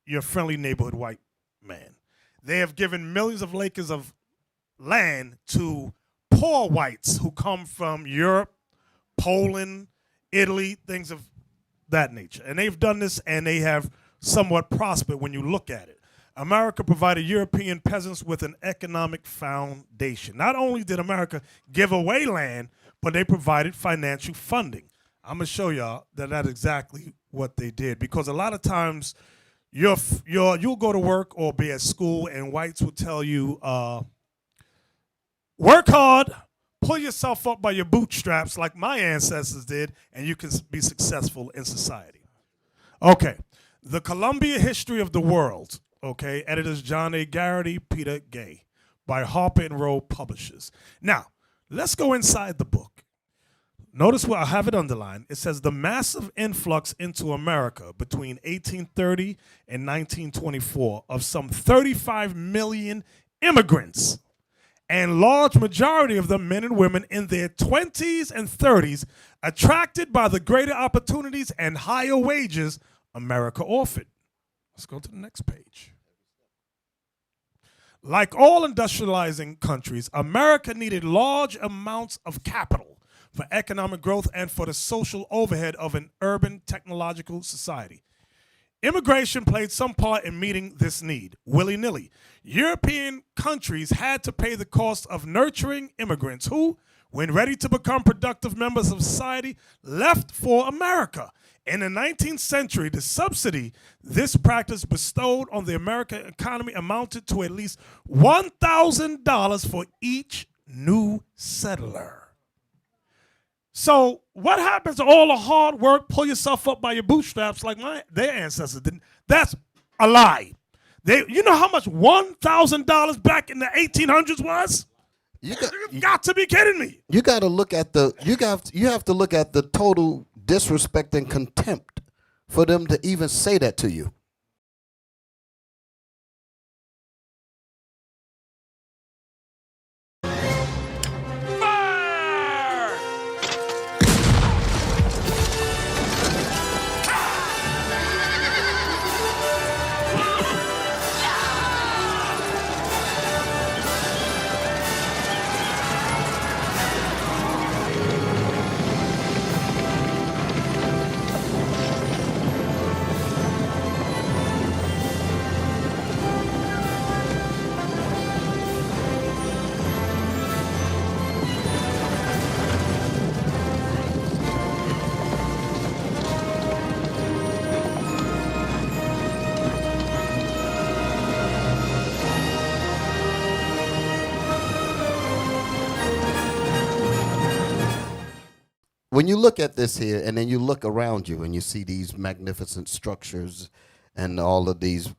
your friendly neighborhood white man. They have given millions of acres of land to poor whites who come from Europe, Poland, Italy, things of that nature. And they've done this and they have somewhat prospered when you look at it. America provided European peasants with an economic foundation. Not only did America give away land, but they provided financial funding. I'm going to show y'all that that's exactly what they did, because a lot of times you'll go to work or be at school and whites will tell you, work hard, pull yourself up by your bootstraps like my ancestors did, and you can be successful in society. Okay, The Columbia History of the World, okay, editors John A. Garrity, Peter Gay, by Harper and Row Publishers. Now, let's go inside the book. Notice where I have it underlined. It says the massive influx into America between 1830 and 1924 of some 35 million immigrants, and large majority of them men and women in their 20s and 30s, attracted by the greater opportunities and higher wages America offered. Let's go to the next page. Like all industrializing countries, America needed large amounts of capital for economic growth and for the social overhead of an urban technological society. Immigration played some part in meeting this need, willy-nilly. European countries had to pay the cost of nurturing immigrants who, when ready to become productive members of society, left for America. In the 19th century, the subsidy this practice bestowed on the American economy amounted to at least $1,000 for each new settler. So what happens to all the hard work, pull yourself up by your bootstraps like their ancestors didn't? That's a lie. You know how much $1,000 back in the 1800s was? You got to be kidding me. You got to look at you have to look at the total disrespect and contempt for them to even say that to you. When you look at this here, and then you look around you and you see these magnificent structures and all of these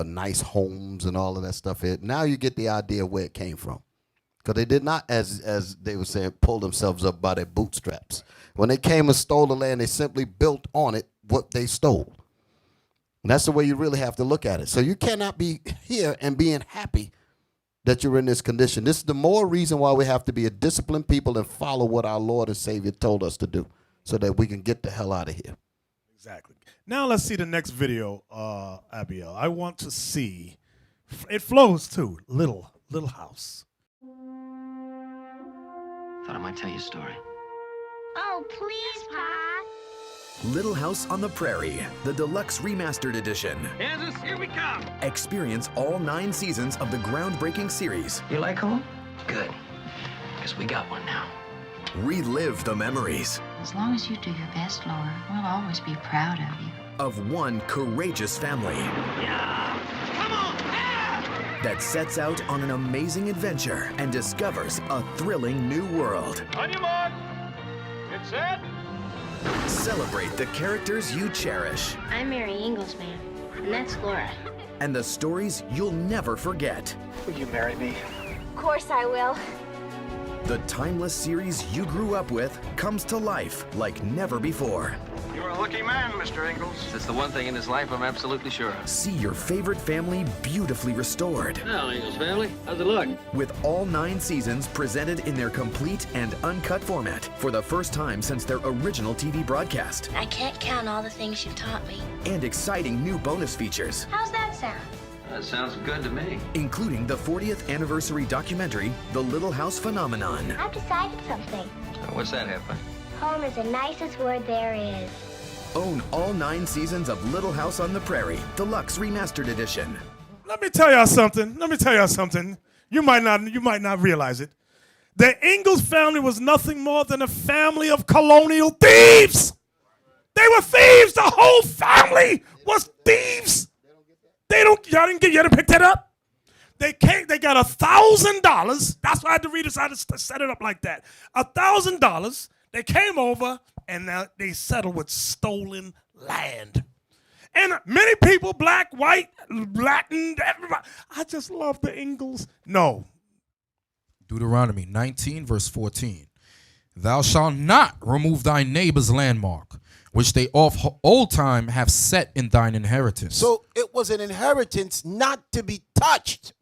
nice homes and all of that stuff here. Now you get the idea where it came from. Because they did not, as they were saying, pull themselves up by their bootstraps. When they came and stole the land, they simply built on it what they stole. And that's the way you really have to look at it. So you cannot be here and being happy that you're in this condition. This is the more reason why we have to be a disciplined people and follow what our Lord and Savior told us to do so that we can get the hell out of here. Exactly. Now let's see the next video, Abiel. I want to see, it flows too, Little House. Thought I might tell you a story. Oh, please, Pa. Little House on the Prairie, the deluxe remastered edition. Kansas, here we come. Experience all 9 seasons of the groundbreaking series. You like home? Good. Because we got one now. Relive the memories As long as you do your best, Laura, we'll always be proud of you. of one courageous family Yeah. Come on. that sets out on an amazing adventure and discovers a thrilling new world. On your mark. Get set. Celebrate the characters you cherish I'm Mary Inglesman, and that's Laura. and the stories you'll never forget. Will you marry me? Of course I will. The timeless series you grew up with comes to life like never before. You're a lucky man, Mr. Ingalls. That's the one thing in his life I'm absolutely sure of. See your favorite family beautifully restored. Well, Ingalls family, how's it look? With all 9 seasons presented in their complete and uncut format for the first time since their original TV broadcast. I can't count all the things you taught me. And exciting new bonus features, How's that sound? That sounds good to me. including the 40th anniversary documentary, The Little House Phenomenon. I've decided something. What's that, Heffa? Home is the nicest word there is. Own all 9 seasons of Little House on the Prairie, Deluxe Remastered Edition. Let me tell y'all something. You might not realize it. The Ingalls family was nothing more than a family of colonial thieves. They were thieves. The whole family was thieves. Y'all didn't pick that up? They got $1,000. That's why I had to read this. I had to set it up like that. $1,000. They came over and now they settled with stolen land. And many people, black, white, Latin, everybody. I just love the Ingalls. No. Deuteronomy 19, verse 14. Thou shalt not remove thy neighbor's landmark, which they of old time have set in thine inheritance. So it was an inheritance not to be touched.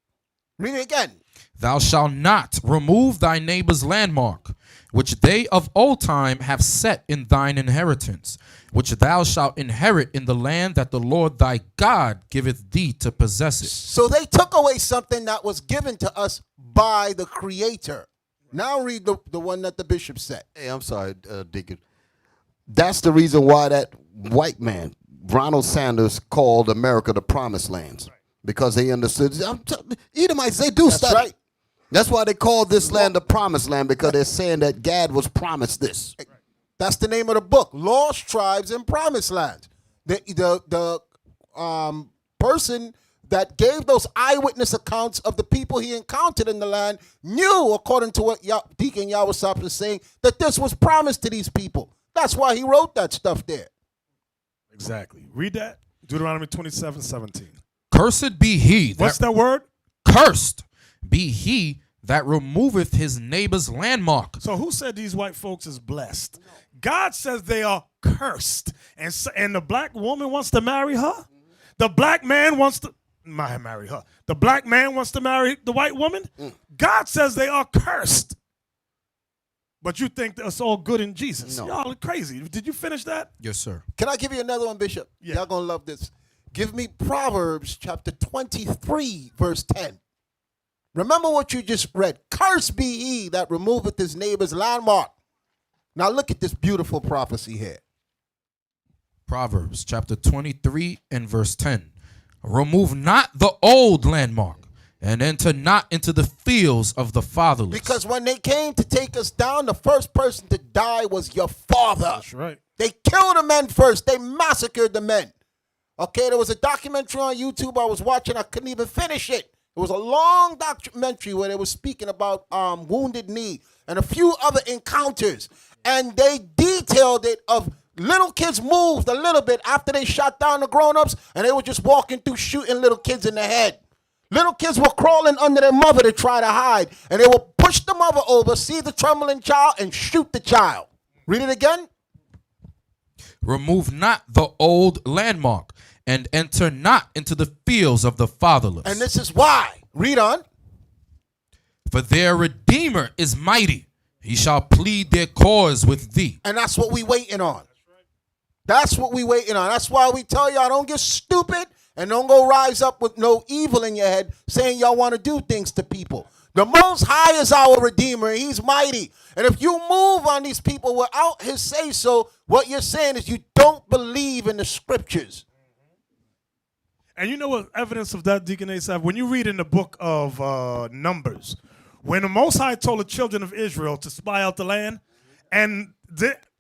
Read it again. Thou shalt not remove thy neighbor's landmark, which they of old time have set in thine inheritance, which thou shalt inherit in the land that the Lord thy God giveth thee to possess it. So they took away something that was given to us by the Creator. Now read the one that the bishop said. Hey, I'm sorry, Deacon. That's the reason why that white man, Ronald Sanders, called America the Promised Lands. Because they understood. Edomites, they do study. Right. That's why they call this land the Promised Land, because they're saying that Gad was promised this. That's the name of the book, Lost Tribes and Promised Lands. The person that gave those eyewitness accounts of the people he encountered in the land knew, according to what Deacon Yawasop is saying, that this was promised to these people. That's why he wrote that stuff there. Exactly. Read that. Deuteronomy 27:17. Cursed be he. What's that word? Cursed be he that removeth his neighbor's landmark. So who said these white folks is blessed? God says they are cursed. And the black woman wants to marry her? The black man wants to marry her. The black man wants to marry the white woman? God says they are cursed. But you think that's all good in Jesus. No. Y'all are crazy. Did you finish that? Yes, sir. Can I give you another one, Bishop? Yeah. Y'all gonna love this. Give me Proverbs chapter 23, verse 10. Remember what you just read. Cursed be he that removeth his neighbor's landmark. Now look at this beautiful prophecy here. Proverbs chapter 23 and verse 10. Remove not the old landmark, and enter not into the fields of the fatherless. Because when they came to take us down, the first person to die was your father. That's right. They killed the men first. They massacred the men. Okay, there was a documentary on YouTube I was watching. I couldn't even finish it. It was a long documentary where they were speaking about Wounded Knee and a few other encounters. And they detailed it of Little kids moved a little bit after they shot down the grown-ups, and they were just walking through shooting little kids in the head. Little kids were crawling under their mother to try to hide, and they would push the mother over, see the trembling child, and shoot the child. Read it again. Remove not the old landmark, and enter not into the fields of the fatherless. And this is why. Read on. For their Redeemer is mighty. He shall plead their cause with thee. And that's what we waiting on. That's what we waiting on. That's why we tell y'all don't get stupid and don't go rise up with no evil in your head saying y'all want to do things to people. The Most High is our Redeemer. He's mighty. And if you move on these people without his say-so, what you're saying is you don't believe in the scriptures. And you know what evidence of that, Deacon Asaph? When you read in the book of Numbers, when the Most High told the children of Israel to spy out the land, and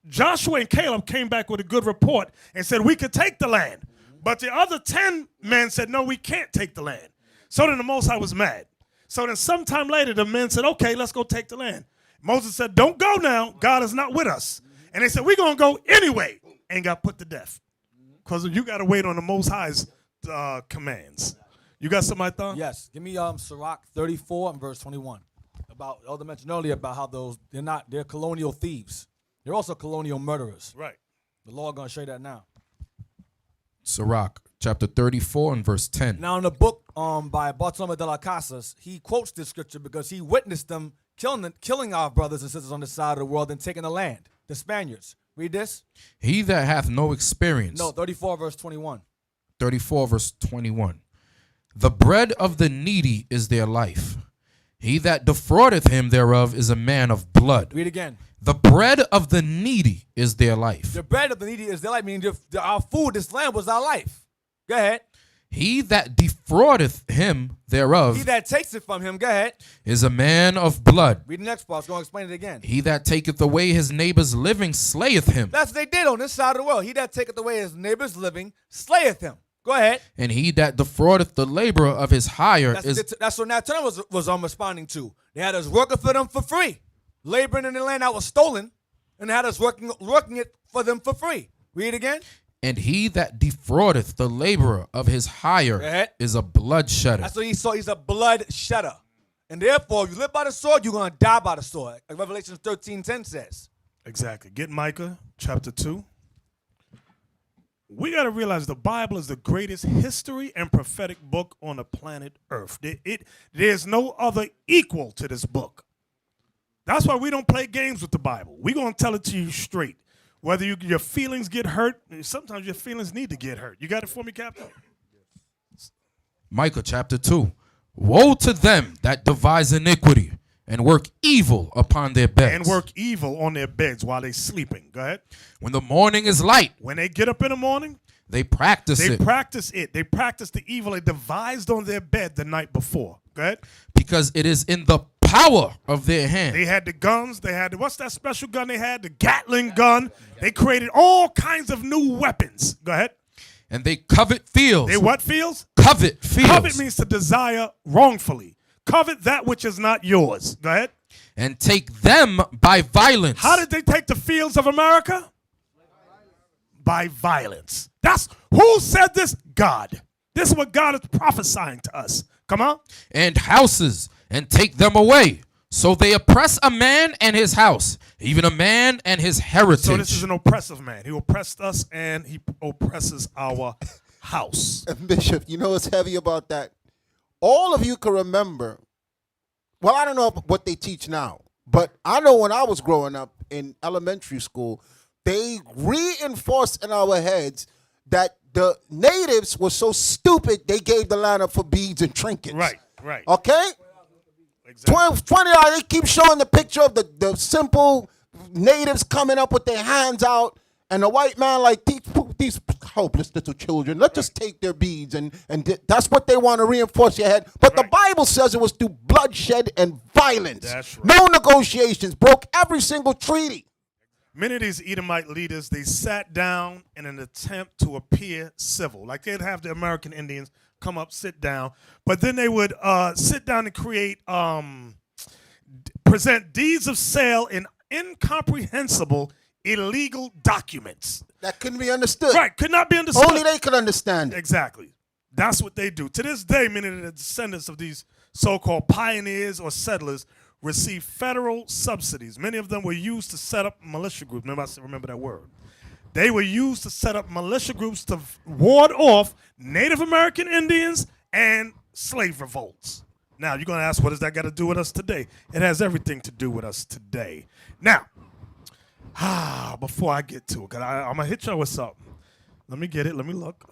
Joshua and Caleb came back with a good report and said, we could take the land. But the other 10 men said, no, we can't take the land. So then the Most High was mad. So then sometime later, the men said, okay, let's go take the land. Moses said, don't go now. God is not with us. And they said, we're going to go anyway, and got put to death. Because you got to wait on the Most High's commands. You got something, Thon? Yes. Give me Sirach 34 and verse 21. About Elder mentioned earlier about how they're colonial thieves. They're also colonial murderers. Right. The Lord going to show you that now. Sirach chapter 34 and verse 10. Now in the book by Bartolome de las Casas, he quotes this scripture because he witnessed them killing our brothers and sisters on this side of the world and taking the land, the Spaniards. Read this. He that hath no experience. No, 34 verse 21. 34 verse 21. The bread of the needy is their life. He that defraudeth him thereof is a man of blood. Read again. The bread of the needy is their life. The bread of the needy is their life, meaning our food, this land was our life. Go ahead. He that defraudeth him thereof. He that takes it from him, go ahead. Is a man of blood. Read the next part. It's going to explain it again. He that taketh away his neighbor's living slayeth him. That's what they did on this side of the world. He that taketh away his neighbor's living slayeth him. Go ahead. And he that defraudeth the laborer of his hire that's what Nat Turner was responding to. They had us working for them for free, laboring in the land that was stolen, and they had us working it for them for free. Read again. And he that defraudeth the laborer of his hire is a blood shedder. That's what he saw. He's a blood shedder. And therefore, if you live by the sword, you're going to die by the sword. Like Revelation 13:10 says. Exactly. Get Micah chapter 2. We got to realize the Bible is the greatest history and prophetic book on the planet Earth. There's no other equal to this book. That's why we don't play games with the Bible. We're going to tell it to you straight. Whether your feelings get hurt, sometimes your feelings need to get hurt. You got it for me, Captain? Micah chapter 2. Woe to them that devise iniquity and work evil upon their beds. And work evil on their beds while they're sleeping. Go ahead. When the morning is light. When they get up in the morning. They practice it. They practice it. They practice the evil they devised on their bed the night before. Go ahead. Because it is in the power of their hand. They had the guns. They had what's that special gun they had? The Gatling gun. They created all kinds of new weapons. Go ahead. And they covet fields. They what fields? Covet fields. Covet means to desire wrongfully. Covet that which is not yours. Go ahead. And take them by violence. How did they take the fields of America? By violence. That's who said this? God. This is what God is prophesying to us. Come on. And houses, and take them away. So they oppress a man and his house, even a man and his heritage. So this is an oppressive man. He oppressed us and he oppresses our house. Bishop, you know what's heavy about that? All of you can remember, well, I don't know what they teach now, but I know when I was growing up in elementary school, they reinforced in our heads that the natives were so stupid they gave the land up for beads and trinkets. Right, right. Okay? Exactly. 20 they keep showing the picture of the simple natives coming up with their hands out, and the white man like, these helpless little children, let's just take their beads, and that's what they want to reinforce your head. But the Bible says it was through bloodshed and violence. That's right. No negotiations, broke every single treaty. Many of these Edomite leaders, they sat down in an attempt to appear civil. Like they'd have the American Indians come up, sit down, but then they would sit down and create, present deeds of sale in incomprehensible illegal documents. That couldn't be understood. Right, could not be understood. Only they could understand it. Exactly. That's what they do. To this day, many of the descendants of these so-called pioneers or settlers receive federal subsidies. Many of them were used to set up militia groups. Remember that word. They were used to set up militia groups to ward off Native American Indians and slave revolts. Now, you're going to ask, what does that got to do with us today? It has everything to do with us today. Now, before I get to it, because I'm going to hit y'all with something. Let me get it. Let me look.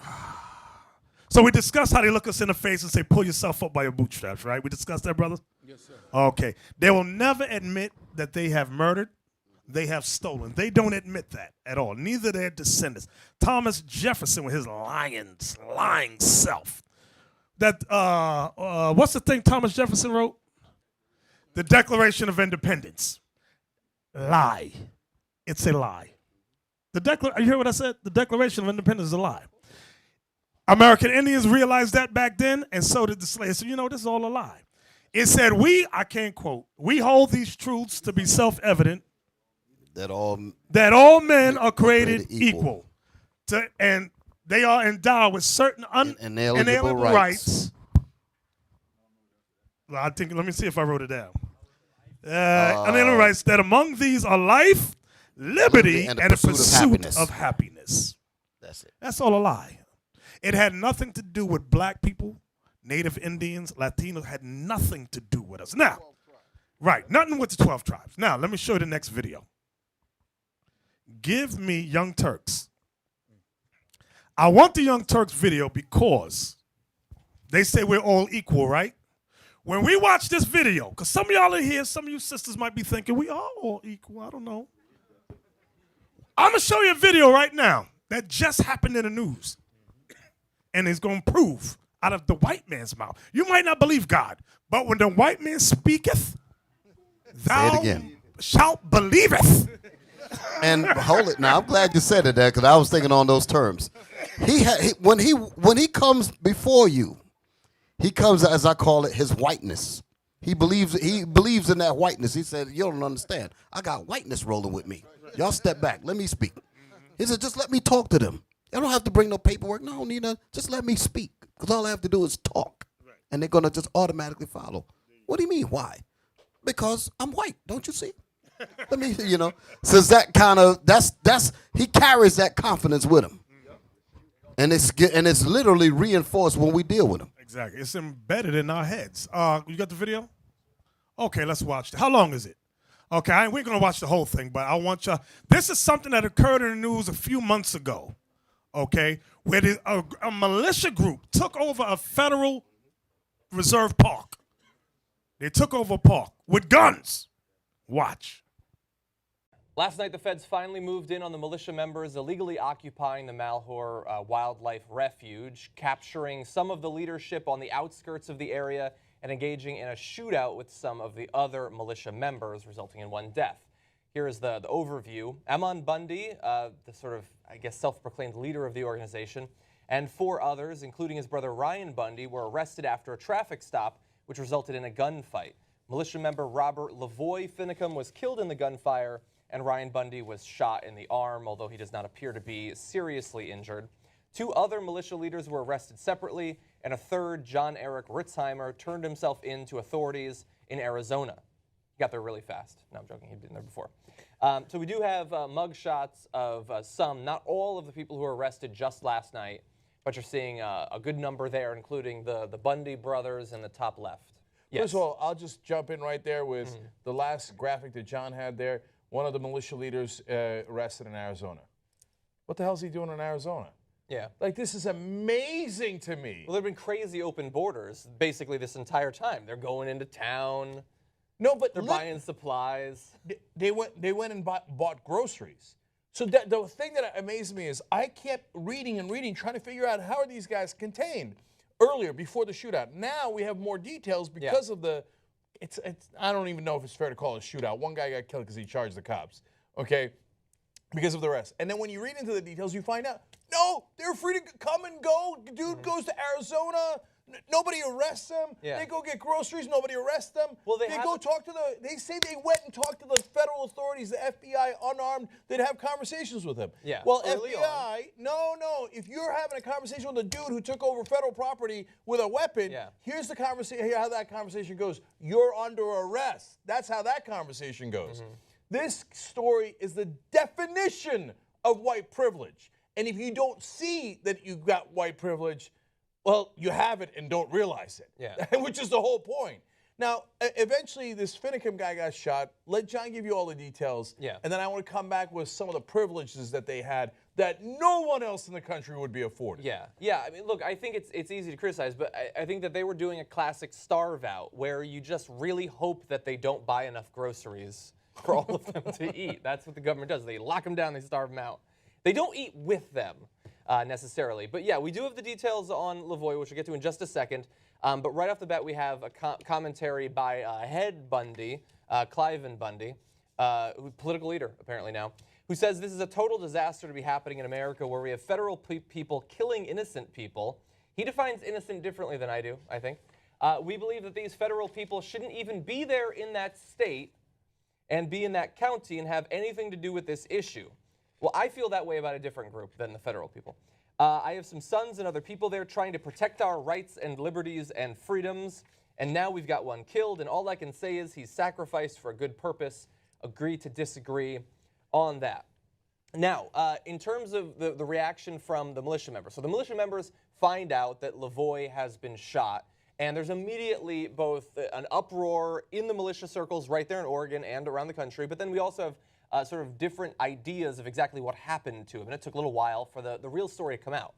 So we discussed how they look us in the face and say, pull yourself up by your bootstraps, right? We discussed that, brother? Yes, sir. Okay. They will never admit that they have murdered. They have stolen. They don't admit that at all. Neither their descendants. Thomas Jefferson with his lying self. That what's the thing Thomas Jefferson wrote? The Declaration of Independence. Lie. It's a lie. You hear what I said? The Declaration of Independence is a lie. American Indians realized that back then, and so did the slaves. So this is all a lie. It said, I can't quote, we hold these truths to be self-evident, that all men are created equal. And they are endowed with certain inalienable rights. Well, let me see if I wrote it down. Inalienable rights, that among these are life, liberty, and the pursuit of happiness. That's it. That's all a lie. It had nothing to do with black people, Native Indians, Latinos, had nothing to do with us. Now, right, nothing with the 12 tribes. Now, let me show you the next video. Give me Young Turks. I want the Young Turks video because they say we're all equal, right? When we watch this video, because some of y'all in here, some of you sisters might be thinking, we are all equal. I don't know. I'm going to show you a video right now that just happened in the news. And it's going to prove out of the white man's mouth. You might not believe God, but when the white man speaketh, thou shalt believeth. And hold it now. I'm glad you said it there because I was thinking on those terms. When he comes before you, he comes, as I call it, his whiteness. He believes in that whiteness. He said, you don't understand. I got whiteness rolling with me. Y'all step back. Let me speak. He said, just let me talk to them. I don't have to bring no paperwork. No, Nina, just let me speak. Because all I have to do is talk. And they're going to just automatically follow. What do you mean, why? Because I'm white, don't you see? Let me, So that kind of, he carries that confidence with him. And it's literally reinforced when we deal with him. Exactly. It's embedded in our heads. You got the video? Okay, let's watch it. How long is it? Okay, we're going to watch the whole thing, but I want y'all. This is something that occurred in the news a few months ago. Okay, where a militia group took over a federal reserve park. They took over a park with guns. Watch. Last night, the feds finally moved in on the militia members illegally occupying the Malheur Wildlife Refuge, capturing some of the leadership on the outskirts of the area and engaging in a shootout with some of the other militia members, resulting in one death. Here is the overview. Amon Bundy, the sort of, self-proclaimed leader of the organization, and 4 others, including his brother Ryan Bundy, were arrested after a traffic stop, which resulted in a gunfight. Militia member Robert Lavoy Finicum was killed in the gunfire, and Ryan Bundy was shot in the arm, although he does not appear to be seriously injured. 2 other militia leaders were arrested separately, and a third, John Eric Ritzheimer, turned himself in to authorities in Arizona. He got there really fast. No, I'm joking. He'd been there before. So we do have mugshots of some, not all of the people who were arrested just last night, but you're seeing a good number there, including the Bundy brothers in the top left. Yes. First of all, I'll just jump in right there with the last graphic that John had there. One of the militia leaders arrested in Arizona. What the hell is he doing in Arizona? Yeah. Like, this is amazing to me. Well, there have been crazy open borders basically this entire time. They're going into town. No, but they're buying supplies. They went and bought groceries. So the thing that amazed me is I kept reading and reading, trying to figure out how are these guys contained earlier, before the shootout. Now we have more details because of the, I don't even know if it's fair to call it a shootout. One guy got killed because he charged the cops, okay, because of the rest. And then when you read into the details, you find out, no, they're free to come and go. Dude goes to Arizona. Nobody arrests them. Yeah. They go get groceries. Nobody arrests them. Well, they go talk to they say they went and talked to the federal authorities, the FBI, unarmed. They'd have conversations with them. Yeah. Well, Early FBI, no. If you're having a conversation with a dude who took over federal property with a weapon, here's the conversation. Here how that conversation goes. You're under arrest. That's how that conversation goes. This story is the definition of white privilege. And if you don't see that you got white privilege, well, you have it and don't realize it. Yeah. Which is the whole point. Now, eventually, this Finicum guy got shot. Let John give you all the details. Yeah. And then I want to come back with some of the privileges that they had that no one else in the country would be afforded. Yeah. I mean, look, I think it's easy to criticize, but I think that they were doing a classic starve out where you just really hope that they don't buy enough groceries for all of them to eat. That's what the government does. They lock them down, they starve them out. They don't eat with them necessarily. But yeah, we do have the details on Lavoy, which we'll get to in just a second. But right off the bat, we have a commentary by head Bundy, Cliven Bundy, political leader apparently now, who says this is a total disaster to be happening in America where we have federal people killing innocent people. He defines innocent differently than I do, I think. We believe that these federal people shouldn't even be there in that state and be in that county and have anything to do with this issue. Well, I feel that way about a different group than the federal people. I have some sons and other people there trying to protect our rights and liberties and freedoms, and now we've got one killed, and all I can say is he's sacrificed for a good purpose. Agree to disagree on that. Now, in terms of the reaction from the militia members. So the militia members find out that Lavoy has been shot, and there's immediately both an uproar in the militia circles right there in Oregon and around the country, but then we also have sort of different ideas of exactly what happened to him, and it took a little while for the real story to come out.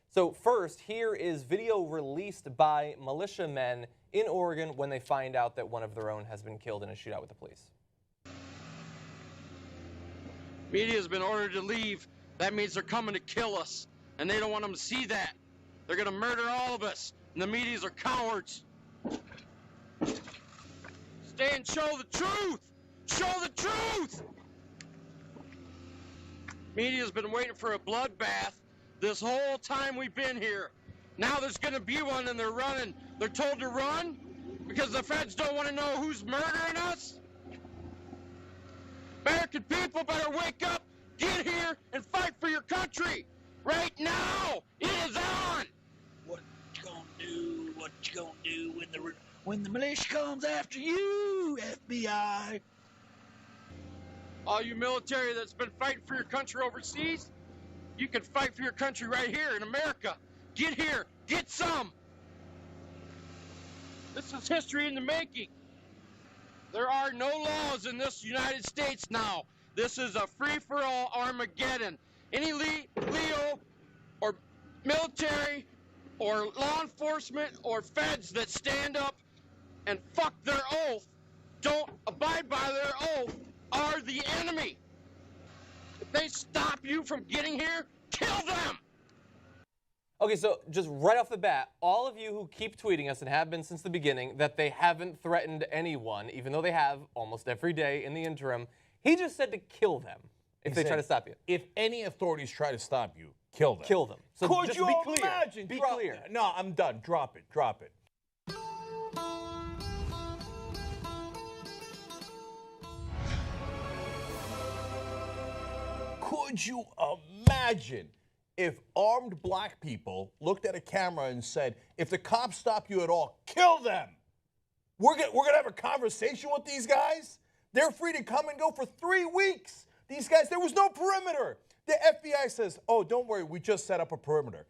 So first, here is video released by militiamen in Oregon when they find out that one of their own has been killed in a shootout with the police. Media has been ordered to leave. That means they're coming to kill us, and they don't want them to see that. They're going to murder all of us, and the medias are cowards. Stay and show the truth! Show the truth! Media's been waiting for a bloodbath this whole time we've been here. Now there's going to be one, and they're running. They're told to run because the feds don't want to know who's murdering us. American people better wake up, get here, and fight for your country. Right now, it is on. What you gonna do? What you gonna do when the militia comes after you, FBI? All you military that's been fighting for your country overseas, you can fight for your country right here in America. Get here, get some. This is history in the making. There are no laws in this United States now. This is a free-for-all Armageddon. Any Leo or military or law enforcement or feds that stand up and fuck their oath, don't abide by their oath, are the enemy. If they stop you from getting here, kill them! Okay, so just right off the bat, all of you who keep tweeting us and have been since the beginning that they haven't threatened anyone, even though they have almost every day in the interim, he just said to kill them if they try to stop you. If any authorities try to stop you, kill them. Kill them. So Could just you be clear. imagine? Be Drop- clear. No, I'm done. Drop it. Drop it. Could you imagine if armed black people looked at a camera and said, if the cops stop you at all, kill them? We're gonna have a conversation with these guys? They're free to come and go for 3 weeks. These guys, there was no perimeter. The FBI says, oh, don't worry, we just set up a perimeter.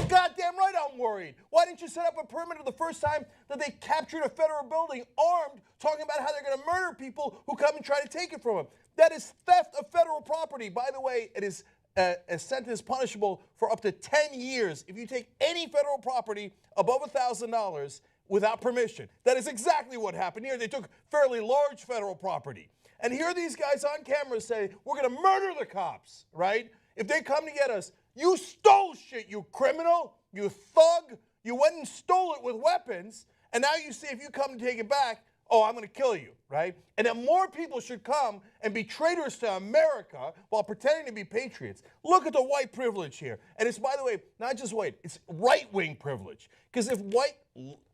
Goddamn right I'm worried. Why didn't you set up a perimeter the first time that they captured a federal building armed, talking about how they're going to murder people who come and try to take it from them? That is theft of federal property. By the way, it is a sentence punishable for up to 10 years if you take any federal property above $1,000 without permission. That is exactly what happened here. They took fairly large federal property. And here these guys on camera say, we're going to murder the cops, right? If they come to get us, you stole shit, you criminal, you thug. You went and stole it with weapons. And now you see if you come to take it back, oh, I'm going to kill you, right? And that more people should come and be traitors to America while pretending to be patriots. Look at the white privilege here. And it's, by the way, not just white, it's right-wing privilege. Because if white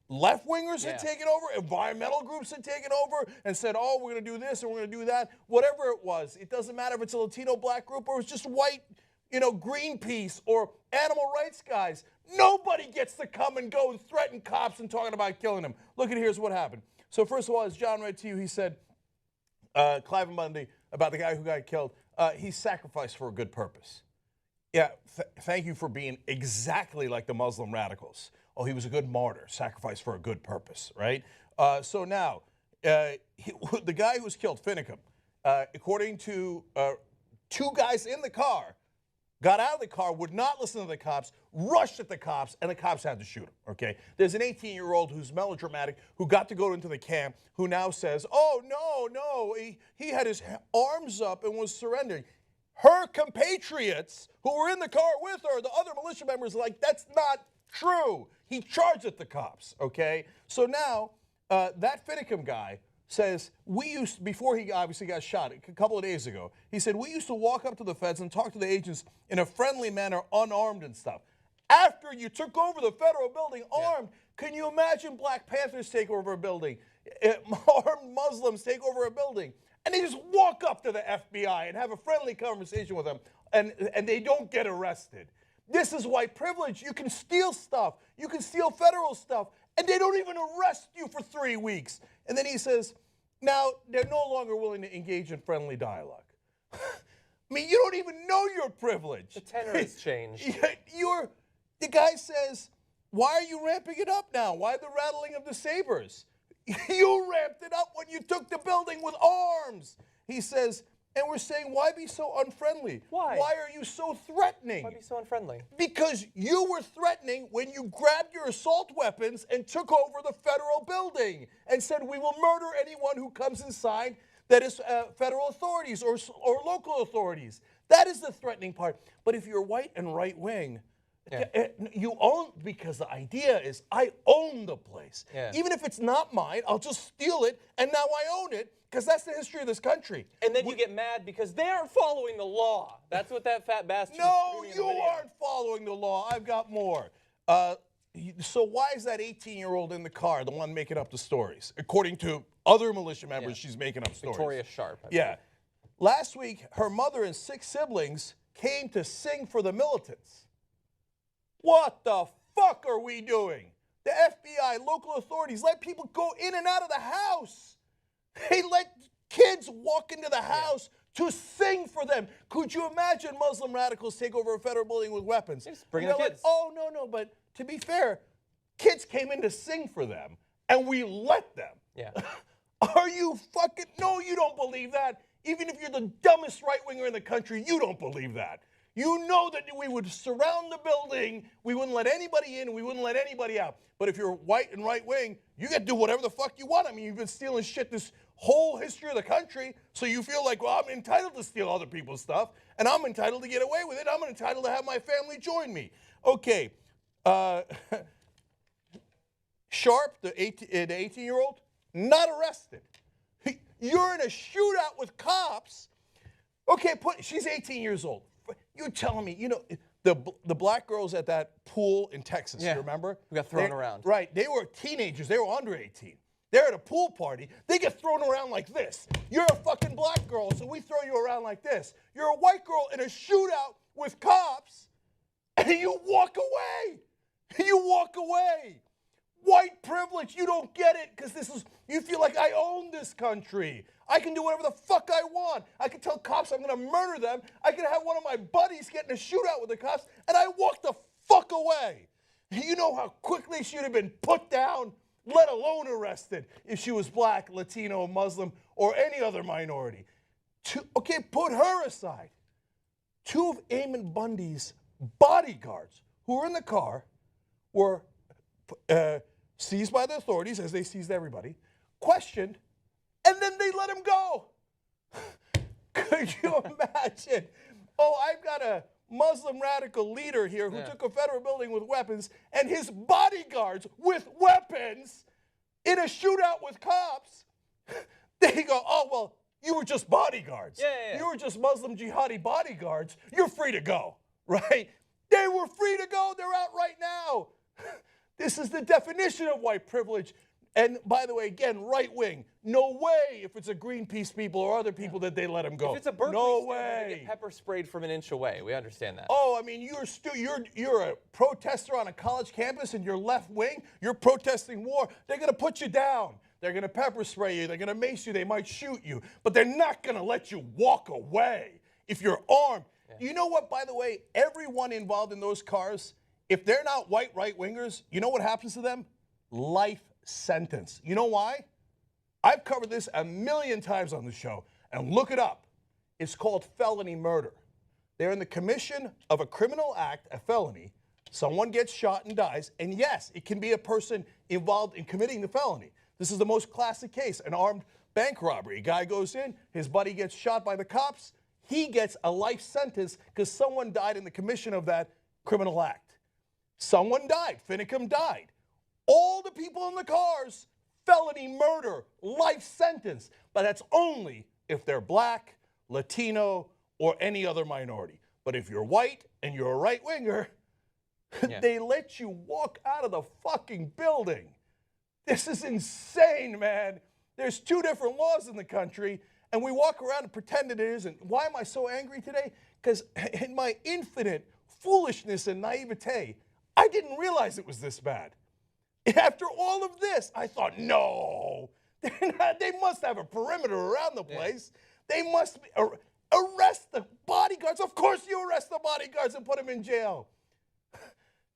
left-wingers had taken over, environmental groups had taken over and said, oh, we're going to do this and we're going to do that, whatever it was, it doesn't matter if it's a Latino black group or it's just white, Greenpeace or animal rights guys. Nobody gets to come and go and threaten cops and talking about killing them. Look at here's what happened. So first of all, as John read to you, he said, Clive Bundy, about the guy who got killed, he sacrificed for a good purpose. Yeah, thank you for being exactly like the Muslim radicals. Oh, he was a good martyr, sacrificed for a good purpose, right? So now, the guy who was killed, Finicum, according to two guys in the car, got out of the car, would not listen to the cops, rushed at the cops, and the cops had to shoot him, okay? There's an 18-year-old who's melodramatic, who got to go into the camp, who now says, oh, no, he had his arms up and was surrendering. Her compatriots who were in the car with her, the other militia members, are like, that's not true. He charged at the cops, okay? So now, that Finicum guy says, before he obviously got shot a couple of days ago, he said, we used to walk up to the feds and talk to the agents in a friendly manner, unarmed and stuff. After you took over the federal building armed, can you imagine Black Panthers take over a building, armed Muslims take over a building, and they just walk up to the FBI and have a friendly conversation with them, and they don't get arrested. This is white privilege. You can steal stuff. You can steal federal stuff, and they don't even arrest you for 3 weeks. And then he says, now they're no longer willing to engage in friendly dialogue. I mean, you don't even know your privilege. The tenor has changed. The guy says, why are you ramping it up now? Why the rattling of the sabers? You ramped it up when you took the building with arms. He says, and we're saying, why be so unfriendly? Why? Why are you so threatening? Why be so unfriendly? Because you were threatening when you grabbed your assault weapons and took over the federal building and said, we will murder anyone who comes inside that is federal authorities or local authorities. That is the threatening part. But if you're white and right wing, you own, because the idea is I own the place. Even if it's not mine, I'll just steal it, and now I own it, because that's the history of this country. And then you get mad because they aren't following the law. That's what that fat bastard No, you aren't following the law. I've got more. So why is that 18-year-old in the car the one making up the stories? According to other militia members, she's making up stories. Victoria Sharp. Yeah. Last week, her mother and 6 siblings came to sing for the militants. What the fuck are we doing? The FBI, local authorities, let people go in and out of the house. They let kids walk into the house to sing for them. Could you imagine Muslim radicals take over a federal building with weapons? Bring the kids. Like, oh, no, but to be fair, kids came in to sing for them, and we let them. Yeah. Are you fucking... No, you don't believe that. Even if you're the dumbest right-winger in the country, you don't believe that. You know that we would surround the building, we wouldn't let anybody in, we wouldn't let anybody out. But if you're white and right-wing, you get to do whatever the fuck you want. I mean, you've been stealing shit this whole history of the country, so you feel like, well, I'm entitled to steal other people's stuff, and I'm entitled to get away with it. I'm entitled to have my family join me. Okay. Sharp, the 18-year-old, not arrested. You're in a shootout with cops. Okay, she's 18 years old. You're telling me, the black girls at that pool in Texas, you remember? We got thrown around. Right. They were teenagers. They were under 18. They're at a pool party. They get thrown around like this. You're a fucking black girl, so we throw you around like this. You're a white girl in a shootout with cops, and you walk away. You walk away. White privilege, you don't get it, because you feel like I own this country. I can do whatever the fuck I want. I can tell cops I'm going to murder them. I can have one of my buddies get in a shootout with the cops, and I walk the fuck away. You know how quickly she would have been put down, let alone arrested, if she was black, Latino, Muslim, or any other minority. Okay, put her aside. 2 of Eamon Bundy's bodyguards who were in the car were seized by the authorities, as they seized everybody, questioned, and then they let him go. Could you imagine? Oh, I've got a Muslim radical leader here who took a federal building with weapons, and his bodyguards with weapons in a shootout with cops, they go, oh, well, you were just bodyguards. Yeah. You were just Muslim jihadi bodyguards. You're free to go, right? They were free to go. They're out right now. This is the definition of white privilege. And by the way, again, right wing, no way if it's a Greenpeace people or other people that they let them go. If it's a Berkeley no student, way. they get pepper sprayed from an inch away. We understand that. Oh, I mean, you're a protester on a college campus and you're left wing. You're protesting war. They're going to put you down. They're going to pepper spray you. They're going to mace you. They might shoot you. But they're not going to let you walk away if you're armed. Yeah. You know what, by the way, everyone involved in those cars, if they're not white right-wingers, you know what happens to them? Life sentence. You know why? I've covered this a million times on the show, and look it up. It's called felony murder. They're in the commission of a criminal act, a felony. Someone gets shot and dies, and yes, it can be a person involved in committing the felony. This is the most classic case, an armed bank robbery. A guy goes in, his buddy gets shot by the cops. He gets a life sentence because someone died in the commission of that criminal act. Someone died. Finicum died. All the people in the cars, felony murder, life sentence. But that's only if they're black, Latino, or any other minority. But if you're white and you're a right-winger, they let you walk out of the fucking building. This is insane, man. There's 2 different laws in the country, and we walk around and pretend it isn't. Why am I so angry today? Because in my infinite foolishness and naivete, I didn't realize it was this bad. After all of this, I thought, no, they must have a perimeter around the place. They must arrest the bodyguards. Of course you arrest the bodyguards and put them in jail.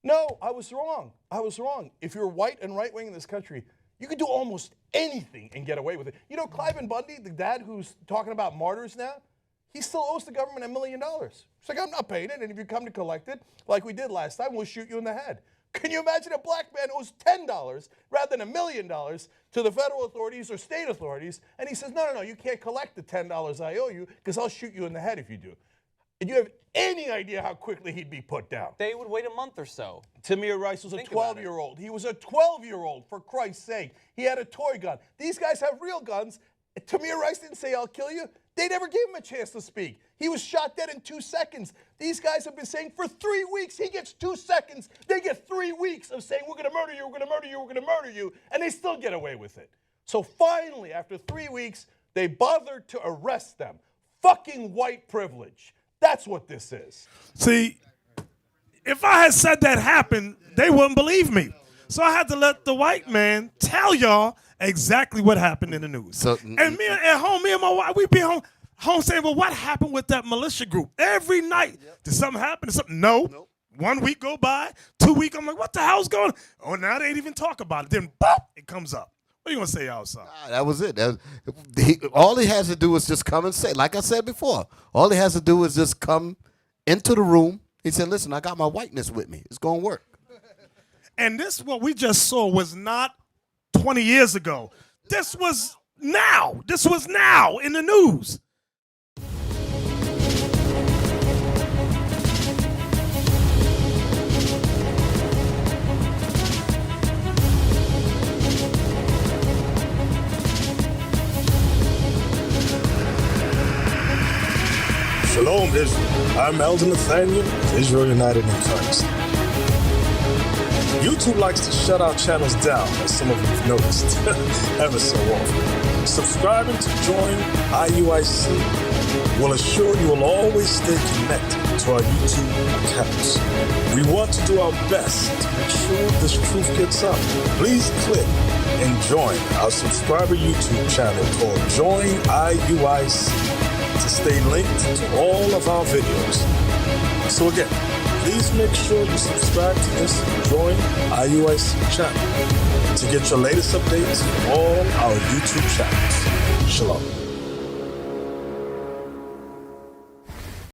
No, I was wrong. I was wrong. If you're white and right-wing in this country, you can do almost anything and get away with it. You know, Cliven Bundy, the dad who's talking about martyrs now, he still owes the government $1 million. It's like, I'm not paying it, and if you come to collect it, like we did last time, we'll shoot you in the head. Can you imagine a black man owes $10 rather than $1 million to the federal authorities or state authorities, and he says, no, you can't collect the $10 I owe you because I'll shoot you in the head if you do. And you have any idea how quickly he'd be put down? They would wait a month or so. Tamir Rice was a 12-year-old. He was a 12-year-old, for Christ's sake. He had a toy gun. These guys have real guns. Tamir Rice didn't say, I'll kill you. They never gave him a chance to speak. He was shot dead in 2 seconds. These guys have been saying for 3 weeks, he gets 2 seconds. They get 3 weeks of saying, we're going to murder you, we're going to murder you, we're going to murder you, and they still get away with it. So finally, after 3 weeks, they bothered to arrest them. Fucking white privilege. That's what this is. See, if I had said that happened, they wouldn't believe me. So I had to let the white man tell y'all exactly what happened in the news. So, and me at home, me and my wife, we'd be home saying, well, what happened with that militia group? Every night, did something happen? Did something? No. 1 week go by, 2 weeks, I'm like, what the hell's going on? Oh, now they ain't even talk about it. Then, boop, it comes up. What are you going to say outside? That was it. All he has to do is just come and say, like I said before, all he has to do is just come into the room. He said, listen, I got my whiteness with me. It's going to work. And this, what we just saw, was not 20 years ago. This was now. This was now in the news. Shalom, Israel. I'm Elder Nathaniel, Israel United in Christ. YouTube likes to shut our channels down, as some of you have noticed, ever so often. Subscribing to join IUIC will assure you will always stay connected to our YouTube accounts. We want to do our best to make sure this truth gets out. Please click and join our subscriber YouTube channel called Join IUIC to stay linked to all of our videos. So again, please make sure you subscribe to this Join IUIC channel to get your latest updates from all our YouTube channels. Shalom.